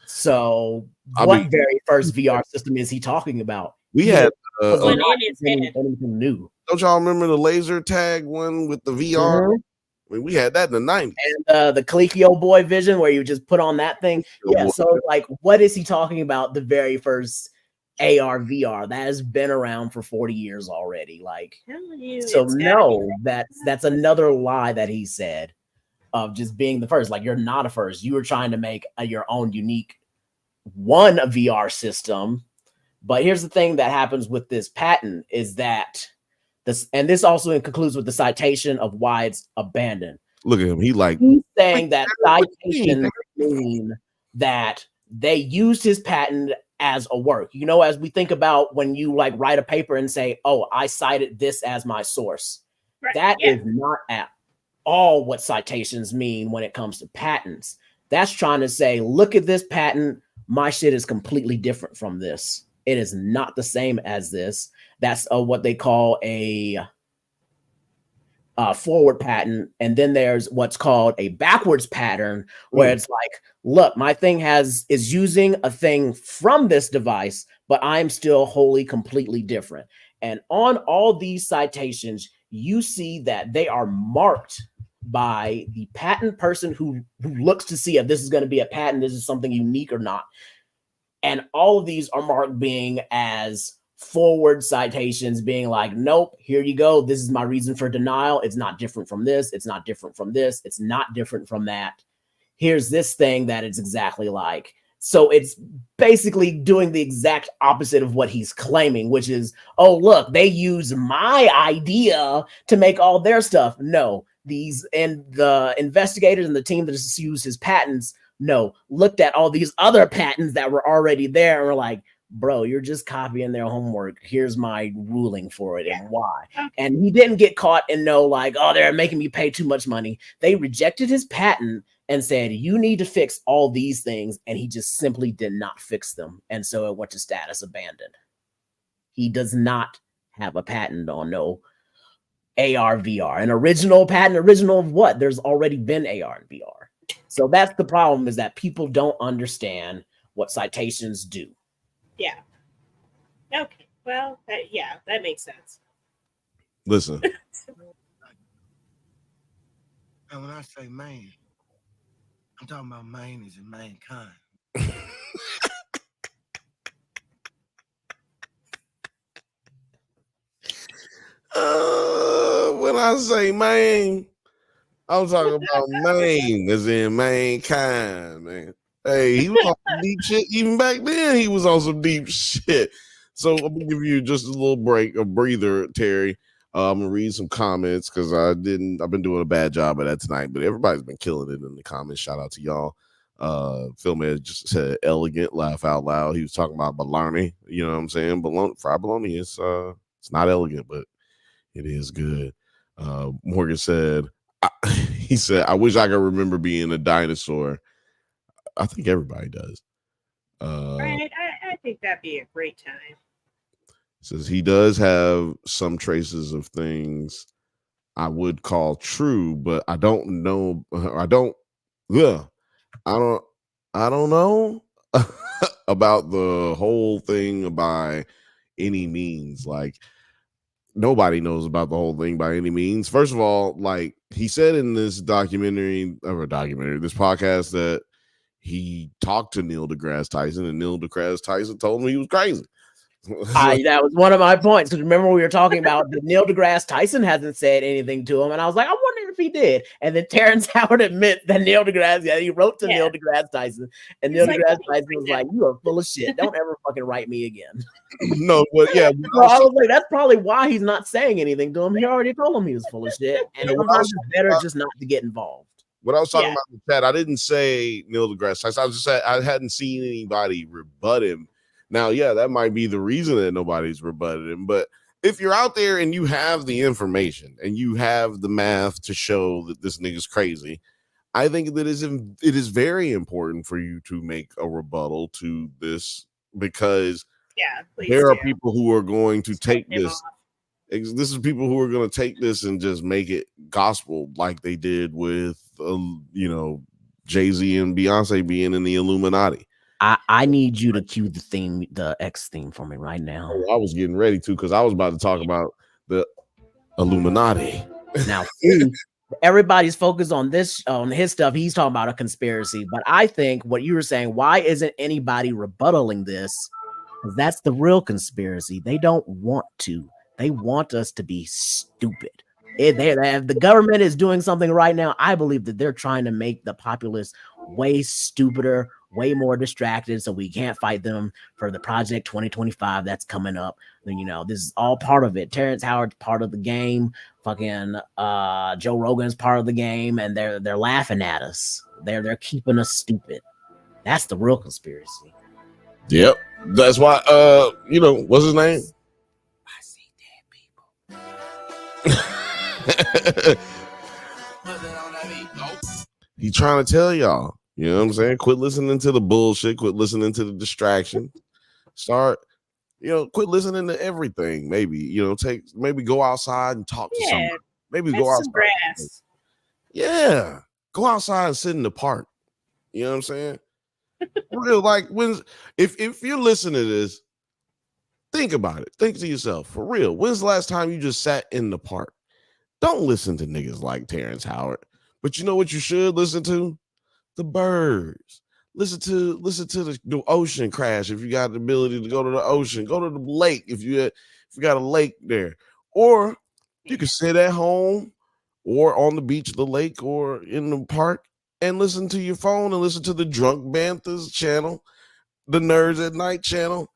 So what very first VR system is he talking about? We had anything new. Don't y'all remember the laser tag one with the VR? I mean, we had that in the 90s. And the Coleco Boy Vision where you just put on that thing. Yeah, so like what is he talking about? The very first AR VR that has been around for 40 years already. Like, so no, that's another lie that he said of just being the first. Like, you're not a first. You were trying to make your own unique VR system. But here's the thing that happens with this patent is that this also concludes with the citation of why it's abandoned. Look at him. He's saying that citations mean that they used his patent as a work. You know, as we think about when you like write a paper and say, oh, I cited this as my source. Right. That is not at all what citations mean when it comes to patents. That's trying to say, look at this patent. My shit is completely different from this. It is not the same as this. That's what they call a forward patent. And then there's what's called a backwards pattern where it's like, look, my thing is using a thing from this device, but I'm still wholly completely different. And on all these citations, you see that they are marked by the patent person who looks to see if this is going to be a patent, this is something unique or not. And all of these are marked being as forward citations, being like, nope, here you go. This is my reason for denial. It's not different from this. It's not different from this. It's not different from that. Here's this thing that it's exactly like. So it's basically doing the exact opposite of what he's claiming, which is, oh, look, they use my idea to make all their stuff. No, the investigators and the team that just used his patents, looked at all these other patents that were already there and were like, bro, you're just copying their homework. Here's my ruling for it and why. And he didn't get caught and like, oh, they're making me pay too much money. They rejected his patent and said, you need to fix all these things. And he just simply did not fix them. And so it went to status abandoned. He does not have a patent on no AR VR. An original patent, original of what? There's already been AR and VR. So that's the problem, is that people don't understand what citations do. Yeah. Okay. Well, that makes sense. Listen. And when I say man, I'm talking about man as in mankind. When I say man, I'm talking about man as in mankind, man. Hey, he was on some deep shit. Even back then, he was on some deep shit. So I'm gonna give you just a little break, a breather, Terry. I'm gonna read some comments because I've been doing a bad job of that tonight, but everybody's been killing it in the comments. Shout out to y'all. Philman just said elegant, laugh out loud. He was talking about bologna, you know what I'm saying? Fried bologna is it's not elegant, but it is good. Morgan said, he said, I wish I could remember being a dinosaur. I think everybody does. Right. I think that'd be a great time. Says he does have some traces of things I would call true, but I don't know. I don't know about the whole thing by any means. Like, nobody knows about the whole thing by any means. First of all, like he said in this this podcast, that he talked to Neil deGrasse Tyson, and Neil deGrasse Tyson told him he was crazy. That was one of my points. Because remember, we were talking about that Neil deGrasse Tyson hasn't said anything to him, and I was like, I wonder if he did. And then Terrence Howard admit that Neil deGrasse, he wrote to Neil deGrasse Tyson, and Neil deGrasse Tyson was like, "You are full of shit. Don't ever fucking write me again." No, but yeah, so I was like, that's probably why he's not saying anything to him. He already told him he was full of shit, and sometimes it's better just not to get involved. What I was talking about in the chat, I didn't say Neil deGrasse Tyson. I was just saying I hadn't seen anybody rebut him. Now, yeah, that might be the reason that nobody's rebutted him. But if you're out there and you have the information and you have the math to show that this nigga's crazy, I think that it is very important for you to make a rebuttal to this, because there are people who are going to take this. This is people who are going to take this and just make it gospel, like they did with, Jay-Z and Beyonce being in the Illuminati. I need you to cue the theme, the X theme for me right now. Oh, I was getting ready to, because I was about to talk about the Illuminati. Now, everybody's focused on his stuff. He's talking about a conspiracy, but I think what you were saying, why isn't anybody rebuttaling this? Because that's the real conspiracy. They don't want to. They want us to be stupid. If the government is doing something right now, I believe that they're trying to make the populace way stupider, way more distracted, so we can't fight them for the Project 2025 that's coming up. This is all part of it. Terrence Howard's part of the game. Fucking Joe Rogan's part of the game, and they're laughing at us. They're keeping us stupid. That's the real conspiracy. Yep, that's why. What's his name? I see dead people. He's trying to tell y'all. You know what I'm saying? Quit listening to the bullshit. Quit listening to the distraction. Quit listening to everything. Maybe, maybe go outside and talk to somebody. Maybe go outside. Grass. Yeah. Go outside and sit in the park. You know what I'm saying? Real, like, if you're listening to this, think about it. Think to yourself, for real. When's the last time you just sat in the park? Don't listen to niggas like Terrence Howard. But you know what you should listen to? The birds. Listen to the ocean crash. If you got the ability to go to the ocean, go to the lake if you got a lake there. Or you can sit at home or on the beach of the lake or in the park and listen to your phone and listen to the Drunk Banthas channel, the Nerds at Night channel,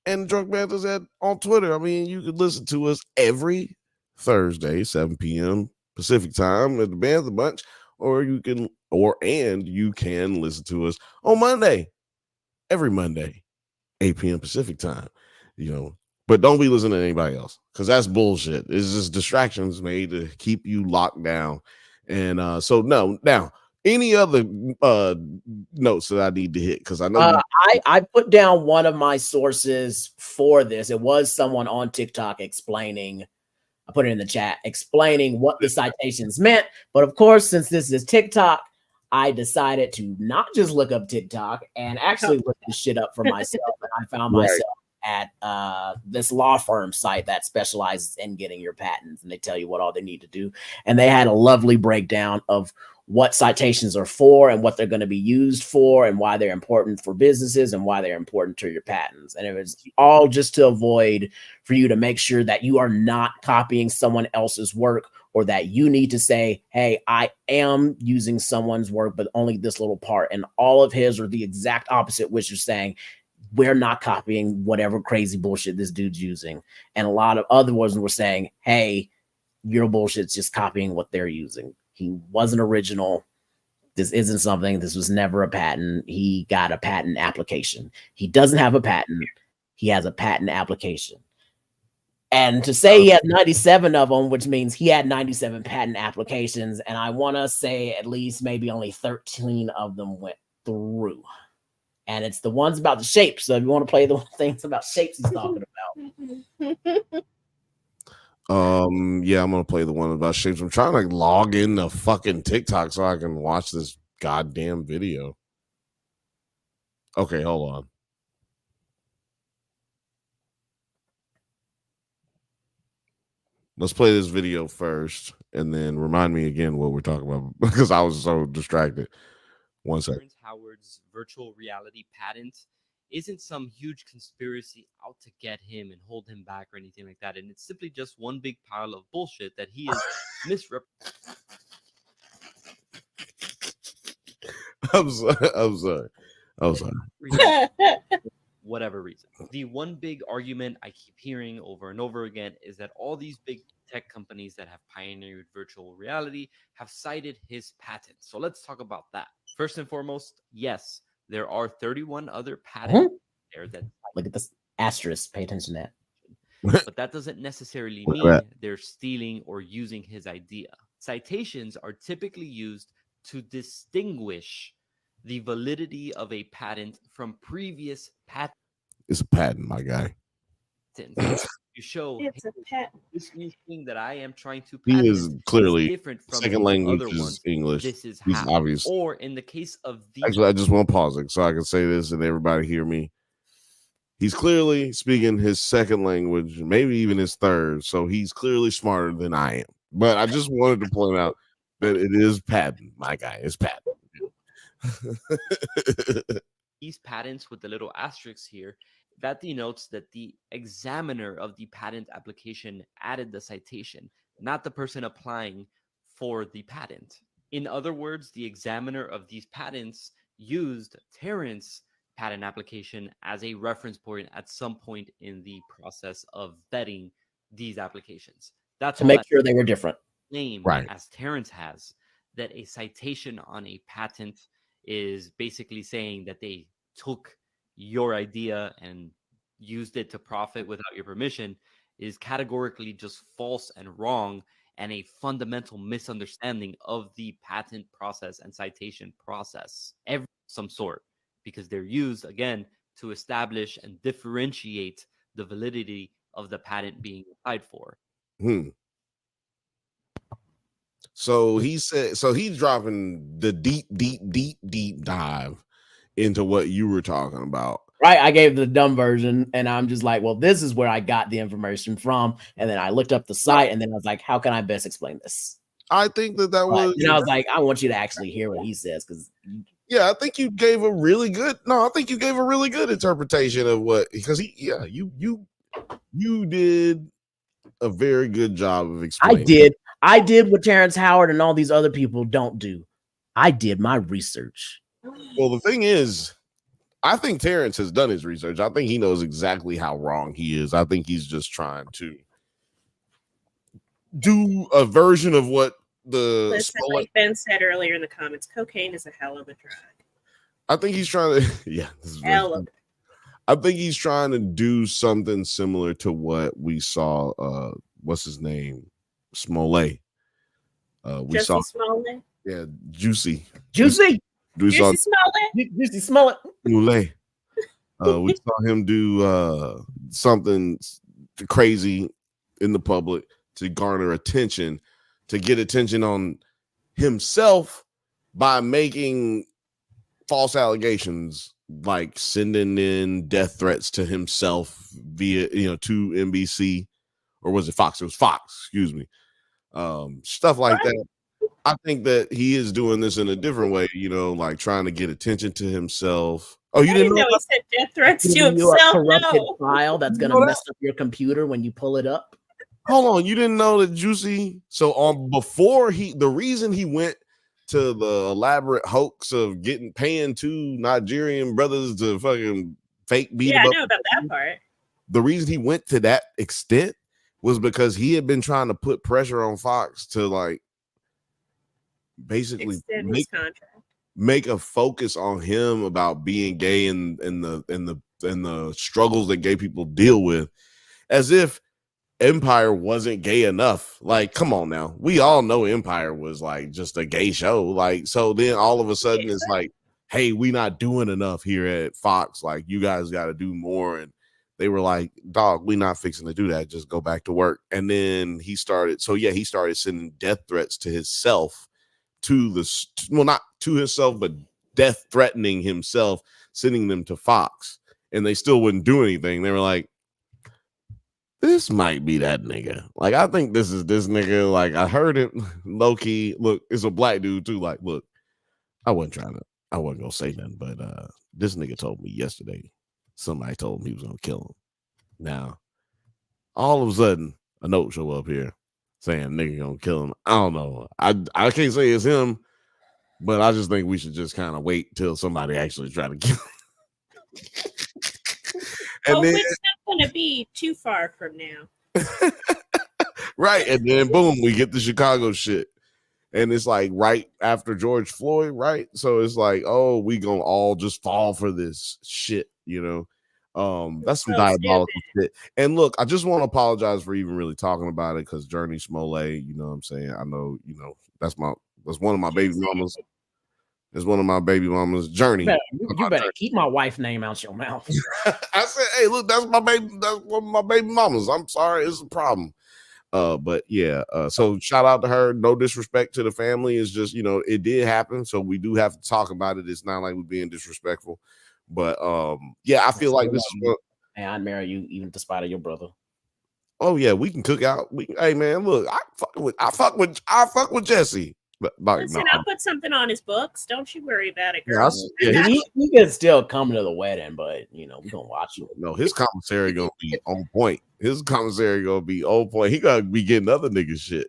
and Drunk Banthas on Twitter. I mean, you could listen to us every Thursday, 7 p.m. Pacific time at the Bantha Bunch, or you can listen to us on Monday, every Monday, 8 p.m. Pacific time, but don't be listening to anybody else, because that's bullshit. It's just distractions made to keep you locked down. And now any other notes that I need to hit, because I know I put down one of my sources for this. It was someone on TikTok explaining, I put it in the chat, explaining what the citations meant. But of course, since this is TikTok, I decided to not just look up TikTok and actually look this shit up for myself. And I found myself at this law firm site that specializes in getting your patents, and they tell you what all they need to do. And they had a lovely breakdown of what citations are for and what they're going to be used for and why they're important for businesses and why they're important to your patents. And it was all just to avoid for you to make sure that you are not copying someone else's work, or that you need to say, hey, I am using someone's work, but only this little part. And all of his are the exact opposite, which is saying, we're not copying whatever crazy bullshit this dude's using. And a lot of other ones were saying, hey, your bullshit's just copying what they're using. He wasn't original. This isn't something. This was never a patent. He got a patent application. He doesn't have a patent. He has a patent application. And to say he had 97 of them, which means he had 97 patent applications, and I want to say at least maybe only 13 of them went through. And it's the ones about the shapes. So if you want to play the things about shapes he's talking about. Yeah, I'm gonna play the one about shapes. I'm trying to log into fucking TikTok so I can watch this goddamn video. Okay, hold on. Let's play this video first, and then remind me again what we're talking about because I was so distracted. 1 second. Howard's virtual reality patent isn't some huge conspiracy out to get him and hold him back or anything like that. And it's simply just one big pile of bullshit that he is misrepresenting. I'm sorry. Whatever reason. The one big argument I keep hearing over and over again is that all these big tech companies that have pioneered virtual reality have cited his patent. So let's talk about that. First and foremost, yes, there are 31 other patents there that look at this asterisk. Pay attention to that. But that doesn't necessarily mean they're stealing or using his idea. Citations are typically used to distinguish the validity of a patent from previous patents. It's a patent, my guy. You show it's a patent. This new thing that I am trying to He patent is clearly different from second the language other is ones. English. This is He's how. obvious. Or in the case of the Actually, I just want to pause it so I can say this and everybody hear me. He's clearly speaking his second language, maybe even his third. So he's clearly smarter than I am. But I just wanted to point out that it is patent, my guy. It's patent. these patents with the little asterisks here, that denotes that the examiner of the patent application added the citation, not the person applying for the patent. In other words, the examiner of these patents used Terrence's patent application as a reference point at some point in the process of vetting these applications. That's to make sure they were different. Name right. As Terrence has, that a citation on a patent is basically saying that they took your idea and used it to profit without your permission, is categorically just false and wrong, and a fundamental misunderstanding of the patent process and citation process of some sort, because they're used again to establish and differentiate the validity of the patent being applied for. So he said, so he's dropping the deep dive into what you were talking about. Right. I gave the dumb version and I'm just like, well, this is where I got the information from. And then I looked up the site and then I was like, how can I best explain this? I think that was, and I was like, I want you to actually hear what he says. Cause yeah, I think you gave a really good, interpretation of what, because you did a very good job of explaining. I did what Terrence Howard and all these other people don't do. I did my research. Well, the thing is, I think Terrence has done his research. I think he knows exactly how wrong he is. I think he's just trying to do a version of what like Ben said earlier in the comments, cocaine is a hell of a drug. I think he's trying to, I think he's trying to do something similar to what we saw. What's his name? Smollett. Smollett. Yeah, Juicy Smollett. Moulet. We saw him do something crazy in the public to garner attention, to get attention on himself by making false allegations, like sending in death threats to himself via to NBC, or was it Fox? It was Fox, excuse me. Stuff like that. I think that he is doing this in a different way, like trying to get attention to himself. Oh, you didn't know he said death threats to You himself. a corrupted No. file that's gonna mess up your computer when you pull it up. Hold on, you didn't know that Juicy? So before the reason he went to the elaborate hoax of paying two Nigerian brothers to fucking fake beat him I up. know about that part. The reason he went to that extent was because he had been trying to put pressure on Fox to like basically extend his contract. Make a focus on him about being gay and the struggles that gay people deal with, as if Empire wasn't gay enough. Like, come on now. We all know Empire was like just a gay show. Like, so then all of a sudden it's like, hey, we not doing enough here at Fox. Like, you guys got to do more. And they were like, dog, we not fixing to do that. Just go back to work. And then he started sending death threats to himself, not to himself, but death threatening himself, sending them to Fox. And they still wouldn't do anything. They were like, this might be that nigga. Like, I think this is this nigga. Like, I heard it low key. Look, it's a black dude too. Like, look, I wasn't gonna say nothing, but this nigga told me yesterday somebody told him he was gonna kill him. Now, all of a sudden, a note show up here saying nigga gonna kill him. I don't know. I can't say it's him, but I just think we should just kind of wait till somebody actually try to kill him. And then, it's not going to be too far from now. Right. And then boom, we get the Chicago shit. And it's like right after George Floyd, right? So it's like, oh, we gonna all just fall for this shit, That's some diabolical shit. And look, I just want to apologize for even really talking about it, because Journey Smollett, you know what I'm saying? I know, that's one of my baby mamas. It's one of my baby mama's Journey. You better keep my wife's name out your mouth. I said, hey, look, that's my baby. That's one of my baby mamas. I'm sorry, it's a problem. But yeah, so shout out to her. No disrespect to the family. It's just, it did happen. So we do have to talk about it. It's not like we're being disrespectful. But yeah, I feel like this is what, hey, I'd marry you even despite of your brother. Oh yeah, we can cook out. Hey man, look, I fuck with Jesse. But listen, I'll put something on his books. Don't you worry about it, girl. Yeah, he can still come to the wedding, but we gonna watch you. No, his commissary gonna be on point. His commissary gonna be on point. He gotta be getting other niggas shit.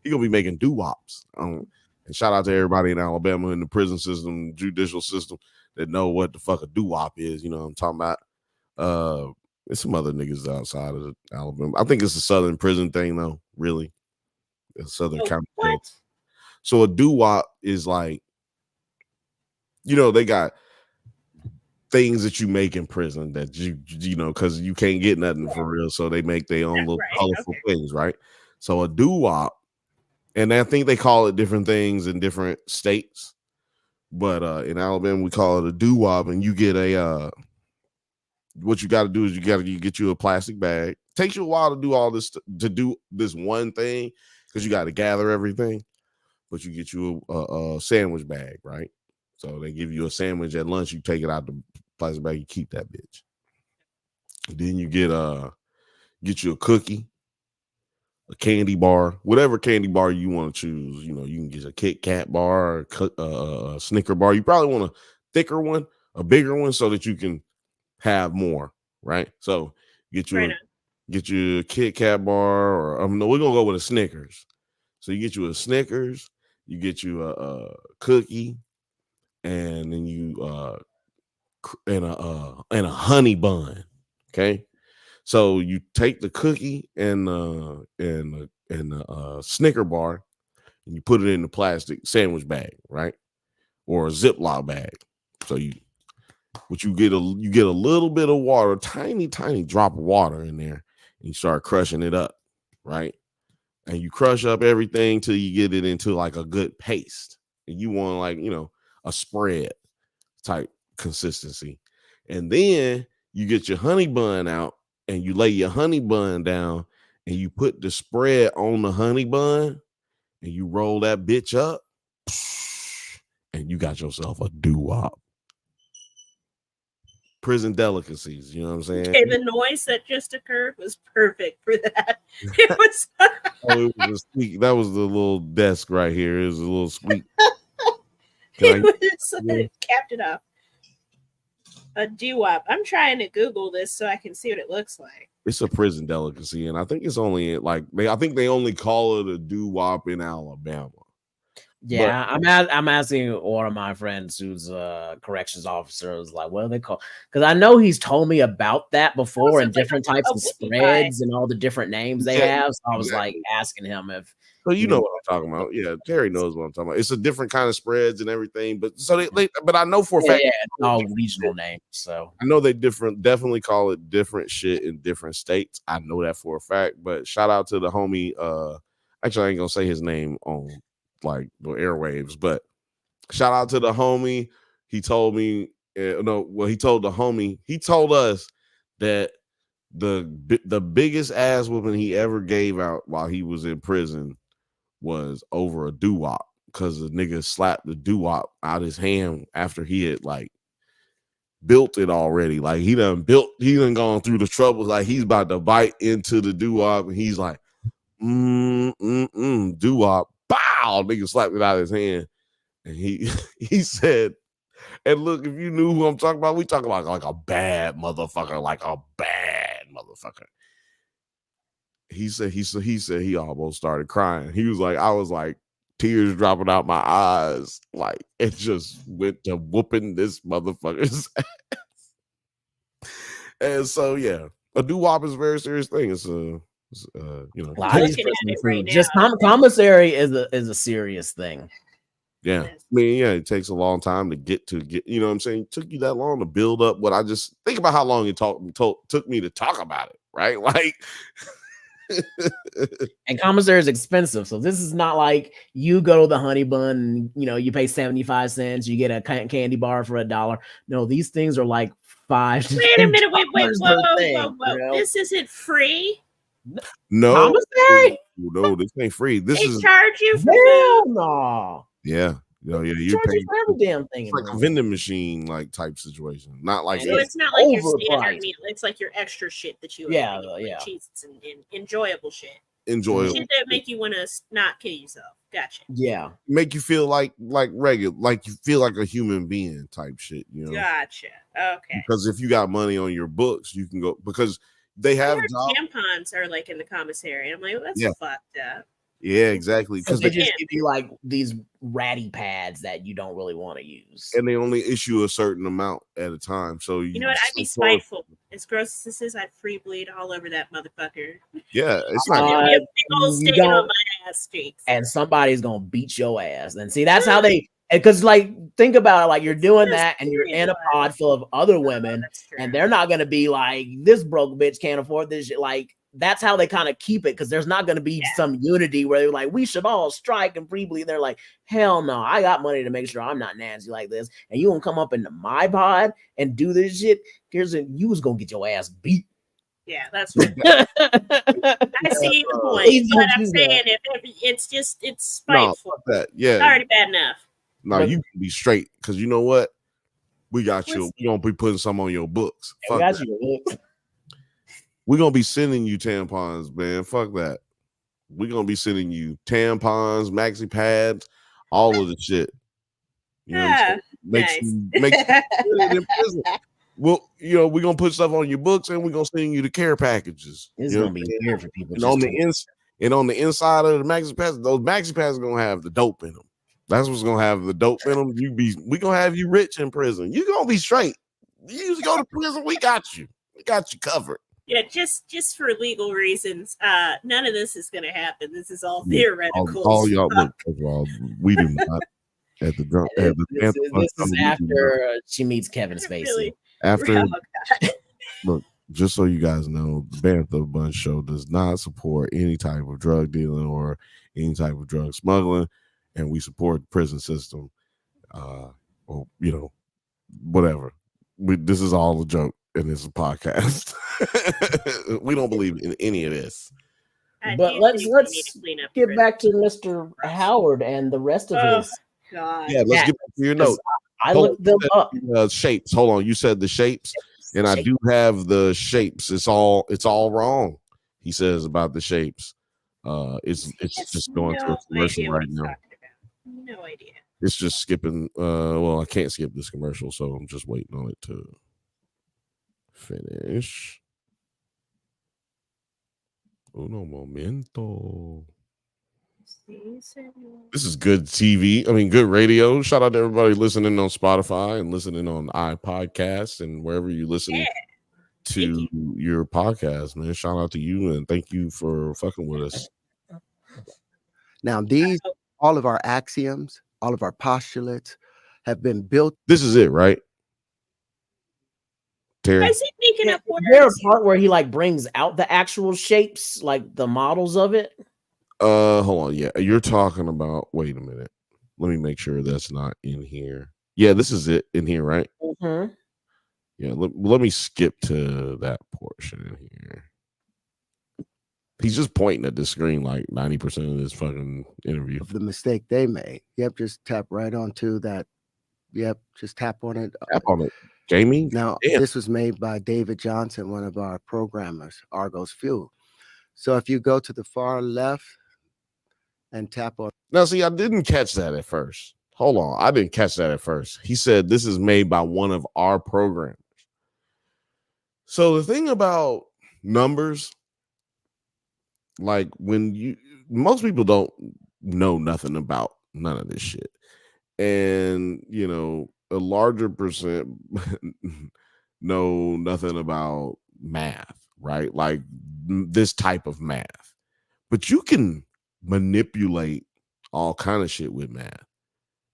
He gonna be making doo-wops. And shout out to everybody in Alabama in the prison system, judicial system, that know what the fuck a doo-wop is. You know what I'm talking about? There's some other niggas outside of Alabama. I think it's a Southern prison thing, though. Really, Southern County. So a doo-wop is like, they got things that you make in prison that you because you can't get nothing for real, so they make their own little colorful things, right? So a doo-wop, and I think they call it different things in different states, but in Alabama we call it a doo-wop, and you get a what you got to do is you get you a plastic bag. Takes you a while to do all this, to do this one thing, because you got to gather everything. But you get you a sandwich bag, right? So they give you a sandwich at lunch. You take it out the plastic bag. You keep that bitch. Then you get you a cookie, a candy bar, whatever candy bar you want to choose. You can get a Kit Kat bar, a Snicker bar. You probably want a thicker one, a bigger one, so that you can have more, right? So get you a Kit Kat bar, or no, we're gonna go with a Snickers. So you get you a Snickers, you get you a cookie, and then you and a honey bun. Okay, so you take the cookie and a Snicker bar, and you put it in the plastic sandwich bag, right, or a Ziploc bag. So you get a little bit of water, tiny drop of water in there, and you start crushing it up, right? And you crush up everything till you get it into like a good paste. And you want like, a spread type consistency. And then you get your honey bun out, and you lay your honey bun down, and you put the spread on the honey bun, and you roll that bitch up, and you got yourself a doo-wop. prison delicacies. You know what I'm saying? Okay, the noise that just occurred was perfect for that. It was. Oh, it was a squeak. That was the little desk right here. It was a little squeak. It capped it off. A doo-wop. I'm trying to Google this so I can see what it looks like. It's a prison delicacy, and I think it's only like I think they only call it a doo-wop in Alabama. Yeah, I'm asking one of my friends who's a corrections officer is like, what do they call? Because I know he's told me about that before and different types of spreads and all the different names they have. So I was like asking him if. So you know what I'm talking about. Yeah, Terry knows what I'm talking about. It's a different kind of spreads and everything. But so but I know for a fact, it's all regional names. So I know they definitely call it different shit in different states. I know that for a fact. But shout out to the homie. Actually, I ain't gonna say his name on like the airwaves, but shout out to the homie. He told me, he told the homie. He told us that the biggest ass whooping he ever gave out while he was in prison was over a doo-wop because the nigga slapped the doo-wop out his hand after he had like built it already. Like he done gone through the troubles. Like he's about to bite into the doo-wop and he's like, doo-wop, bow, nigga slapped it out of his hand. And he said, and look, if you knew who I'm talking about, we talking about like a bad motherfucker, like a bad motherfucker. He said he almost started crying. He was like, I was like tears dropping out my eyes. Like it just went to whooping this motherfucker's ass. And so yeah, a doo-wop is a very serious thing. It's just commissary is a serious thing. Yeah. I mean, yeah, it takes a long time to get, you know what I'm saying? It took you that long to build up what I just think about how long it took me to talk about it, right? Like and commissary is expensive. So this is not like you go to the Honey Bun, you pay 75 cents, you get a candy bar for $1. No, these things are like $5. Wait a minute, whoa. This isn't free? No. Commissary? No, this ain't free. This they is charge you for no. Yeah. You're paying for every damn thing. It's like a vending machine like type situation. Not like so it's not like your standard meal. It's like your extra shit that you like cheeses and enjoyable shit. Enjoyable shit that make you want to not kill yourself. Gotcha. Yeah. Make you feel like regular, like you feel like a human being type shit, Gotcha. Okay. Because if you got money on your books, you can go because they have tampons are like in the commissary. I'm like, well, that's fucked up. Yeah, exactly. Because they just give you like these ratty pads that you don't really want to use, and they only issue a certain amount at a time. So you know what? I'd be spiteful. As gross as this is, I'd free bleed all over that motherfucker. Yeah, it's not a big old stain on my ass cheeks, and somebody's gonna beat your ass. And see, that's how they. Because like think about it, like you're doing that and you're in a pod full of other women, and they're not gonna be like, this broke bitch can't afford this shit. Like that's how they kind of keep it, because there's not gonna be some unity where they're like, we should all strike and free bleed. They're like, hell no, I got money to make sure I'm not Nancy like this, and you gonna come up into my pod and do this shit. You was gonna get your ass beat. Yeah, that's right. I see the point, but I'm saying if it's spiteful. No, yeah, it's already bad enough. No, you can be straight because you know what? We got you. We're gonna be putting some on your books. Fuck got you. We're gonna be sending you tampons, man. Fuck that. We're gonna be sending you tampons, maxi pads, all of the shit. You know what I'm saying? Makes you in prison. Well, we're gonna put stuff on your books and we're gonna send you the care packages. It's gonna be weird for people. And on the inside of the maxi pads, those maxi pads are gonna have the dope in them. That's what's gonna have the dope in them. We gonna have you rich in prison. You gonna be straight. You used to go to prison. We got you. We got you covered. Yeah, just for legal reasons. None of this is gonna happen. This is all theoretical. All y'all look. We do not at the drunk. This is after she meets Kevin Spacey. Really? After look, just so you guys know, the Bantha Bunch Show does not support any type of drug dealing or any type of drug smuggling. And we support the prison system, or whatever. This is all a joke, and this is a podcast. We don't believe in any of this. But let's get back to Mr. Howard and the rest of his. God. Yeah, let's get back to your note. I looked them up. Shapes. Hold on, you said the shapes. And I do have the shapes. It's all wrong. He says about the shapes. It's just going to a commercial right now. No idea. It's just skipping. Well, I can't skip this commercial, so I'm just waiting on it to finish. Uno momento. This is good TV. I mean, good radio. Shout out to everybody listening on Spotify and listening on iPodcasts and wherever you listen to your podcast, man. Shout out to you and thank you for fucking with us. Now, all of our axioms, all of our postulates have been built. This is it, right? Terry? Is he making up words? Is there a part where he like brings out the actual shapes, like the models of it? Hold on. Yeah, you're talking about. Wait a minute. Let me make sure that's not in here. Yeah, this is it in here, right? Mm-hmm. Yeah. Let me skip to that portion in here. He's just pointing at the screen like 90% of this fucking interview. Of the mistake they made. Yep, just tap right onto that. Yep, just tap on it. Tap on it, Jamie. Now, this was made by David Johnson, one of our programmers, Argos Fuel. So if you go to the far left and tap on. Now, see, I didn't catch that at first. Hold on. I didn't catch that at first. He said this is made by one of our programmers. So the thing about numbers, like most people don't know nothing about none of this shit. And, a larger percent know nothing about math, right? Like this type of math. But you can manipulate all kind of shit with math.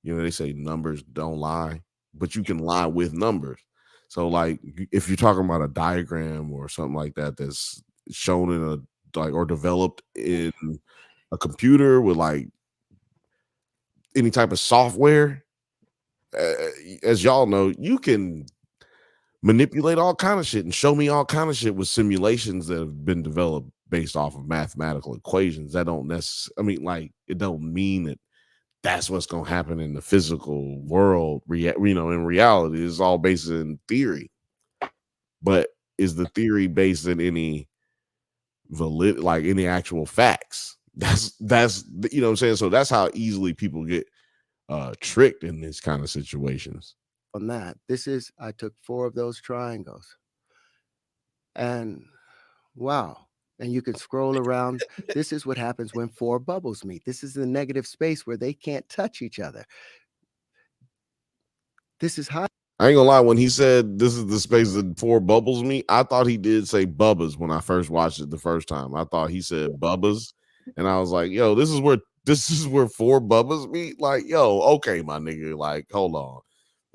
They say numbers don't lie, but you can lie with numbers. So like if you're talking about a diagram or something like that that's shown in or developed in a computer with like any type of software, as y'all know, you can manipulate all kind of shit and show me all kind of shit with simulations that have been developed based off of mathematical equations that don't necessarily, it don't mean that that's what's going to happen in the physical world. In reality, it's all based in theory. But is the theory based in any any actual facts? That's what I'm saying. So that's how easily people get tricked in these kind of situations. On that, I took 4 of those triangles, and wow. And you can scroll around. This is what happens when 4 bubbles meet. This is the negative space where they can't touch each other. This is high. I ain't gonna lie, when he said this is the space that 4 bubbles meet, I thought he did say bubbas when I first watched it the first time. I thought he said bubbas, and I was like, yo, this is where 4 bubbas meet. Like, yo, okay, my nigga, like, hold on.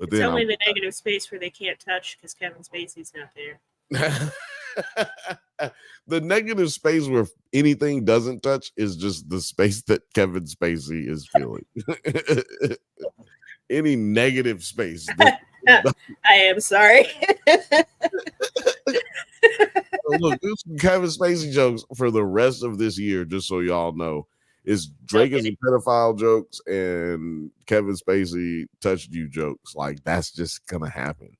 But it's only the negative space where they can't touch because Kevin Spacey's not there. The negative space where anything doesn't touch is just the space that Kevin Spacey is feeling. Any negative space. I am sorry. Look, there's some Kevin Spacey jokes for the rest of this year, just so y'all know. Is Drake is a pedophile jokes and Kevin Spacey touched you jokes. Like, that's just gonna happen.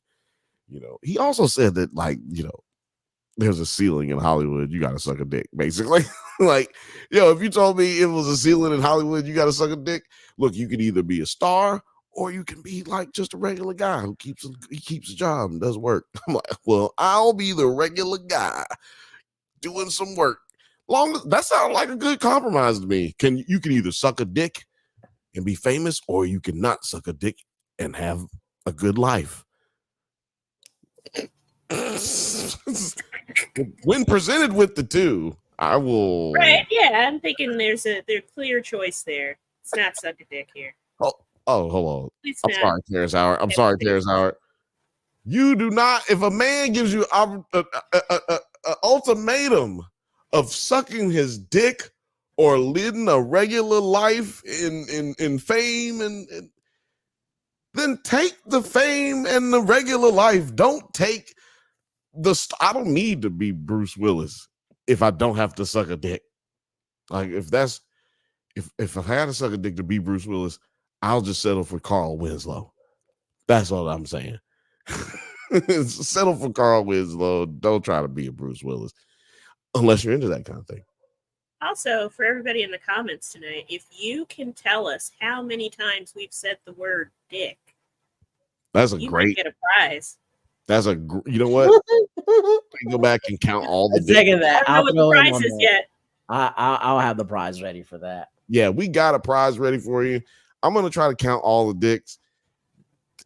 He also said that, there's a ceiling in Hollywood, you gotta suck a dick, basically. Like, if you told me it was a ceiling in Hollywood, you gotta suck a dick. Look, you can either be a star or you can be like just a regular guy who keeps a job and does work. I'm like, well, I'll be the regular guy doing some work. That sounds like a good compromise to me. You can either suck a dick and be famous, or you can not suck a dick and have a good life. When presented with the two, I will. Right? Yeah, I'm thinking there's a clear choice there. It's not suck a dick here. Oh, hold on. I'm sorry, Terrence Howard. I'm sorry, Terrence Howard. You do not. If a man gives you an ultimatum of sucking his dick or leading a regular life in fame, and then take the fame and the regular life. Don't take I don't need to be Bruce Willis if I don't have to suck a dick. Like, if I had to suck a dick to be Bruce Willis, I'll just settle for Carl Winslow. That's all I'm saying. Settle for Carl Winslow. Don't try to be a Bruce Willis unless you're into that kind of thing. Also, for everybody in the comments tonight, if you can tell us how many times we've said the word dick, that's a you great. might get a prize. That's a. You know what? Go back and count all the. Second that. I don't know what the prize is yet. I'll have the prize ready for that. Yeah, we got a prize ready for you. I'm gonna try to count all the dicks.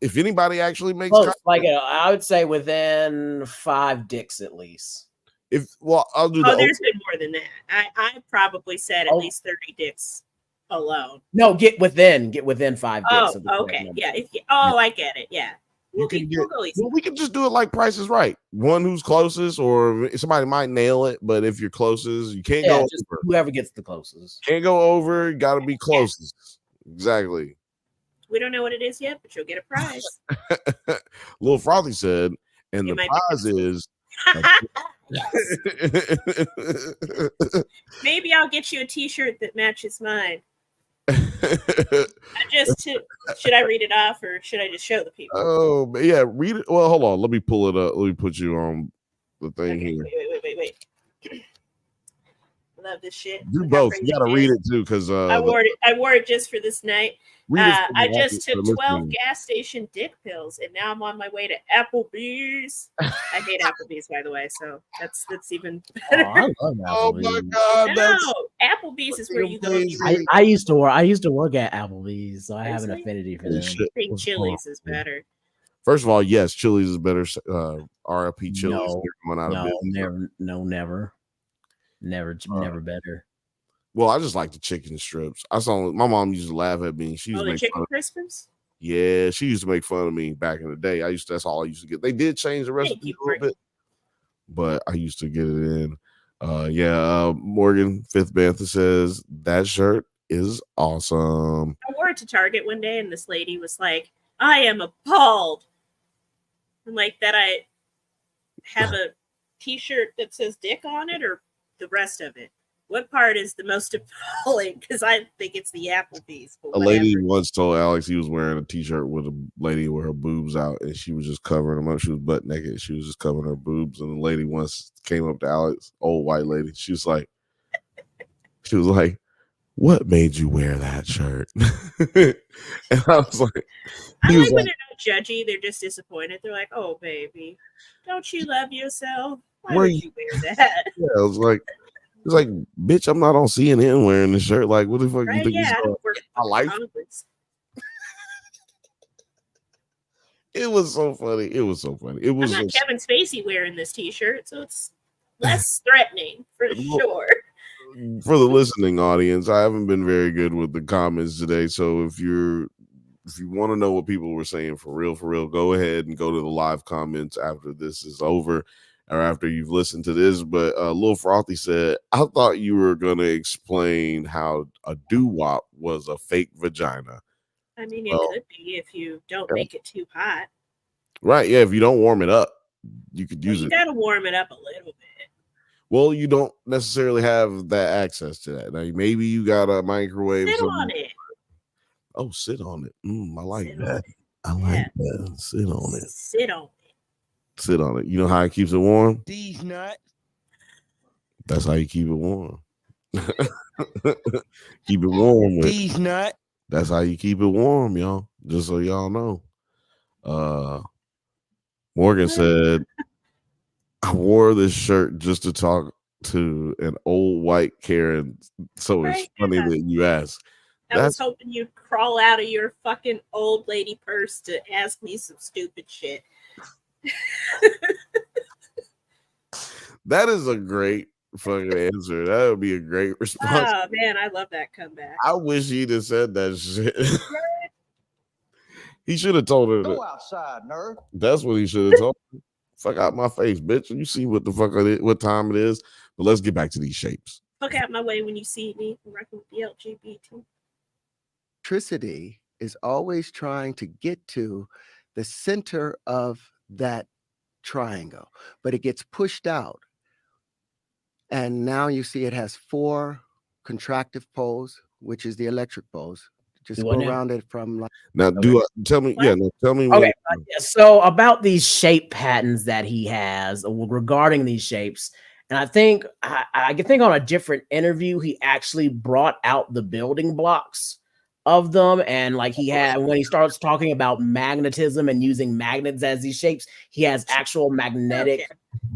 If anybody actually makes I would say within 5 dicks at least. I'll do. There's been more than that. I probably said at least 30 dicks alone. No, get within 5 dicks. Okay. Yeah. I get it. Yeah. We can just do it like Price is Right. One who's closest, or somebody might nail it, but if you're closest, you can't go over. Whoever gets the closest. Can't go over. Got to be closest. Exactly. We don't know what it is yet, but you'll get a prize. Lil Frothy said, and the prize is. Maybe I'll get you a T-shirt that matches mine. Should I read it off, or should I just show the people? Oh yeah, read it. Well, hold on. Let me pull it up. Let me put you on the thing here. Wait. Love this shit. Do both. You gotta read it too, because I wore it just for this night. I just took 12 gas station dick pills, and now I'm on my way to Applebee's. I hate Applebee's, by the way, so that's even better. I love Applebee's. Oh my god! No, Applebee's is where you go. I used to work at Applebee's, so I have an affinity for them. I think Chili's is better. First of all, yes, Chili's is better. RIP Chili's. Never better. Well, I just like the chicken strips. I saw my mom used to laugh at me. She used to make chicken crispers. Yeah, she used to make fun of me back in the day. That's all I used to get. They did change the recipe a little bit, but I used to get it in. Morgan Fifth Bantha says that shirt is awesome. I wore it to Target one day, and this lady was like, "I am appalled," and like that I have a T-shirt that says "dick" on it, or the rest of it. What part is the most appalling? Because I think it's the Applebee's. A lady once told Alex he was wearing a T-shirt with a lady with her boobs out, and she was just covering them up. She was butt naked. She was just covering her boobs. And the lady once came up to Alex, old white lady. She was like, "What made you wear that shirt?" And I was like, I like when they're not judgy. They're just disappointed. They're like, "Oh, baby, don't you love yourself? Why would you wear that?" Yeah, I was like. It's like, bitch, I'm not on CNN wearing this shirt. Like, what the fuck you think? I like it. Was so funny. It was so funny. It was. I'm not Kevin Spacey wearing this T-shirt, so it's less threatening for sure. For the listening audience, I haven't been very good with the comments today. So if you want to know what people were saying for real, go ahead and go to the live comments after this is over. Or after you've listened to this, but Lil Frothy said, "I thought you were gonna explain how a doo-wop was a fake vagina." I mean, it could be if you don't make it too hot. Right? Yeah. If you don't warm it up, you could use it. You gotta warm it up a little bit. Well, you don't necessarily have that access to that. Now, maybe you got a microwave. Sit on it. Oh, sit on it. I like that. I like that. Sit on it. Sit on it. Sit on it. You know how it keeps it warm? These nuts. That's how you keep it warm. Keep it warm. These nuts. That's how you keep it warm, y'all. Just so y'all know. Morgan said, "I wore this shirt just to talk to an old white Karen. So it's funny that you asked." I was hoping you'd crawl out of your fucking old lady purse to ask me some stupid shit. That is a great fucking answer. That would be a great response. Oh man, I love that comeback. I wish he'd have said that shit. He should have told her. Go outside, nerd. That's what he should have told her. Fuck out my face, bitch. You see what the fuck what time it is. But let's get back to these shapes. Fuck out my way when you see me. I'm rocking with the LGBT. Electricity is always trying to get to the center of that triangle, but it gets pushed out. And now you see it has 4 contractive poles, which is the electric poles, Just go around it from like. Now, tell me? Yeah, no, tell me. Okay, so about these shape patterns that he has regarding these shapes, and I think I can think on a different interview he actually brought out the building blocks of them, and like he had when he starts talking about magnetism and using magnets as these shapes, he has actual magnetic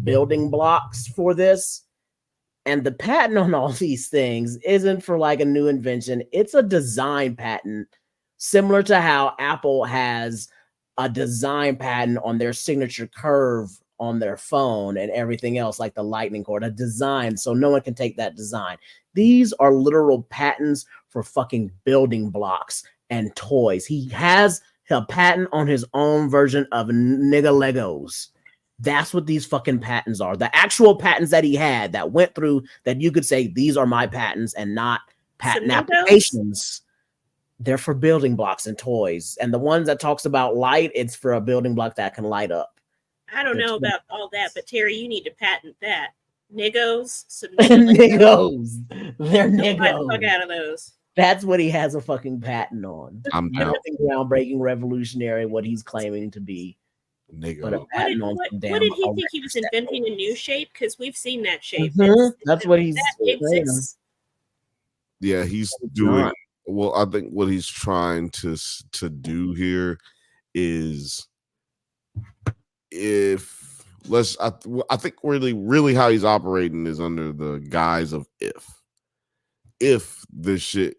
building blocks for this. And the patent on all these things isn't for like a new invention. It's a design patent, similar to how Apple has a design patent on their signature curve on their phone and everything else, like the lightning cord, a design. So no one can take that design. These are literal patents for fucking building blocks and toys. He has a patent on his own version of nigga Legos. That's what these fucking patents are. The actual patents that he had that went through that you could say these are my patents and not patent applications. They're for building blocks and toys. And the ones that talks about light, it's for a building block that can light up. I don't know about all that, but Terry, you need to patent that. Niggos. Niggos. They're niggos. Fuck out of those. That's what he has a fucking patent on. I'm down. Nothing groundbreaking, revolutionary, what he's claiming to be. Nigga. What did he think he was inventing a new shape? Because we've seen that shape. That's what he's exists. Yeah, he's doing. Well, I think what he's trying to do here is, I think really how he's operating is under the guise of if this shit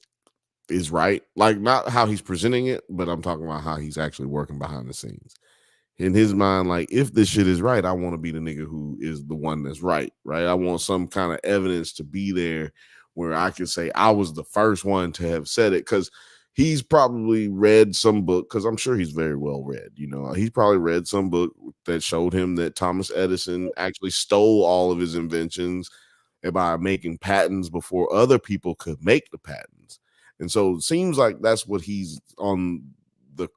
is right, like not how he's presenting it, but I'm talking about how he's actually working behind the scenes. In his mind, like, if this shit is right, I want to be the nigga who is the one that's right? I want some kind of evidence to be there where I can say I was the first one to have said it, because he's probably read some book, because I'm sure he's very well read. He's probably read some book that showed him that Thomas Edison actually stole all of his inventions by making patents before other people could make the patents. And so it seems like that's what he's on the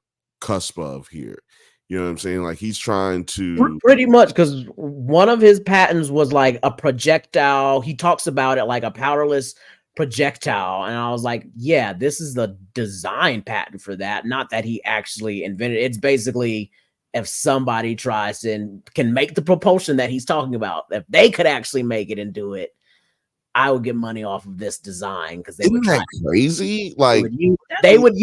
cusp of here. You know what I'm saying? Like, he's trying to pretty much, because one of his patents was like a projectile. He talks about it like a powderless projectile. And I was like, yeah, this is the design patent for that. Not that he actually invented it. It's basically if somebody tries and can make the propulsion that he's talking about, if they could actually make it and do it, I would get money off of this design, because isn't that crazy? Like they would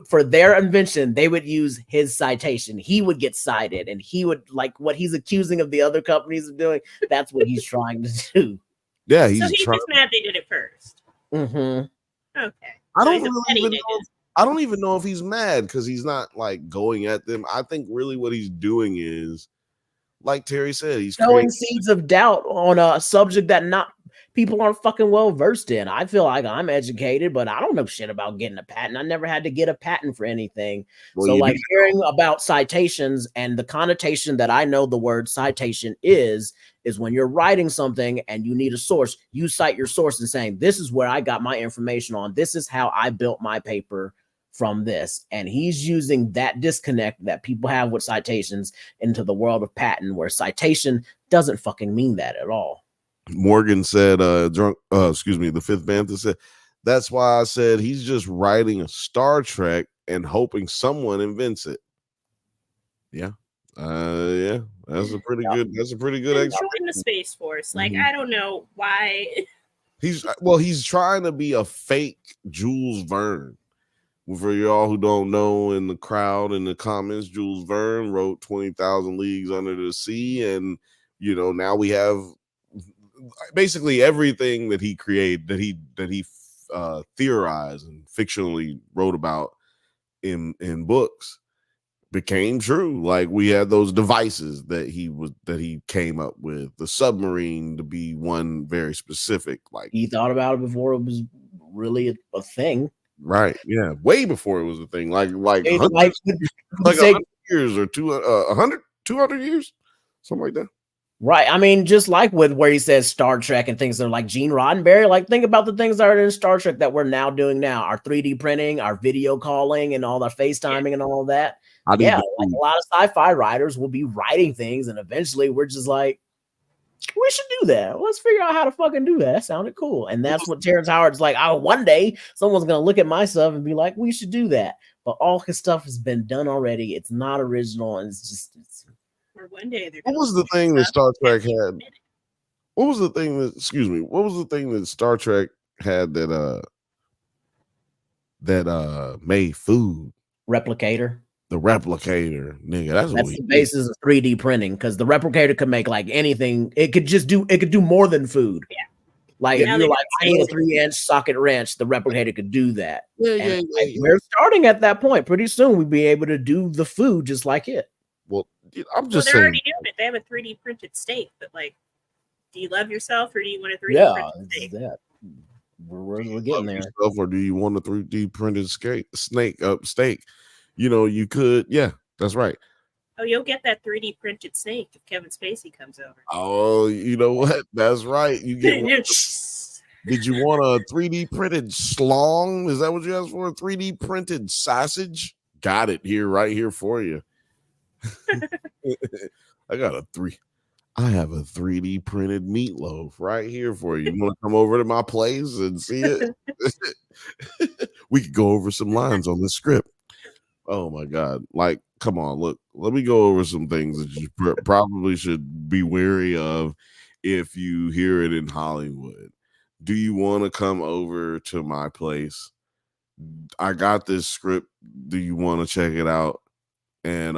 for their invention, they would use his citation. He would get cited, and he would, like, what he's accusing of the other companies of doing. That's what he's trying to do. Yeah, he's just mad they did it first. Mm-hmm. Okay. I don't even know if he's mad, because he's not like going at them. I think really what he's doing is, like Terry said, he's sowing seeds of doubt on a subject that people aren't fucking well versed in. I feel like I'm educated, but I don't know shit about getting a patent. I never had to get a patent for anything. So like hearing about citations, and the connotation that I know the word citation is when you're writing something and you need a source, you cite your source and saying, this is where I got my information on. This is how I built my paper from this. And he's using that disconnect that people have with citations into the world of patent, where citation doesn't fucking mean that at all. Morgan said, the fifth Bantha said, that's why I said he's just writing a Star Trek and hoping someone invents it. Yeah. Yeah, that's a pretty good explanation. Join the Space Force. Like, I don't know why. He's trying to be a fake Jules Verne. For y'all who don't know, in the crowd, in the comments, Jules Verne wrote 20,000 Leagues Under the Sea, and now we have basically everything that he created, that he theorized and fictionally wrote about in books, became true. Like, we had those devices that he came up with, the submarine to be one very specific. Like, he thought about it before it was really a thing. Right. Yeah. Way before it was a thing. Like 100 years or 200 years, something like that. Right. I mean, just like with where he says Star Trek and things that are like Gene Roddenberry, like think about the things that are in Star Trek that we're now doing now, our 3D printing, our video calling, and all our FaceTiming and all of that. Like a lot of sci-fi writers will be writing things, and eventually we're just like, We should do that. Let's figure out how to fucking do that. That sounded cool. And that's what Terrence Howard's like. Oh, one day someone's gonna look at my stuff and be like, we should do that. But all his stuff has been done already. It's not original, and it's or one day what was the thing that Star Trek had? What was the thing that what was the thing that Star Trek had that made food? Replicator. The replicator, nigga. That's the basis of 3D printing, because the replicator could make like anything. It could do more than food. Yeah. Like if you're like, I need a 3-inch socket wrench, the replicator could do that. Yeah. We're starting at that point. Pretty soon we'll be able to do the food just like it. Well, I'm just they're saying. already doing it. They have a 3D printed steak, but like, do you love yourself or do you want a 3D printed steak? That. We're getting there. Or do you want a 3D printed steak? You know, you could. Yeah, that's right. Oh, you'll get that 3D printed snake if Kevin Spacey comes over. Oh, you know what? That's right. You get. Did you want a 3D printed schlong? Is that what you asked for? A 3D printed sausage? Got it here, right here for you. I have a 3D printed meatloaf right here for you. You want to come over to my place and see it? We could go over some lines on the script. Oh my God. Like, come on, look, let me go over some things that you probably should be wary of if you hear it in Hollywood. Do you want to come over to my place? I got this script. Do you want to check it out? And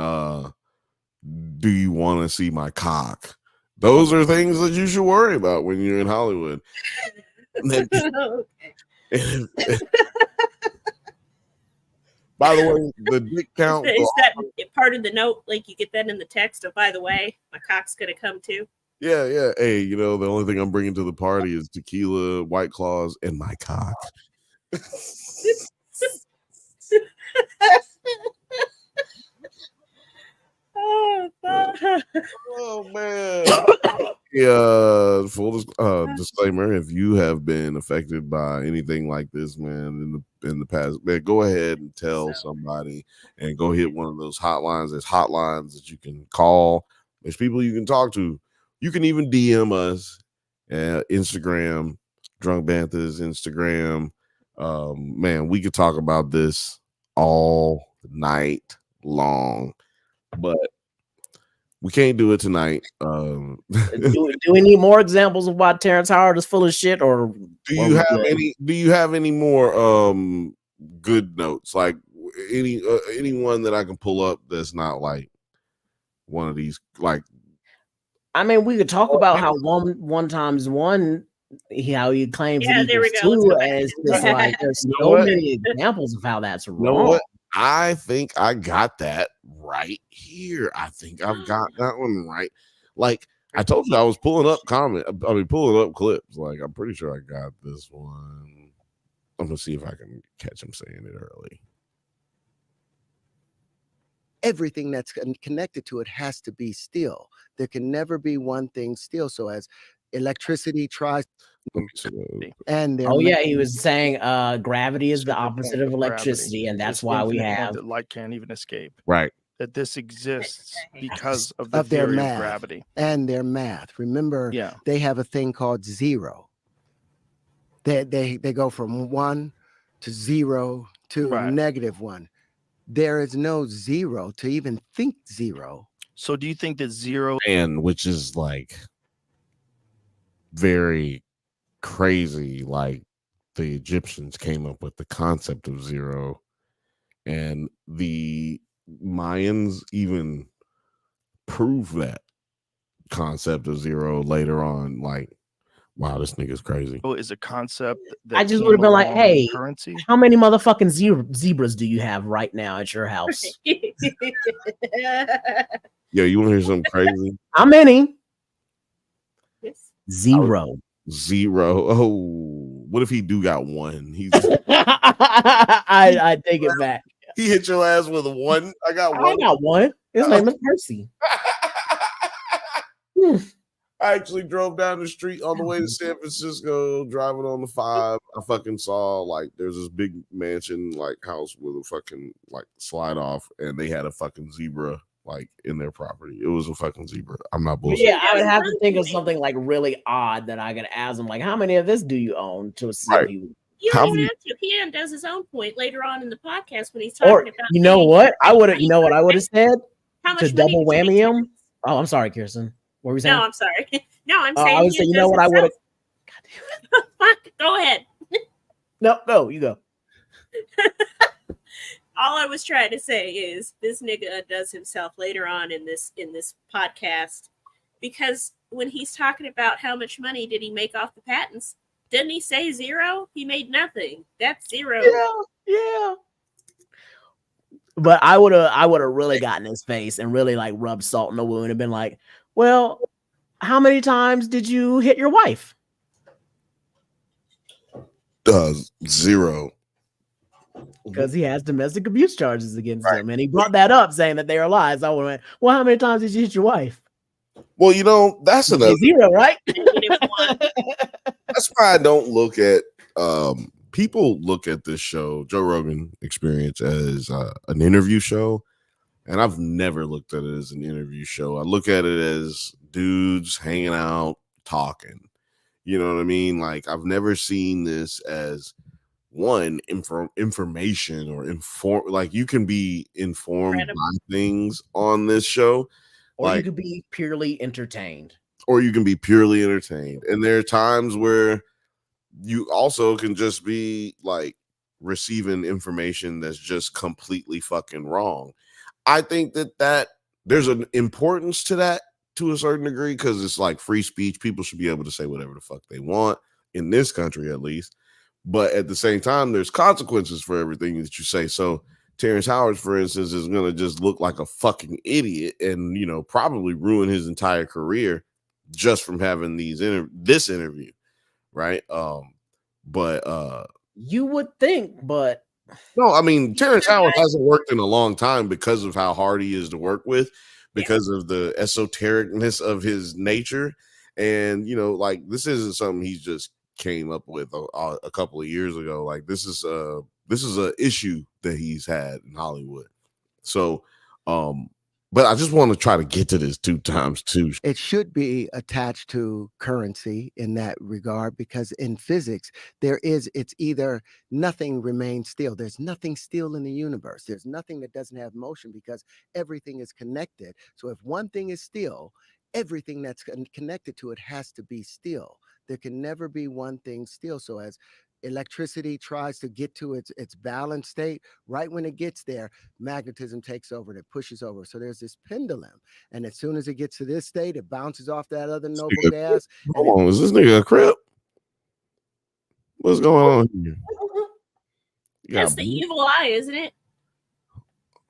do you want to see my cock? Those are things that you should worry about when you're in Hollywood. By the way, the dick count. Is that part of the note? Like you get that in the text? Oh, by the way, my cock's gonna come too. Yeah. Hey, you know, the only thing I'm bringing to the party is tequila, White Claws, and my cock. Oh man. Yeah, full disclaimer, if you have been affected by anything like this, man, in the past, man, go ahead and tell somebody and go hit one of those hotlines. There's hotlines that you can call. There's people you can talk to. You can even DM us Instagram, Drunk Bantha's Instagram. Man, we could talk about this all night long, but we can't do it tonight. Do we need more examples of why Terrence Howard is full of shit, or do you have any more good notes, like anyone that I can pull up that's not like one of these? Like, I mean, we could talk about how one times one, how he claims yeah, there we go. two, and it's just like there's so many examples of how that's wrong. You know what? I think I got that right here. I think I've got that one right. Like I told you, I was pulling up pulling up clips. Like I'm pretty sure I got this one. I'm gonna see if I can catch him saying it early. Everything that's connected to it has to be still. There can never be one thing still. So as electricity tries, and he was saying gravity is the opposite of electricity, and that's why we have that light can't even escape. Right. That this exists because of their theory math of gravity and their math. Remember, they have a thing called zero. They go from 1 to 0 to -1. There is no zero to even think zero. So do you think that zero, and which is like very crazy, like the Egyptians came up with the concept of zero, and the Mayans even prove that concept of zero later on. Like, wow, this nigga's crazy. is a concept that I just would have been like, hey, currency? How many motherfucking zebras do you have right now at your house? Yo, you want to hear something crazy? How many? Yes. Zero. Oh, what if he do got one? He's I take it back. He hit your ass with a 1. I got one. His name is Percy. I actually drove down the street on the way to San Francisco, driving on the 5. I fucking saw like there's this big mansion like house with a fucking like slide off, and they had a fucking zebra like in their property. It was a fucking zebra. I'm not bullshit. Yeah, I would have to think of something like really odd that I could ask him, like, how many of this do you own, to see if he would. You don't even have to. He does his own point later on in the podcast when he's talking about. You know what? I would have. You know what I would have said How to much money double did you whammy him. Oh, I'm sorry, Kirsten. What were we saying? No, I'm sorry. No, I'm saying. I would say, you know what? I would have. Fuck. Go ahead. No, you go. All I was trying to say is this nigga does himself later on in this podcast, because when he's talking about how much money did he make off the patents, didn't he say zero? He made nothing. That's zero. Yeah. But I would have really gotten his face and really like rubbed salt in the wound and been like, well, how many times did you hit your wife? 0. Because he has domestic abuse charges against him. And he brought that up saying that they are lies. I would have went, well, how many times did you hit your wife? Well, you know, that's another 0, right? That's why I don't look at people look at this show, Joe Rogan Experience, as an interview show. And I've never looked at it as an interview show. I look at it as dudes hanging out, talking. You know what I mean? Like, I've never seen this as one information or inform. Like, you can be informed by things on this show, or you could be purely entertained. And there are times where you also can just be like receiving information that's just completely fucking wrong. I think that there's an importance to that to a certain degree, because it's like free speech. People should be able to say whatever the fuck they want in this country, at least. But at the same time, there's consequences for everything that you say. So Terrence Howard, for instance, is going to just look like a fucking idiot and, you know, probably ruin his entire career just from having this interview. Right. But you would think, but no, I mean, Terrence Howard hasn't worked in a long time because of how hard he is to work with, because of the esotericness of his nature. And, you know, like, this isn't something he just came up with a couple of years ago. Like, this is a issue that he's had in Hollywood. So, but I just want to try to get to this 2 times too. It should be attached to currency in that regard, because in physics, it's either nothing remains still. There's nothing still in the universe. There's nothing that doesn't have motion, because everything is connected. So if one thing is still, everything that's connected to it has to be still. There can never be one thing still. So as electricity tries to get to its balanced state, right when it gets there, magnetism takes over and it pushes over. So there's this pendulum, and as soon as it gets to this state, it bounces off that other noble gas. Hold on, is this nigga a crip? What's going on here? That's the evil eye, isn't it?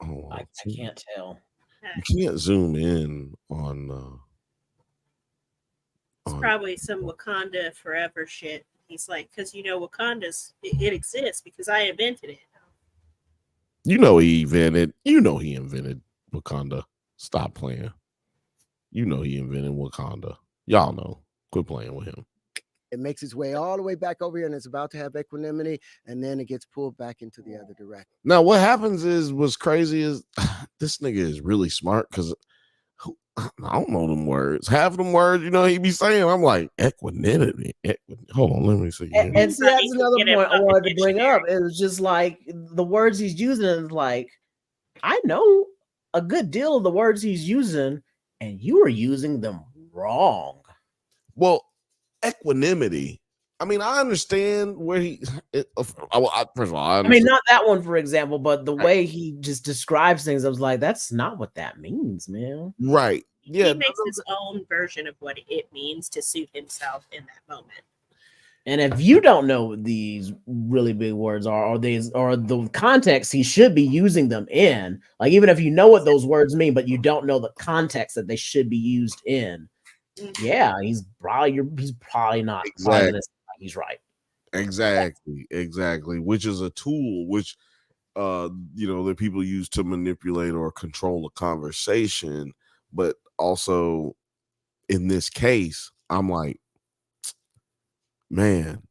Oh, I can't tell. You can't zoom in on. It's probably some Wakanda forever shit. He's like, because you know, it exists because I invented it. He invented Wakanda. Stop playing. He invented Wakanda. Y'all know. Quit playing with him. It makes its way all the way back over here, and it's about to have equanimity, and then it gets pulled back into the other direction. Now, what happens what's crazy is this nigga is really smart, because I don't know them words. Half of them words, he be saying, I'm like, equanimity. Hold on, let me see. And see, that's another point I wanted to bring up. It was just like the words he's using is like, I know a good deal of the words he's using, and you are using them wrong. Well, equanimity. I mean, I understand where first of all, I mean, not that one, for example, but the way he just describes things, I was like, that's not what that means, man. Right. Yeah. He makes his own version of what it means to suit himself in that moment. And if you don't know what these really big words are, or the context he should be using them in, like, even if you know what those words mean, but you don't know the context that they should be used in, yeah, he's probably not. Exactly. He's right. Exactly. Which is a tool which that people use to manipulate or control a conversation. But also in this case, I'm like, man,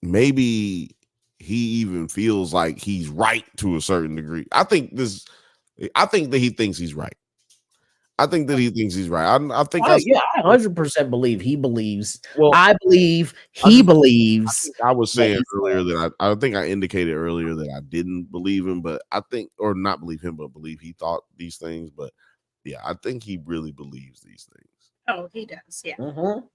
maybe he even feels like he's right to a certain degree. I think that he thinks he's right. I think that he thinks he's right. I think I 100% believe he believes. Well, I believe he believes. I was saying earlier that I think I indicated earlier that I didn't believe him, but I think, or not believe him, but believe he thought these things. But yeah, I think he really believes these things. Oh, he does. Yeah. Mm-hmm.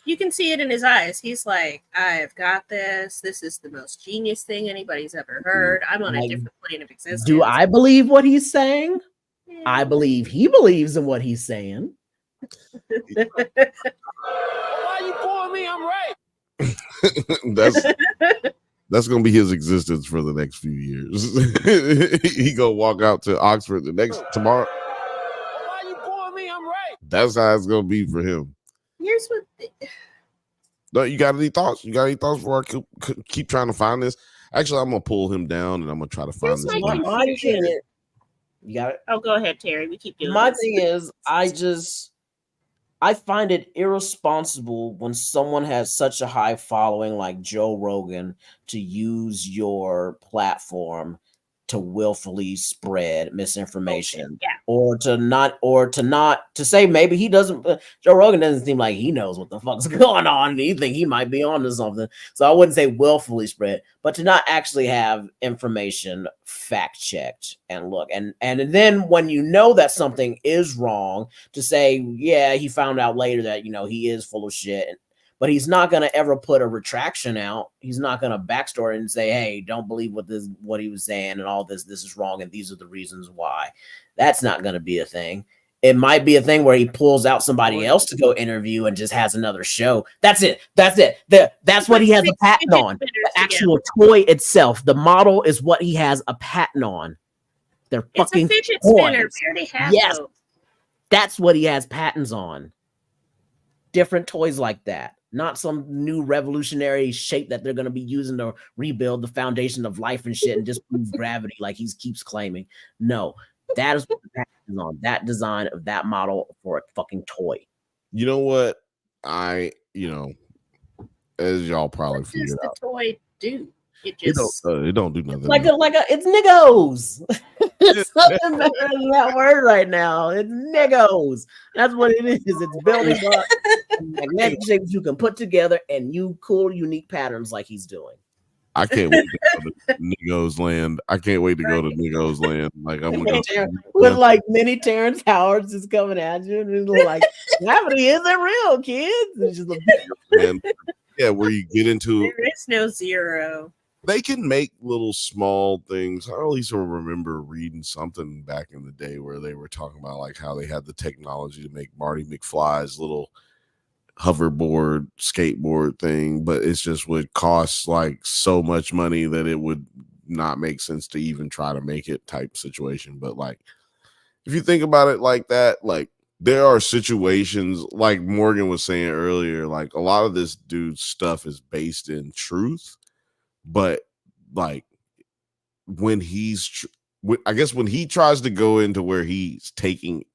You can see it in his eyes. He's like, I've got this. This is the most genius thing anybody's ever heard. I'm on a different plane of existence. Do I believe what he's saying? I believe he believes in what he's saying. Why you pulling me? I'm right. That's gonna be his existence for the next few years. He gonna walk out to Oxford tomorrow. Why you pulling me? I'm right. That's how it's gonna be for him. Here's what. No, you got any thoughts? You got any thoughts before I keep trying to find this? Actually, I'm gonna pull him down and I'm gonna try to find this. You got it. Oh, go ahead, Terry. We keep doing My this. thing is, I find it irresponsible when someone has such a high following like Joe Rogan to use your platform to willfully spread misinformation, or to say maybe he doesn't. Joe Rogan doesn't seem like he knows what the fuck's going on, and he think he might be onto something. So I wouldn't say willfully spread, but to not actually have information fact checked and look, and then when you know that something is wrong, to say, yeah, he found out later that he is full of shit. But he's not going to ever put a retraction out. He's not going to backstory and say, hey, don't believe what he was saying and all this. This is wrong and these are the reasons why. That's not going to be a thing. It might be a thing where he pulls out somebody else to go interview and just has another show. That's it. That's what he has a patent on. The actual toy itself, the model is what he has a patent on. They're fucking It's a fidget toys. spinner. We already have those. That's what he has patents on. Different toys like that. Not some new revolutionary shape that they're going to be using to rebuild the foundation of life and shit and disprove gravity like he keeps claiming. No, that is what the patent is on. That design of that model for a fucking toy. You know what? As y'all probably figured out. The toy do? It just it don't do nothing. It's niggos. It's nothing better than that word right now. It's niggos. That's what it is. It's building blocks, magnetic shapes you can put together and cool, unique patterns like he's doing. I can't wait to go to Niggos Land. I can't wait to go to Niggos Land. Like I'm gonna go with like mini Terrence Howards is coming at you, and it's like gravity isn't real, kids. It's just where you get into there is no zero. They can make little small things. I at least remember reading something back in the day where they were talking about like how they had the technology to make Marty McFly's little hoverboard skateboard thing, but it's just would cost like so much money that it would not make sense to even try to make it type situation. But like if you think about it like that, like there are situations like Morgan was saying earlier, like a lot of this dude's stuff is based in truth. But like when I guess when he tries to go into where he's taking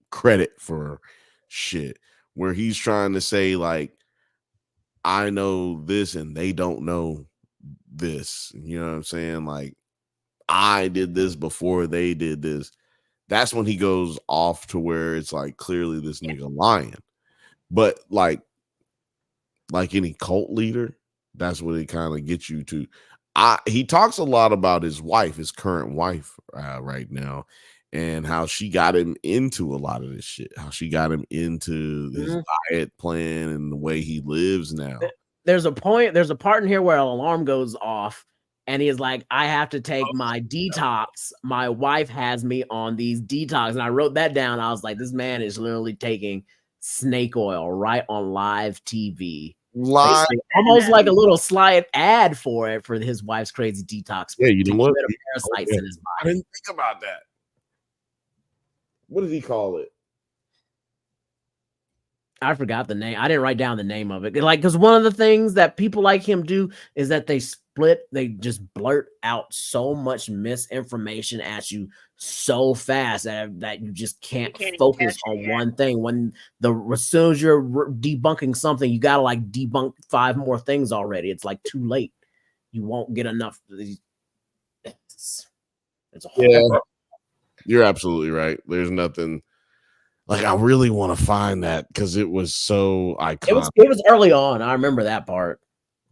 credit for shit, where he's trying to say like, I know this and they don't know this, you know what I'm saying? Like I did this before they did this. That's when he goes off to where it's like clearly this nigga lying. But like any cult leader, that's what it kind of gets you to. He talks a lot about his wife, his current wife right now, and how she got him into a lot of this shit, how she got him into this diet plan and the way he lives now. There's a part in here where an alarm goes off and he's like, I have to take my detox. My wife has me on these detox. And I wrote that down. I was like, this man is literally taking snake oil right on live TV. Live, almost like a little slide ad for his wife's crazy detox. Yeah, you know what? Parasites in his body. I didn't think about that. What did he call it? I forgot the name. I didn't write down the name of it. Like, because one of the things that people like him do is that they just blurt out so much misinformation at you so fast that you just can't focus on one thing. When as soon as you're debunking something, you gotta like debunk 5 more things already. It's like too late. You won't get enough. It's a yeah. You're absolutely right. There's nothing Like, I really want to find that because it was so iconic. It was early on. I remember that part.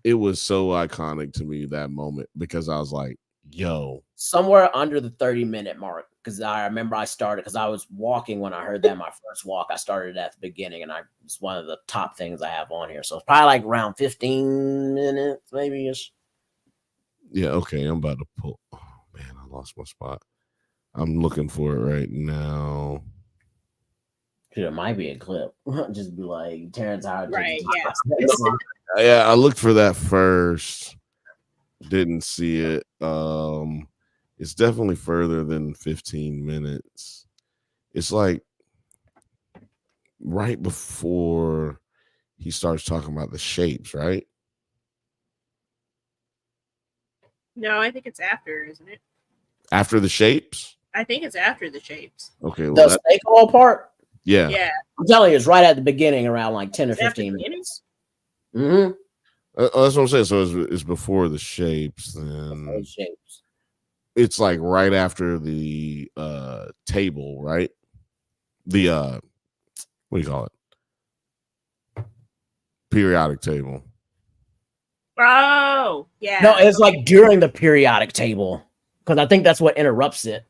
It was so iconic to me, that moment, because I was like, yo. Somewhere under the 30-minute mark, because I remember I started, because I was walking when I heard that my first walk. I started at the beginning, and it's one of the top things I have on here. So it's probably like around 15 minutes, maybe ish. Yeah, okay. I'm about to pull. Oh, man, I lost my spot. I'm looking for it right now. It might be a clip. Just be like Terrence Howard. Right, yeah, I looked for that first. Didn't see it. It's definitely further than 15 minutes. It's like right before he starts talking about the shapes, right? No, I think it's after, isn't it? After the shapes? I think it's after the shapes. Okay. Well, the snake oil part? Yeah. Yeah. I'm telling you, it's right at the beginning, around like 10 or 15 minutes. Mm-hmm. That's what I'm saying. So it's before the shapes. Then it's like right after the table, right? The what do you call it? Periodic table. Oh, yeah. No, it's like during the periodic table, because I think that's what interrupts it,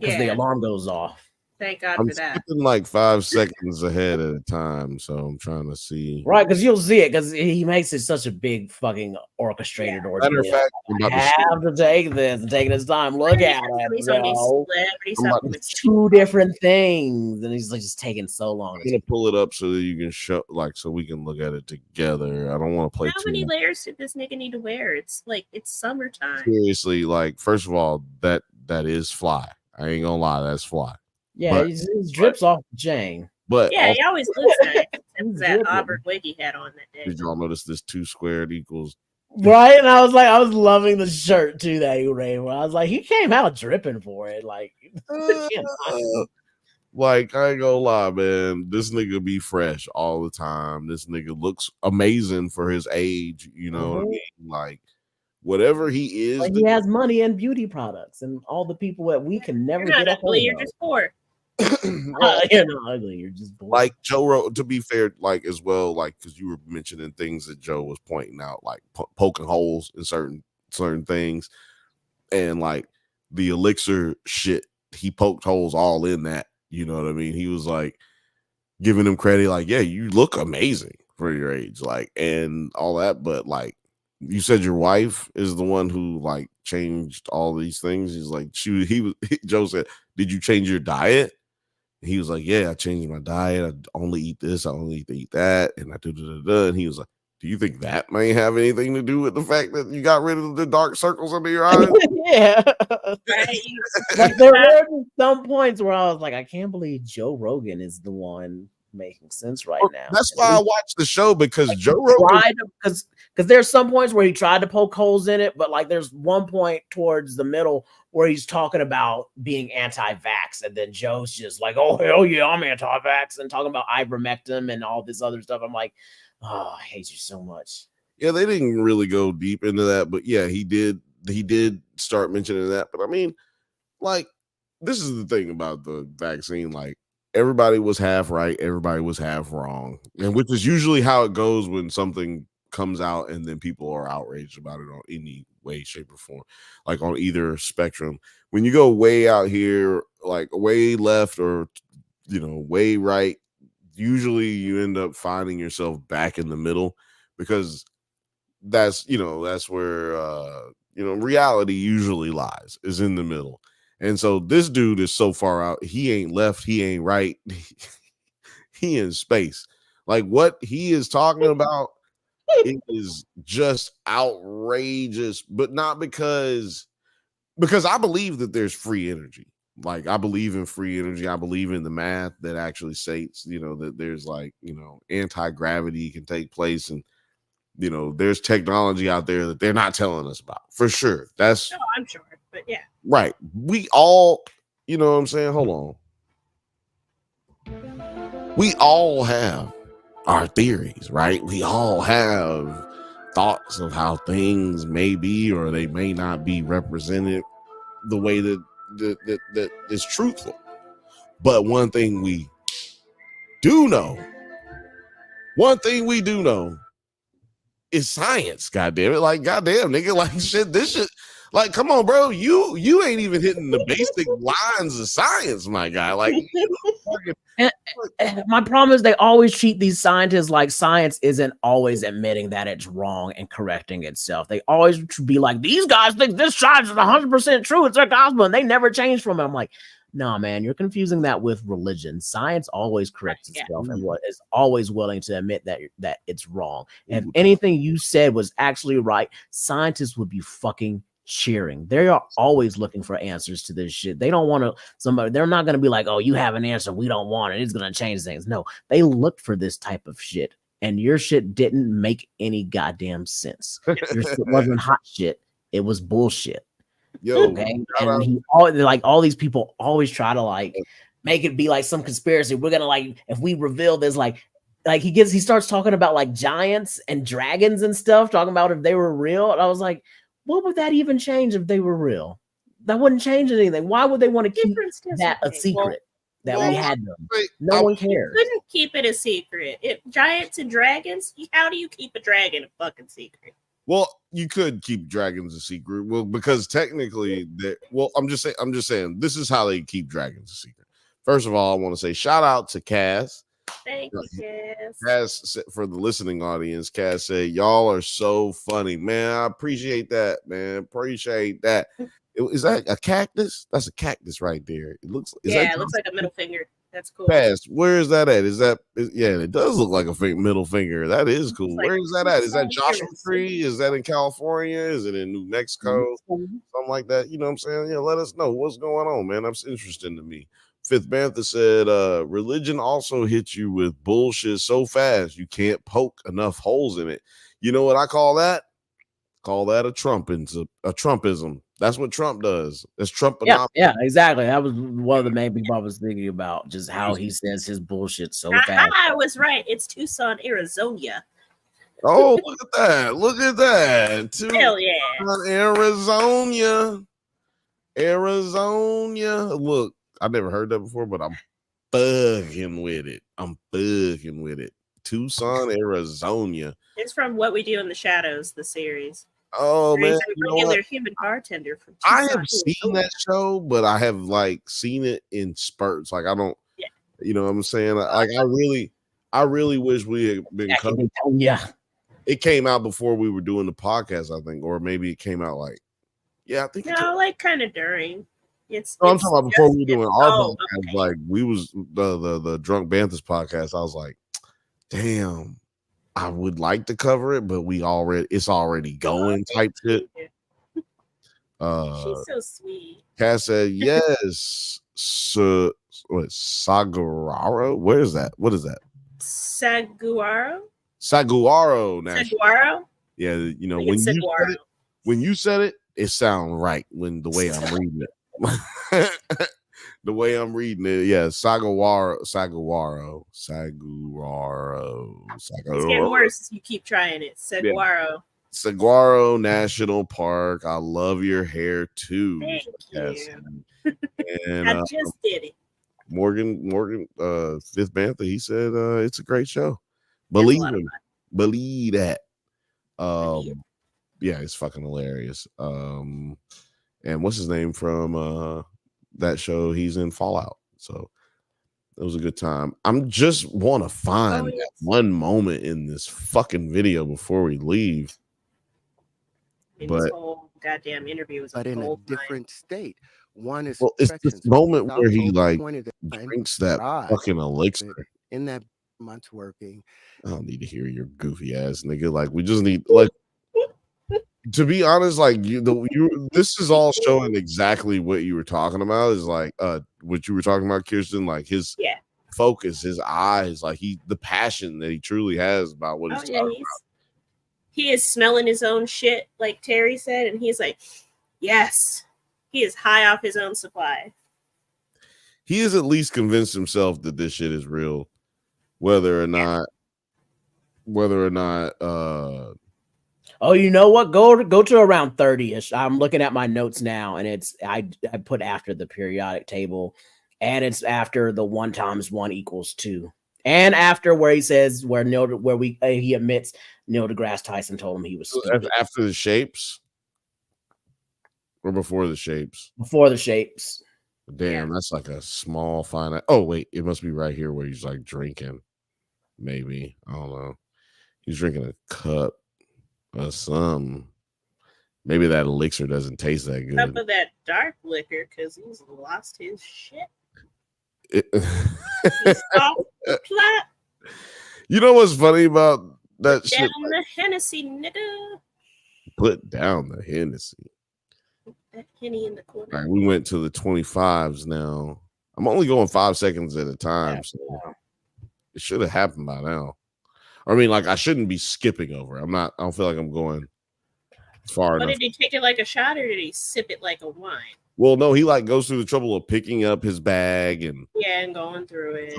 because the alarm goes off. Thank God I'm for that. skipping like 5 seconds ahead at a time, so I'm trying to see. Right, because you'll see it, because he makes it such a big fucking orchestrated ordeal. Matter of fact, I'm about I have to take this and taking his time. Look at it. It's two different things, and he's like just taking so long. I'm gonna pull it up so that you can show, like, so we can look at it together. I don't want to play How too many much. layers did this nigga need to wear? It's like it's summertime. Seriously, like, first of all, that is fly. I ain't gonna lie, that's fly. Yeah, But- he drips off the chain. But Yeah, also, he always looks nice. Except that Auburn wig he had on that day. did y'all notice this 2 squared equals? Right, and I was loving the shirt too that he ran. I was like, he came out dripping for it. Like, Like, I ain't gonna lie, man. This nigga be fresh all the time. This nigga looks amazing for his age. You know what I mean? Like, whatever he is, like he has money and beauty products, and all the people that we can never You're not get a ugly, hold you're of. just poor. You're not ugly. You're just bored. like Joe wrote, to be fair, like as well, like because you were mentioning things that Joe was pointing out, like poking holes in certain things, and like the elixir shit, he poked holes all in that. You know what I mean? He was like giving him credit, like, yeah, you look amazing for your age, like, and all that. But like you said, your wife is the one who like changed all these things. He's like, Joe said, did you change your diet? He was like, yeah, I changed my diet. I only eat this. I only eat that. And I do. And he was like, do you think that may have anything to do with the fact that you got rid of the dark circles under your eyes? Yeah. Like there were some points where I was like, I can't believe Joe Rogan is the one making sense right now. That's why I watched the show, because like, Joe Rogan, because there's some points where he tried to poke holes in it, but like there's one point towards the middle where he's talking about being anti-vax, and then Joe's just like, oh hell yeah, I'm anti-vax, and talking about ivermectin and all this other stuff. I'm like, oh, I hate you so much. Yeah, they didn't really go deep into that, but yeah, he did start mentioning that. But I mean, like, this is the thing about the vaccine, like, everybody was half right, everybody was half wrong, and which is usually how it goes when something comes out and then people are outraged about it on any way, shape, or form, like on either spectrum. When you go way out here, like way left or way right, usually you end up finding yourself back in the middle, because that's where reality usually lies, is in the middle. And so this dude is so far out. He ain't left. He ain't right. He in space. Like, what he is talking about is just outrageous, but not because I believe that there's free energy. Like, I believe in free energy. I believe in the math that actually states, that there's like, anti-gravity can take place, and there's technology out there that they're not telling us about, for sure. That's no, I'm sure, but yeah. Right. We all, you know what I'm saying? Hold on. We all have our theories, right? We all have thoughts of how things may be or they may not be represented the way that is truthful. But one thing we do know, one thing we do know is science. Goddamn it! Like goddamn nigga, like shit. This shit. Like, come on, bro. You ain't even hitting the basic lines of science, my guy. Like, my problem is they always treat these scientists like science isn't always admitting that it's wrong and correcting itself. They always be like, these guys think this science is 100% true. It's their gospel, and they never change from it. I'm like, nah, man, you're confusing that with religion. Science always corrects itself and what is always willing to admit that it's wrong. And if anything you said was actually right, scientists would be fucking cheering. They are always looking for answers to this shit. They don't want to somebody. They're not going to be like, oh, you have an answer, we don't want it, it's going to change things. No, they looked for this type of shit, and your shit didn't make any goddamn sense. Your shit wasn't hot shit, it was bullshit. Yo, okay? And all these people always try to like make it be like some conspiracy. We're gonna like, if we reveal this, like he starts talking about like giants and dragons and stuff, talking about if they were real. And I was like, what would that even change if they were real? That wouldn't change anything. Why would they want to keep that a secret that we had them? No one cares. You couldn't keep it a secret. Giants and dragons, how do you keep a dragon a fucking secret? Well, you could keep dragons a secret. Well, because technically, I'm just saying, this is how they keep dragons a secret. First of all, I want to say shout out to Cass. Thank you, Cass. Cass, for the listening audience, Cass said, y'all are so funny, man. I appreciate that, man. Appreciate that. Is that a cactus? That's a cactus right there. It looks. It looks like a middle finger. That's cool. Cass, where is that at? Yeah, it does look like a middle finger. That is cool. Where is that at? Is that Joshua Tree? Is that in California? Is it in New Mexico? Something like that. You know what I'm saying? Yeah, let us know what's going on, man. That's interesting to me. Fifth Bantha said, religion also hits you with bullshit so fast you can't poke enough holes in it. You know what I call that? Call that a Trumpism. That's what Trump does. That's Trump. Yeah, exactly. That was one of the main people I was thinking about, just how he says his bullshit so fast. I was right. It's Tucson, Arizona. Oh, look at that. Look at that. Hell yeah. Arizona. Look, I never heard that before, but I'm bugging with it. Tucson, Arizona. It's from What We Do in the Shadows, the series. Oh man, their human bartender from Tucson, I have seen that show, but I have like seen it in spurts. Like I don't, you know what I'm saying? Like I really wish we had been coming. Yeah, it came out before we were doing the podcast, I think, or maybe it came out like, I think like kind of during. I'm talking about before we were doing our podcast. Okay. Like we was the Drunk Banthas podcast. I was like, damn, I would like to cover it, but it's already going type shit. She's so sweet. Cass said, yes. Saguaro? Where is that? What is that? Saguaro. Saguaro. Yeah, you know, when you said it, it sounded right when the way I'm reading it. The way I'm reading it, yeah, Saguaro. It's getting worse as you keep trying it. Saguaro National Park. I love your hair too. Thank you. And I just did it. Morgan, Fifth Bantha, he said it's a great show. Believe that. Yeah, it's fucking hilarious. And what's his name from that show? He's in Fallout. So it was a good time. I'm just want to find that one moment in this fucking video before we leave. This whole goddamn interview was in a different state. One is it's this moment where he like drinks that fucking elixir. In that month's working. I don't need to hear your goofy ass nigga. Like we just need like. To be honest, like this is all showing exactly what you were talking about. Is like what you were talking about, Kirsten. Like his focus, his eyes, like the passion that he truly has about what he's talking about. He is smelling his own shit, like Terry said, and he's like, yes, he is high off his own supply. He is at least convinced himself that this shit is real, whether or not. Oh, you know what? Go to around 30-ish. I'm looking at my notes now, and it's I put after the periodic table, and it's after the 1 × 1 = 2. And after where he says he admits Neil deGrasse Tyson told him he was stupid. After the shapes or before the shapes? Before the shapes. Damn, that's like a small fine. Oh wait, it must be right here where he's like drinking. Maybe I don't know. He's drinking a cup of some. Maybe that elixir doesn't taste that good. Cup of that dark liquor because he's lost his shit. He's off the plot. You know what's funny about that Put shit? down the Hennessy, nigga. Put down the Hennessy. That Henny in the corner. All right, we went to the 25s now. I'm only going 5 seconds at a time, so it should have happened by now. I mean, like I shouldn't be skipping over. I don't feel like I'm going far enough. Did he take it like a shot or did he sip it like a wine? Well, no, he like goes through the trouble of picking up his bag and going through it,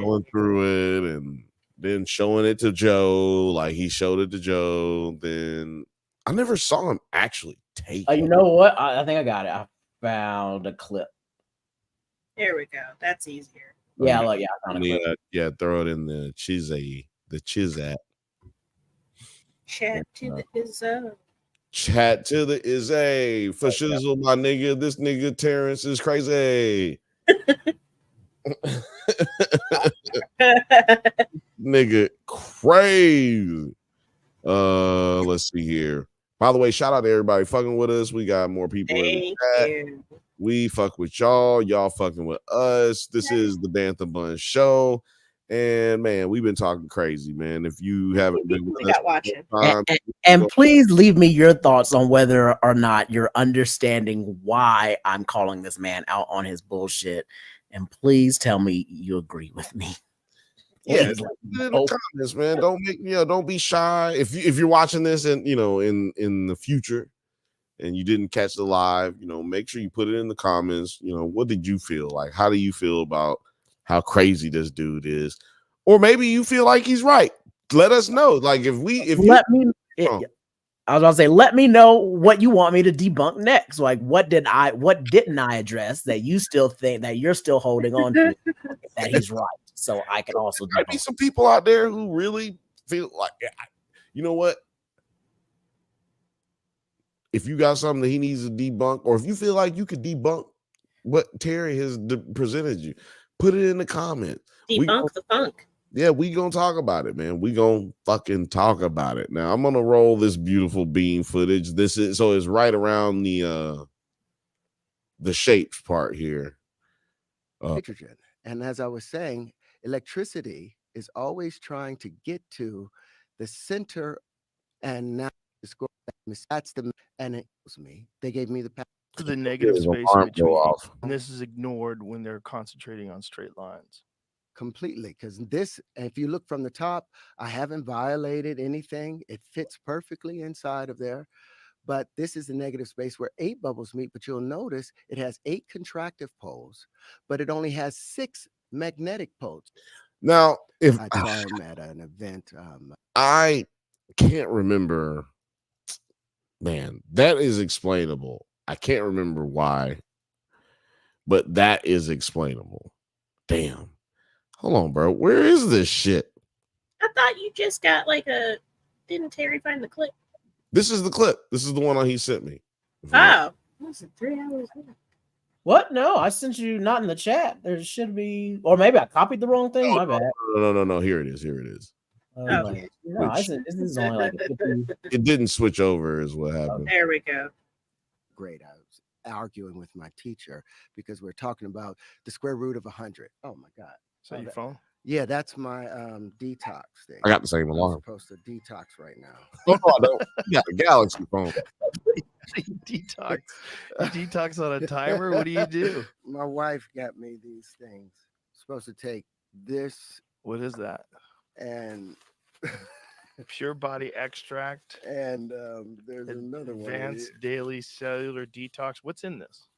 and then showing it to Joe. Like he showed it to Joe. Then I never saw him actually take it. You know what? I think I got it. I found a clip. There we go. That's easier. Yeah, I found a clip. Yeah, throw it in the Chizat. Chat to the Izzo. Chat to the Izzy. For shizzle, my nigga. This nigga Terrence is crazy. Nigga crazy. Let's see here. By the way, shout out to everybody fucking with us. We got more people in the chat. We fuck with y'all. Y'all fucking with us. This is the Bantha Bun Show. And man, we've been talking crazy, man. If you haven't been with us watching, and please leave me your thoughts on whether or not you're understanding why I'm calling this man out on his bullshit. And please tell me you agree with me. Yeah, in the comments, man. Don't be shy. If you're watching this and in the future and you didn't catch the live, make sure you put it in the comments. What did you feel like? How do you feel about how crazy this dude is? Or maybe you feel like he's right. Let us know. Like I was gonna say, let me know what you want me to debunk next. Like what didn't I address that you still think that you're still holding on to that he's right? So I can also might be some people out there who really feel like, you know what? If you got something that he needs to debunk, or if you feel like you could debunk what Terry has presented you, put it in the comments. Debunk the funk. Yeah, we gonna talk about it, man. We gonna fucking talk about it. Now I'm gonna roll this beautiful beam footage. It's right around the shapes part here. Nitrogen. And as I was saying, electricity is always trying to get to the center, and now that's and it was me. They gave me the path. The negative space in between, and this is ignored when they're concentrating on straight lines. Completely, because if you look from the top, I haven't violated anything. It fits perfectly inside of there. But this is the negative space where 8 bubbles meet. But you'll notice it has 8 contractive poles, but it only has 6 magnetic poles. Now, if I saw him at an event, I can't remember. Man, that is explainable. I can't remember why, but that is explainable. Damn. Hold on, bro. Where is this shit? I thought you just got didn't Terry find the clip? This is the clip. This is the one he sent me. Oh, was it 3 hours? What? No, I sent you not in the chat. There should be, or maybe I copied the wrong thing. My bad. No. Here it is. Okay. No, this is only like it didn't switch over, is what happened. There we go. Great. I was arguing with my teacher because we're talking about the square root of 100. Oh my God. Is that your phone? Yeah, that's my detox thing. I got the same alarm. I'm supposed to detox right now. Oh, I don't. You got a Galaxy phone. Detox. You detox on a timer? What do you do? My wife got me these things. I'm supposed to take this. What is that? And pure body extract. And there's another one. Advanced daily cellular detox. What's in this?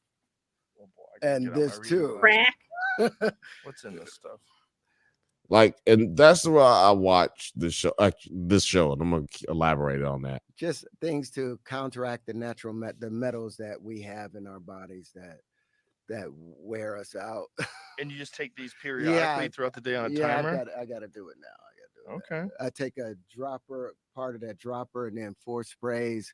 Oh boy, and this too. Crack. What's in this stuff? And that's why I watch this show, and I'm gonna elaborate on that. Just things to counteract the natural the metals that we have in our bodies that that wear us out. And you just take these periodically throughout the day on a timer? I gotta do it now. Okay. I take a dropper, part of that dropper, and then 4 sprays,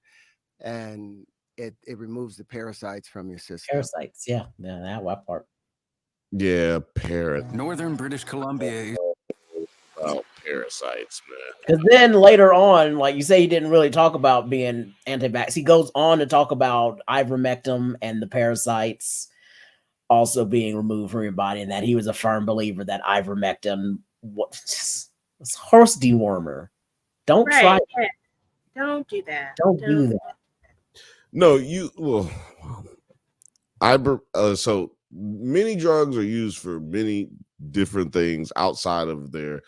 and it removes the parasites from your system. Parasites, yeah, that part. Yeah, parrot. Northern British Columbia. Oh, parasites, man. Because then later on, like you say, he didn't really talk about being anti-vax. He goes on to talk about ivermectin and the parasites also being removed from your body, and that he was a firm believer that ivermectin was horse dewormer. Don't try. Yeah. Don't do that. Don't do that. No, so many drugs are used for many different things outside of their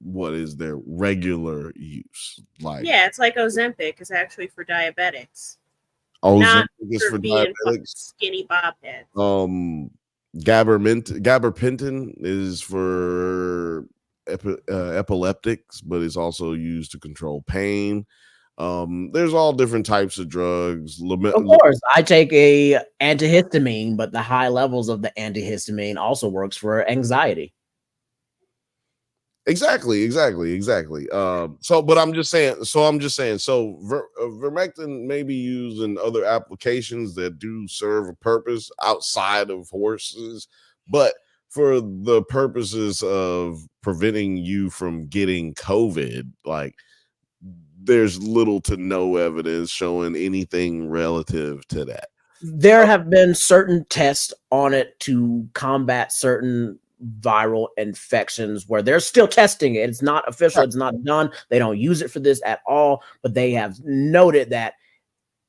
regular use. Like it's like Ozempic is actually for diabetics. Ozempic Not is for being diabetics. Skinny bobheads. Gabapentin is for epileptics, but it's also used to control pain. There's all different types of drugs. Of course, I take a antihistamine, but the high levels of the antihistamine also works for anxiety. Exactly. But I'm just saying. Vermectin may be used in other applications that do serve a purpose outside of horses, but for the purposes of preventing you from getting COVID, like there's little to no evidence showing anything relative to that. There have been certain tests on it to combat certain viral infections where they're still testing it. It's not official. It's not done. They don't use it for this at all, but they have noted that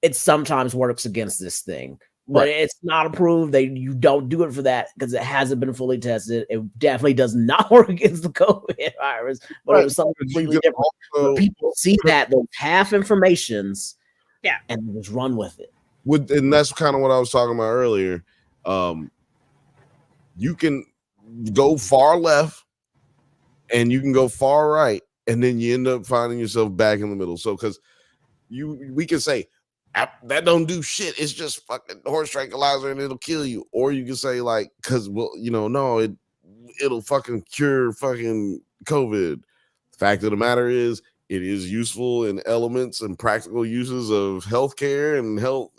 it sometimes works against this thing. But it's not approved. You don't do it for that because it hasn't been fully tested. It definitely does not work against the COVID virus, but it's something completely different. But people see that those half informations, and they just run with it. And that's kind of what I was talking about earlier. You can go far left, and you can go far right, and then you end up finding yourself back in the middle. So, because we can say, that don't do shit. It's just fucking horse tranquilizer and it'll kill you. Or you can say like, it'll fucking cure fucking COVID. The fact of the matter is, it is useful in elements and practical uses of healthcare and health,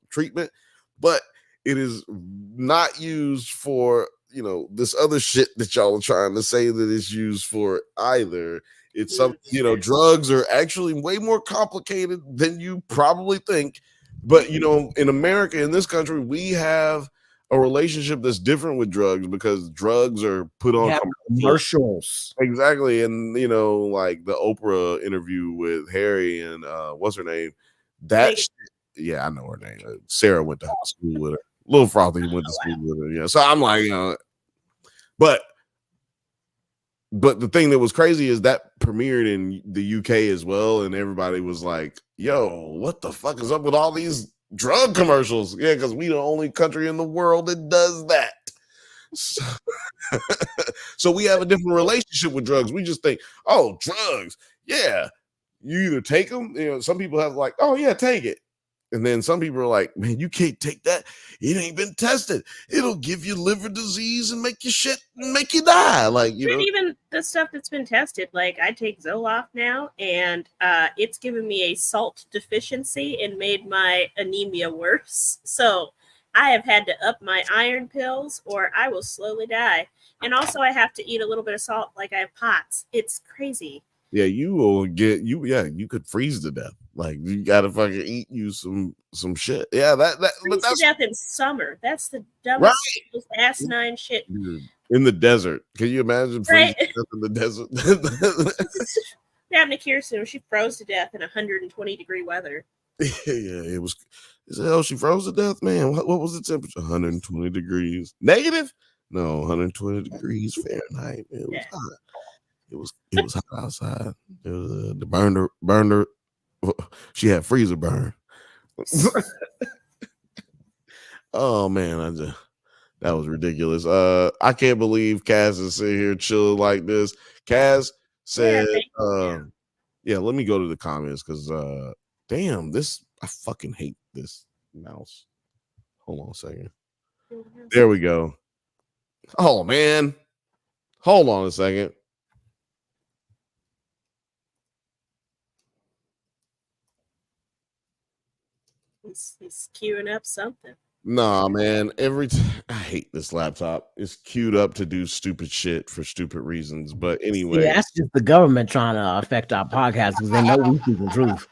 treatment, but it is not used for this other shit that y'all are trying to say that it's used for either. It's something, drugs are actually way more complicated than you probably think. But, in America, in this country, we have a relationship that's different with drugs because drugs are put on commercials. Exactly. And, like the Oprah interview with Harry and what's her name? I know her name. Sarah went to school with her. Little Frothy went to school with her. Yeah. So I'm like, But the thing that was crazy is that premiered in the UK as well, and everybody was like, "Yo, what the fuck is up with all these drug commercials?" Yeah, because we the only country in the world that does that. So we have a different relationship with drugs. We just think, "Oh, drugs, yeah." You either take them. Some people have like, "Oh yeah, take it." And then some people are like, "Man, you can't take that. It ain't been tested. It'll give you liver disease and make you shit and make you die." Like, even the stuff that's been tested, like I take Zoloft now, and it's given me a salt deficiency and made my anemia worse. So I have had to up my iron pills, or I will slowly die. And also, I have to eat a little bit of salt, like I have POTS. It's crazy. Yeah, you will get you could freeze to death. Like you gotta fucking eat you some shit. Yeah, freeze to death in summer. That's the dumbest, most asinine shit. Dude, in the desert. Can you imagine freezing to death in the desert? Happened to Kirsten. She froze to death in 120-degree weather. Yeah, it was. Hell, she froze to death, man. What was the temperature? 120 degrees negative? No, 120 degrees Fahrenheit. It was hot. It was hot outside. It was the burner. She had freezer burn. Oh man, that was ridiculous. I can't believe Kaz is sitting here chilling like this. Kaz said, let me go to the comments because damn, I fucking hate this mouse. Hold on a second. There we go. Oh man. Hold on a second. He's queuing up something. Nah, man. I hate this laptop. It's queued up to do stupid shit for stupid reasons. But anyway, yeah, that's just the government trying to affect our podcast because they know we speak the truth.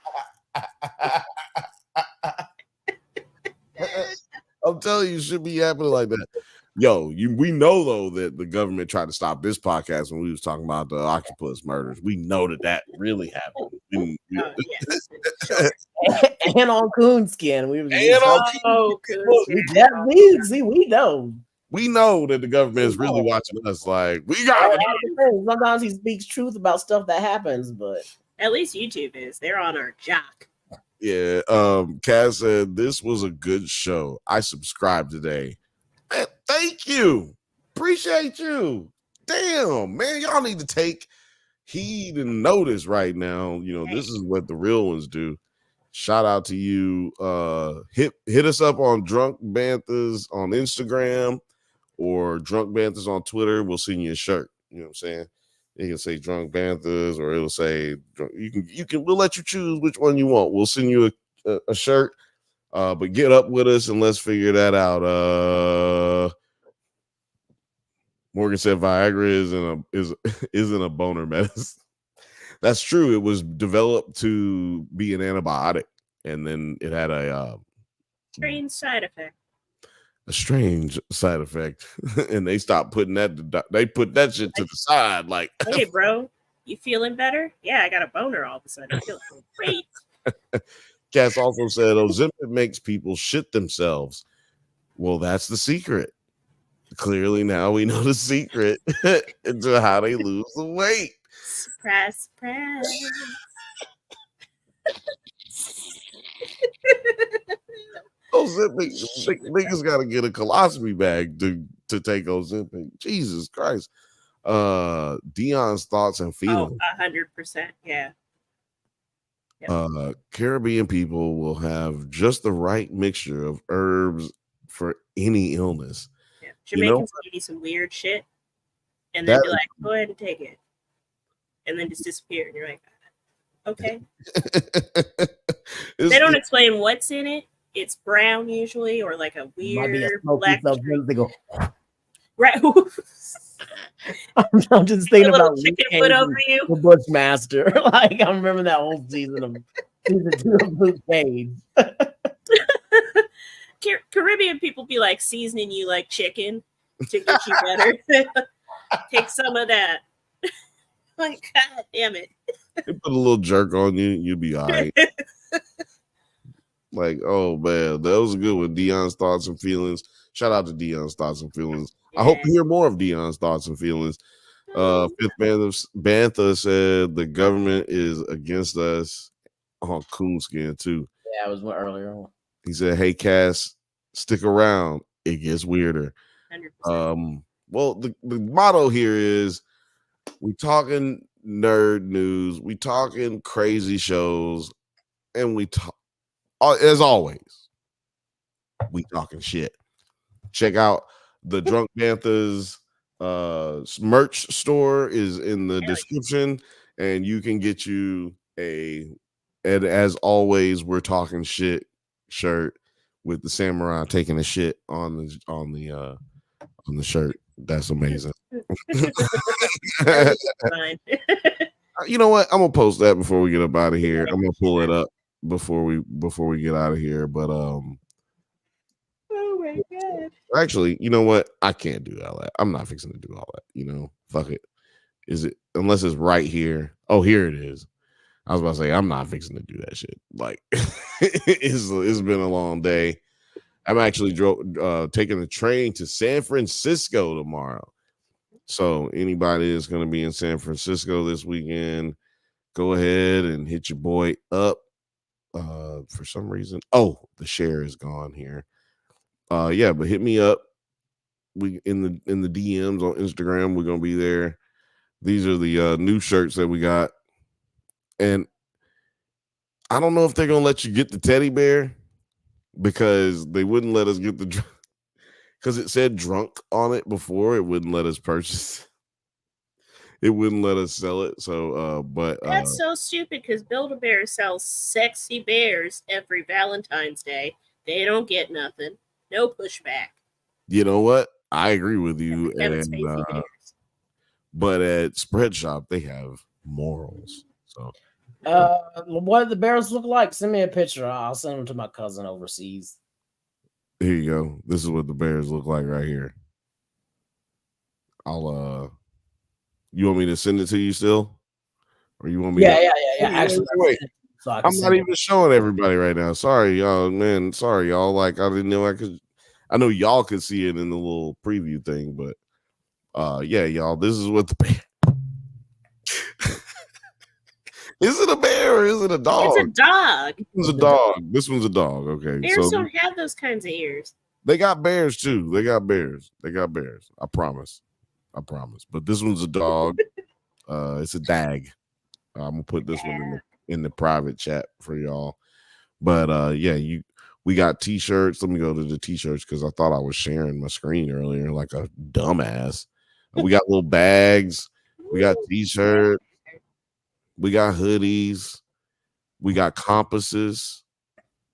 I'm telling you, it should be happening like that. Yo, we know though that the government tried to stop this podcast when we was talking about the octopus murders. We know that really happened. Yes. And on Coonskin, we were and on Coonskin. We know. We know that the government is really watching us. Like we got. Sometimes he speaks truth about stuff that happens, but at least YouTube is. They're on our jock. Yeah. Kaz said this was a good show. I subscribed today. Man, thank you. Appreciate you. Damn, man, y'all need to take heed and notice right now. You know, this is what the real ones do. Shout out to you. Hit us up on Drunk Banthas on Instagram or Drunk Banthas on Twitter. We'll send you a shirt. You know what I'm saying? You can say Drunk Banthas or it'll say we'll let you choose which one you want. We'll send you a shirt. But get up with us and let's figure that out. Morgan said Viagra isn't a boner medicine. That's true. It was developed to be an antibiotic, and then it had a strange side effect. A strange side effect, and they stopped putting that. They put that shit to the side. Like, hey, bro, you feeling better? Yeah, I got a boner all of a sudden. I feel great. Cass also said Ozempic makes people shit themselves. Well, that's the secret. Clearly, now we know the secret into how they lose the weight. Surprise, surprise. Ozempic, niggas got to get a colostomy bag to take Ozempic. Jesus Christ. Dion's thoughts and feelings. 100%. Yeah. Caribbean people will have just the right mixture of herbs for any illness. Yeah. Jamaicans give you some weird shit and then be like, go ahead and take it. And then just disappear. And you're like, okay. They don't explain what's in it. It's brown usually, or like a weird black. They go, right. I'm just thinking about chicken foot over you. The Bushmaster. Like I remember that whole season 2 of Luke Cage. Caribbean people be like seasoning you like chicken to get you better. Take some of that. Like, God damn it. They put a little jerk on you, you'll be all right. Like, oh man, that was a good one. Dion's thoughts and feelings. Shout out to Dion's thoughts and feelings. I hope you hear more of Dion's thoughts and feelings. Fifth Bantha said the government is against us on Coonskin too. Yeah, it was earlier on. He said, "Hey, Cass, stick around. It gets weirder." 100%. Well, the motto here is we talking nerd news, we talking crazy shows, and we talk as always. We talking shit. Check out the Drunk Banthas merch store is in the description, and you can get you and as always, we're talking shit shirt with the samurai taking a shit on the shirt. That's amazing. You know what? I'm gonna post that before we get up out of here. I'm gonna pull it up before we get out of here. But oh my God. Actually, you know what? I can't do all that. I'm not fixing to do all that. You know, fuck it. Is it unless it's right here? Oh, here it is. I was about to say I'm not fixing to do that shit. Like it's been a long day. I'm actually taking the train to San Francisco tomorrow. So anybody that's going to be in San Francisco this weekend, go ahead and hit your boy up. For some reason, the share is gone here. Yeah, but hit me up. We in the DMs on Instagram. We're gonna be there. These are the new shirts that we got, and I don't know if they're gonna let you get the teddy bear. because they wouldn't let us get the because it said drunk on it before. It wouldn't let us purchase. It wouldn't let us sell it. So, but that's so stupid because Build-A-Bear sells sexy bears every Valentine's Day. They don't get nothing. No pushback. You know what? I agree with you. Kevin And Spacey bears. but at Spread Shop they have morals. So, what do the bears look like? Send me a picture. I'll send them to my cousin overseas. here you go. This is what the bears look like right here. You want me to send it to you still? Or you want me Yeah. Actually, wait. So I'm not even showing everybody right now. Sorry, y'all, man. Sorry, y'all. Like I didn't know I could. I know y'all could see it in the little preview thing, but yeah, y'all. This is what the bear. Is it a bear or is it a dog? It's a dog. This one's a dog. This one's a dog. Okay, Bears don't have those kinds of ears. they got bears too. They got bears. I promise. But this one's a dog. It's a dag. I'm gonna put this one in the private chat for y'all. But yeah, we got t-shirts. Let me go to the t-shirts because I thought I was sharing my screen earlier like a dumbass. We got little bags. We got t-shirts. We got hoodies. We got compasses.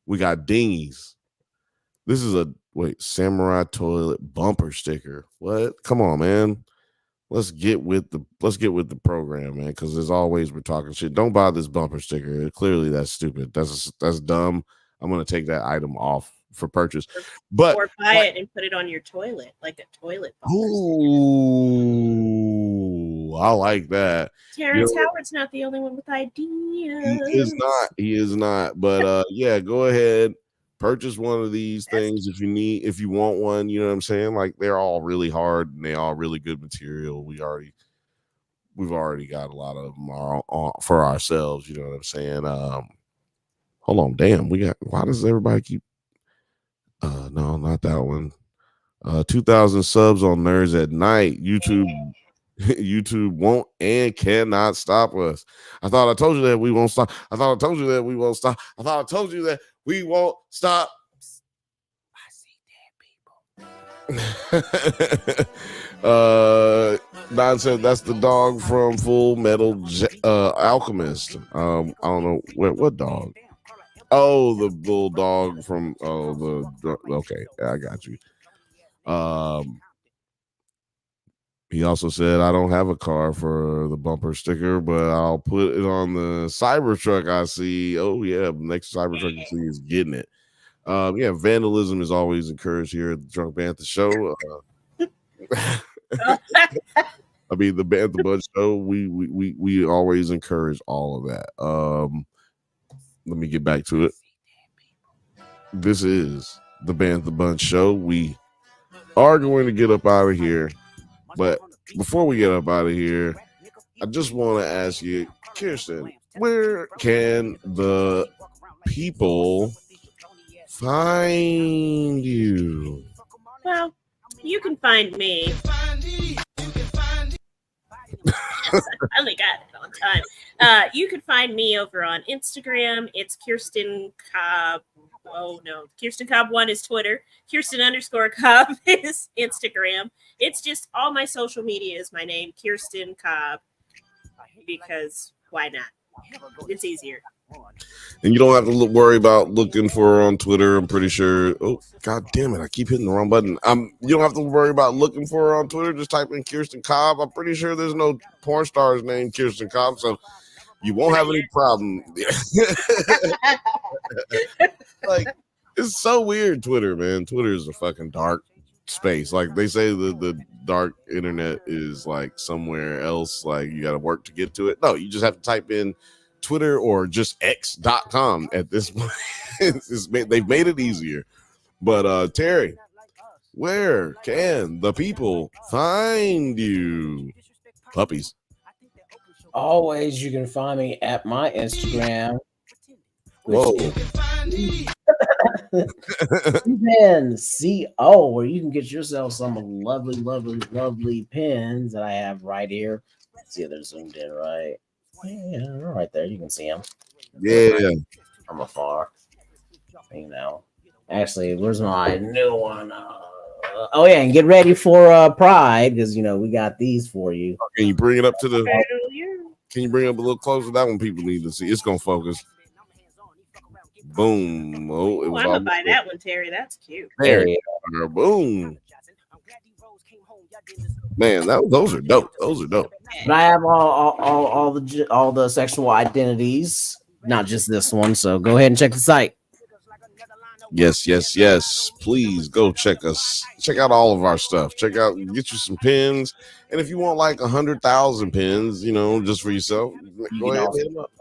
We got dinghies. This is a samurai toilet bumper sticker. What? Come on, man. Let's get with the program, man. Because as always, we're talking shit. Don't buy this bumper sticker. Clearly, that's stupid. That's dumb. I'm gonna take that item off for purchase. But or buy it and put it on your toilet, like a toilet bumper sticker. I like that. Terrence Howard's not the only one with ideas. He is not. But yeah, go ahead. Purchase one of these things if you want one. You know what I'm saying? Like they're all really hard and they all really good material. We've already got a lot of them for ourselves. You know what I'm saying? Hold on, damn. Why does everybody keep? No, not that one. 2,000 subs on Nerds at Night. YouTube won't and cannot stop us. I thought I told you that we won't stop. I thought I told you that we won't stop. I thought I told you that we won't stop. I see dead people. Nonsense. That's the dog from Full Metal Alchemist. I don't know what dog. Oh, the little dog from okay. I got you. He also said, I don't have a car for the bumper sticker, but I'll put it on the Cybertruck I see. Oh, yeah. Next Cybertruck you see is getting it. Yeah, vandalism is always encouraged here at the Drunk Bantha Show. I mean, the Bantha Bud Show, we always encourage all of that. Let me get back to it. This is the Bantha Bunch Show. We are going to get up out of here. But before we get up out of here, I just want to ask you, Kirsten, where can the people find you? Well, you can find me. Yes, I finally got it on time. You can find me over on Instagram. It's Kirsten Cobb. Oh no, Kirsten Cobb 1 is Twitter. Kirsten_Cobb is Instagram. It's just all my social media is my name, Kirsten Cobb, because why not? It's easier. And you don't have to worry about looking for her on Twitter. I'm pretty sure. Oh, God damn it. I keep hitting the wrong button. You don't have to worry about looking for her on Twitter. Just type in Kirsten Cobb. I'm pretty sure there's no porn stars named Kirsten Cobb, so you won't have any problem. Like, it's so weird, Twitter, man. Twitter is a fucking dark space. Like, they say the dark internet is like somewhere else. Like, you got to work to get to it. No, you just have to type in Twitter or just x.com at this point. They've made it easier. But Terry, where can the people find you? Puppies. Always, you can find me at my Instagram. Whoa. CO, where you can get yourself some lovely pins that I have right here. Let's see if they're zoomed in right. Yeah, right there. You can see them. Yeah. From afar. You know. Actually, where's my new one? Oh yeah, and get ready for Pride because we got these for you. Can you bring it up to the? Can you bring it up a little closer? That one people need to see. It's gonna focus. Boom! Oh, it was I'm gonna buy that one, Terry. That's cute. There you are. Boom! Man, those are dope. Those are dope. But I have all the sexual identities, not just this one. So go ahead and check the site. Yes, yes, yes. Please go check us. Check out all of our stuff. Get you some pins. And if you want like 100,000 pins, just for yourself, go ahead and hit them up.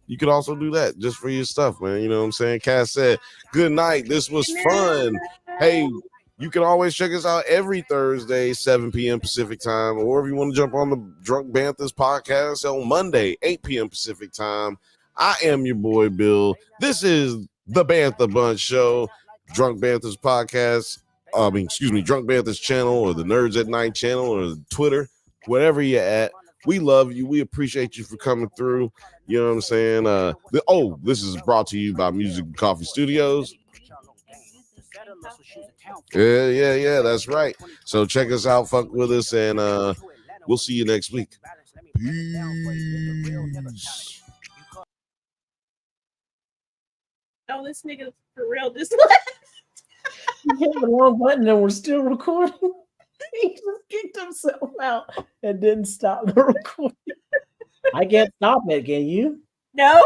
You could also do that just for your stuff, man. You know what I'm saying? Cass said, good night. This was fun. Hey, you can always check us out every Thursday, 7 p.m. Pacific time, or if you want to jump on the Drunk Banthas podcast on Monday, 8 p.m. Pacific time. I am your boy, Bill. This is the Bantha Bunch Show, Drunk Banthas podcast. Drunk Banthas channel, or the Nerds at Night channel, or Twitter, wherever you're at. We love you. We appreciate you for coming through. You know what I'm saying? This is brought to you by Music and Coffee Studios. Yeah, that's right. So check us out, fuck with us, and we'll see you next week. Peace. Oh, this nigga for real. This He hit the wrong button and we're still recording. He just kicked himself out and didn't stop the recording. I can't stop it, can you? No.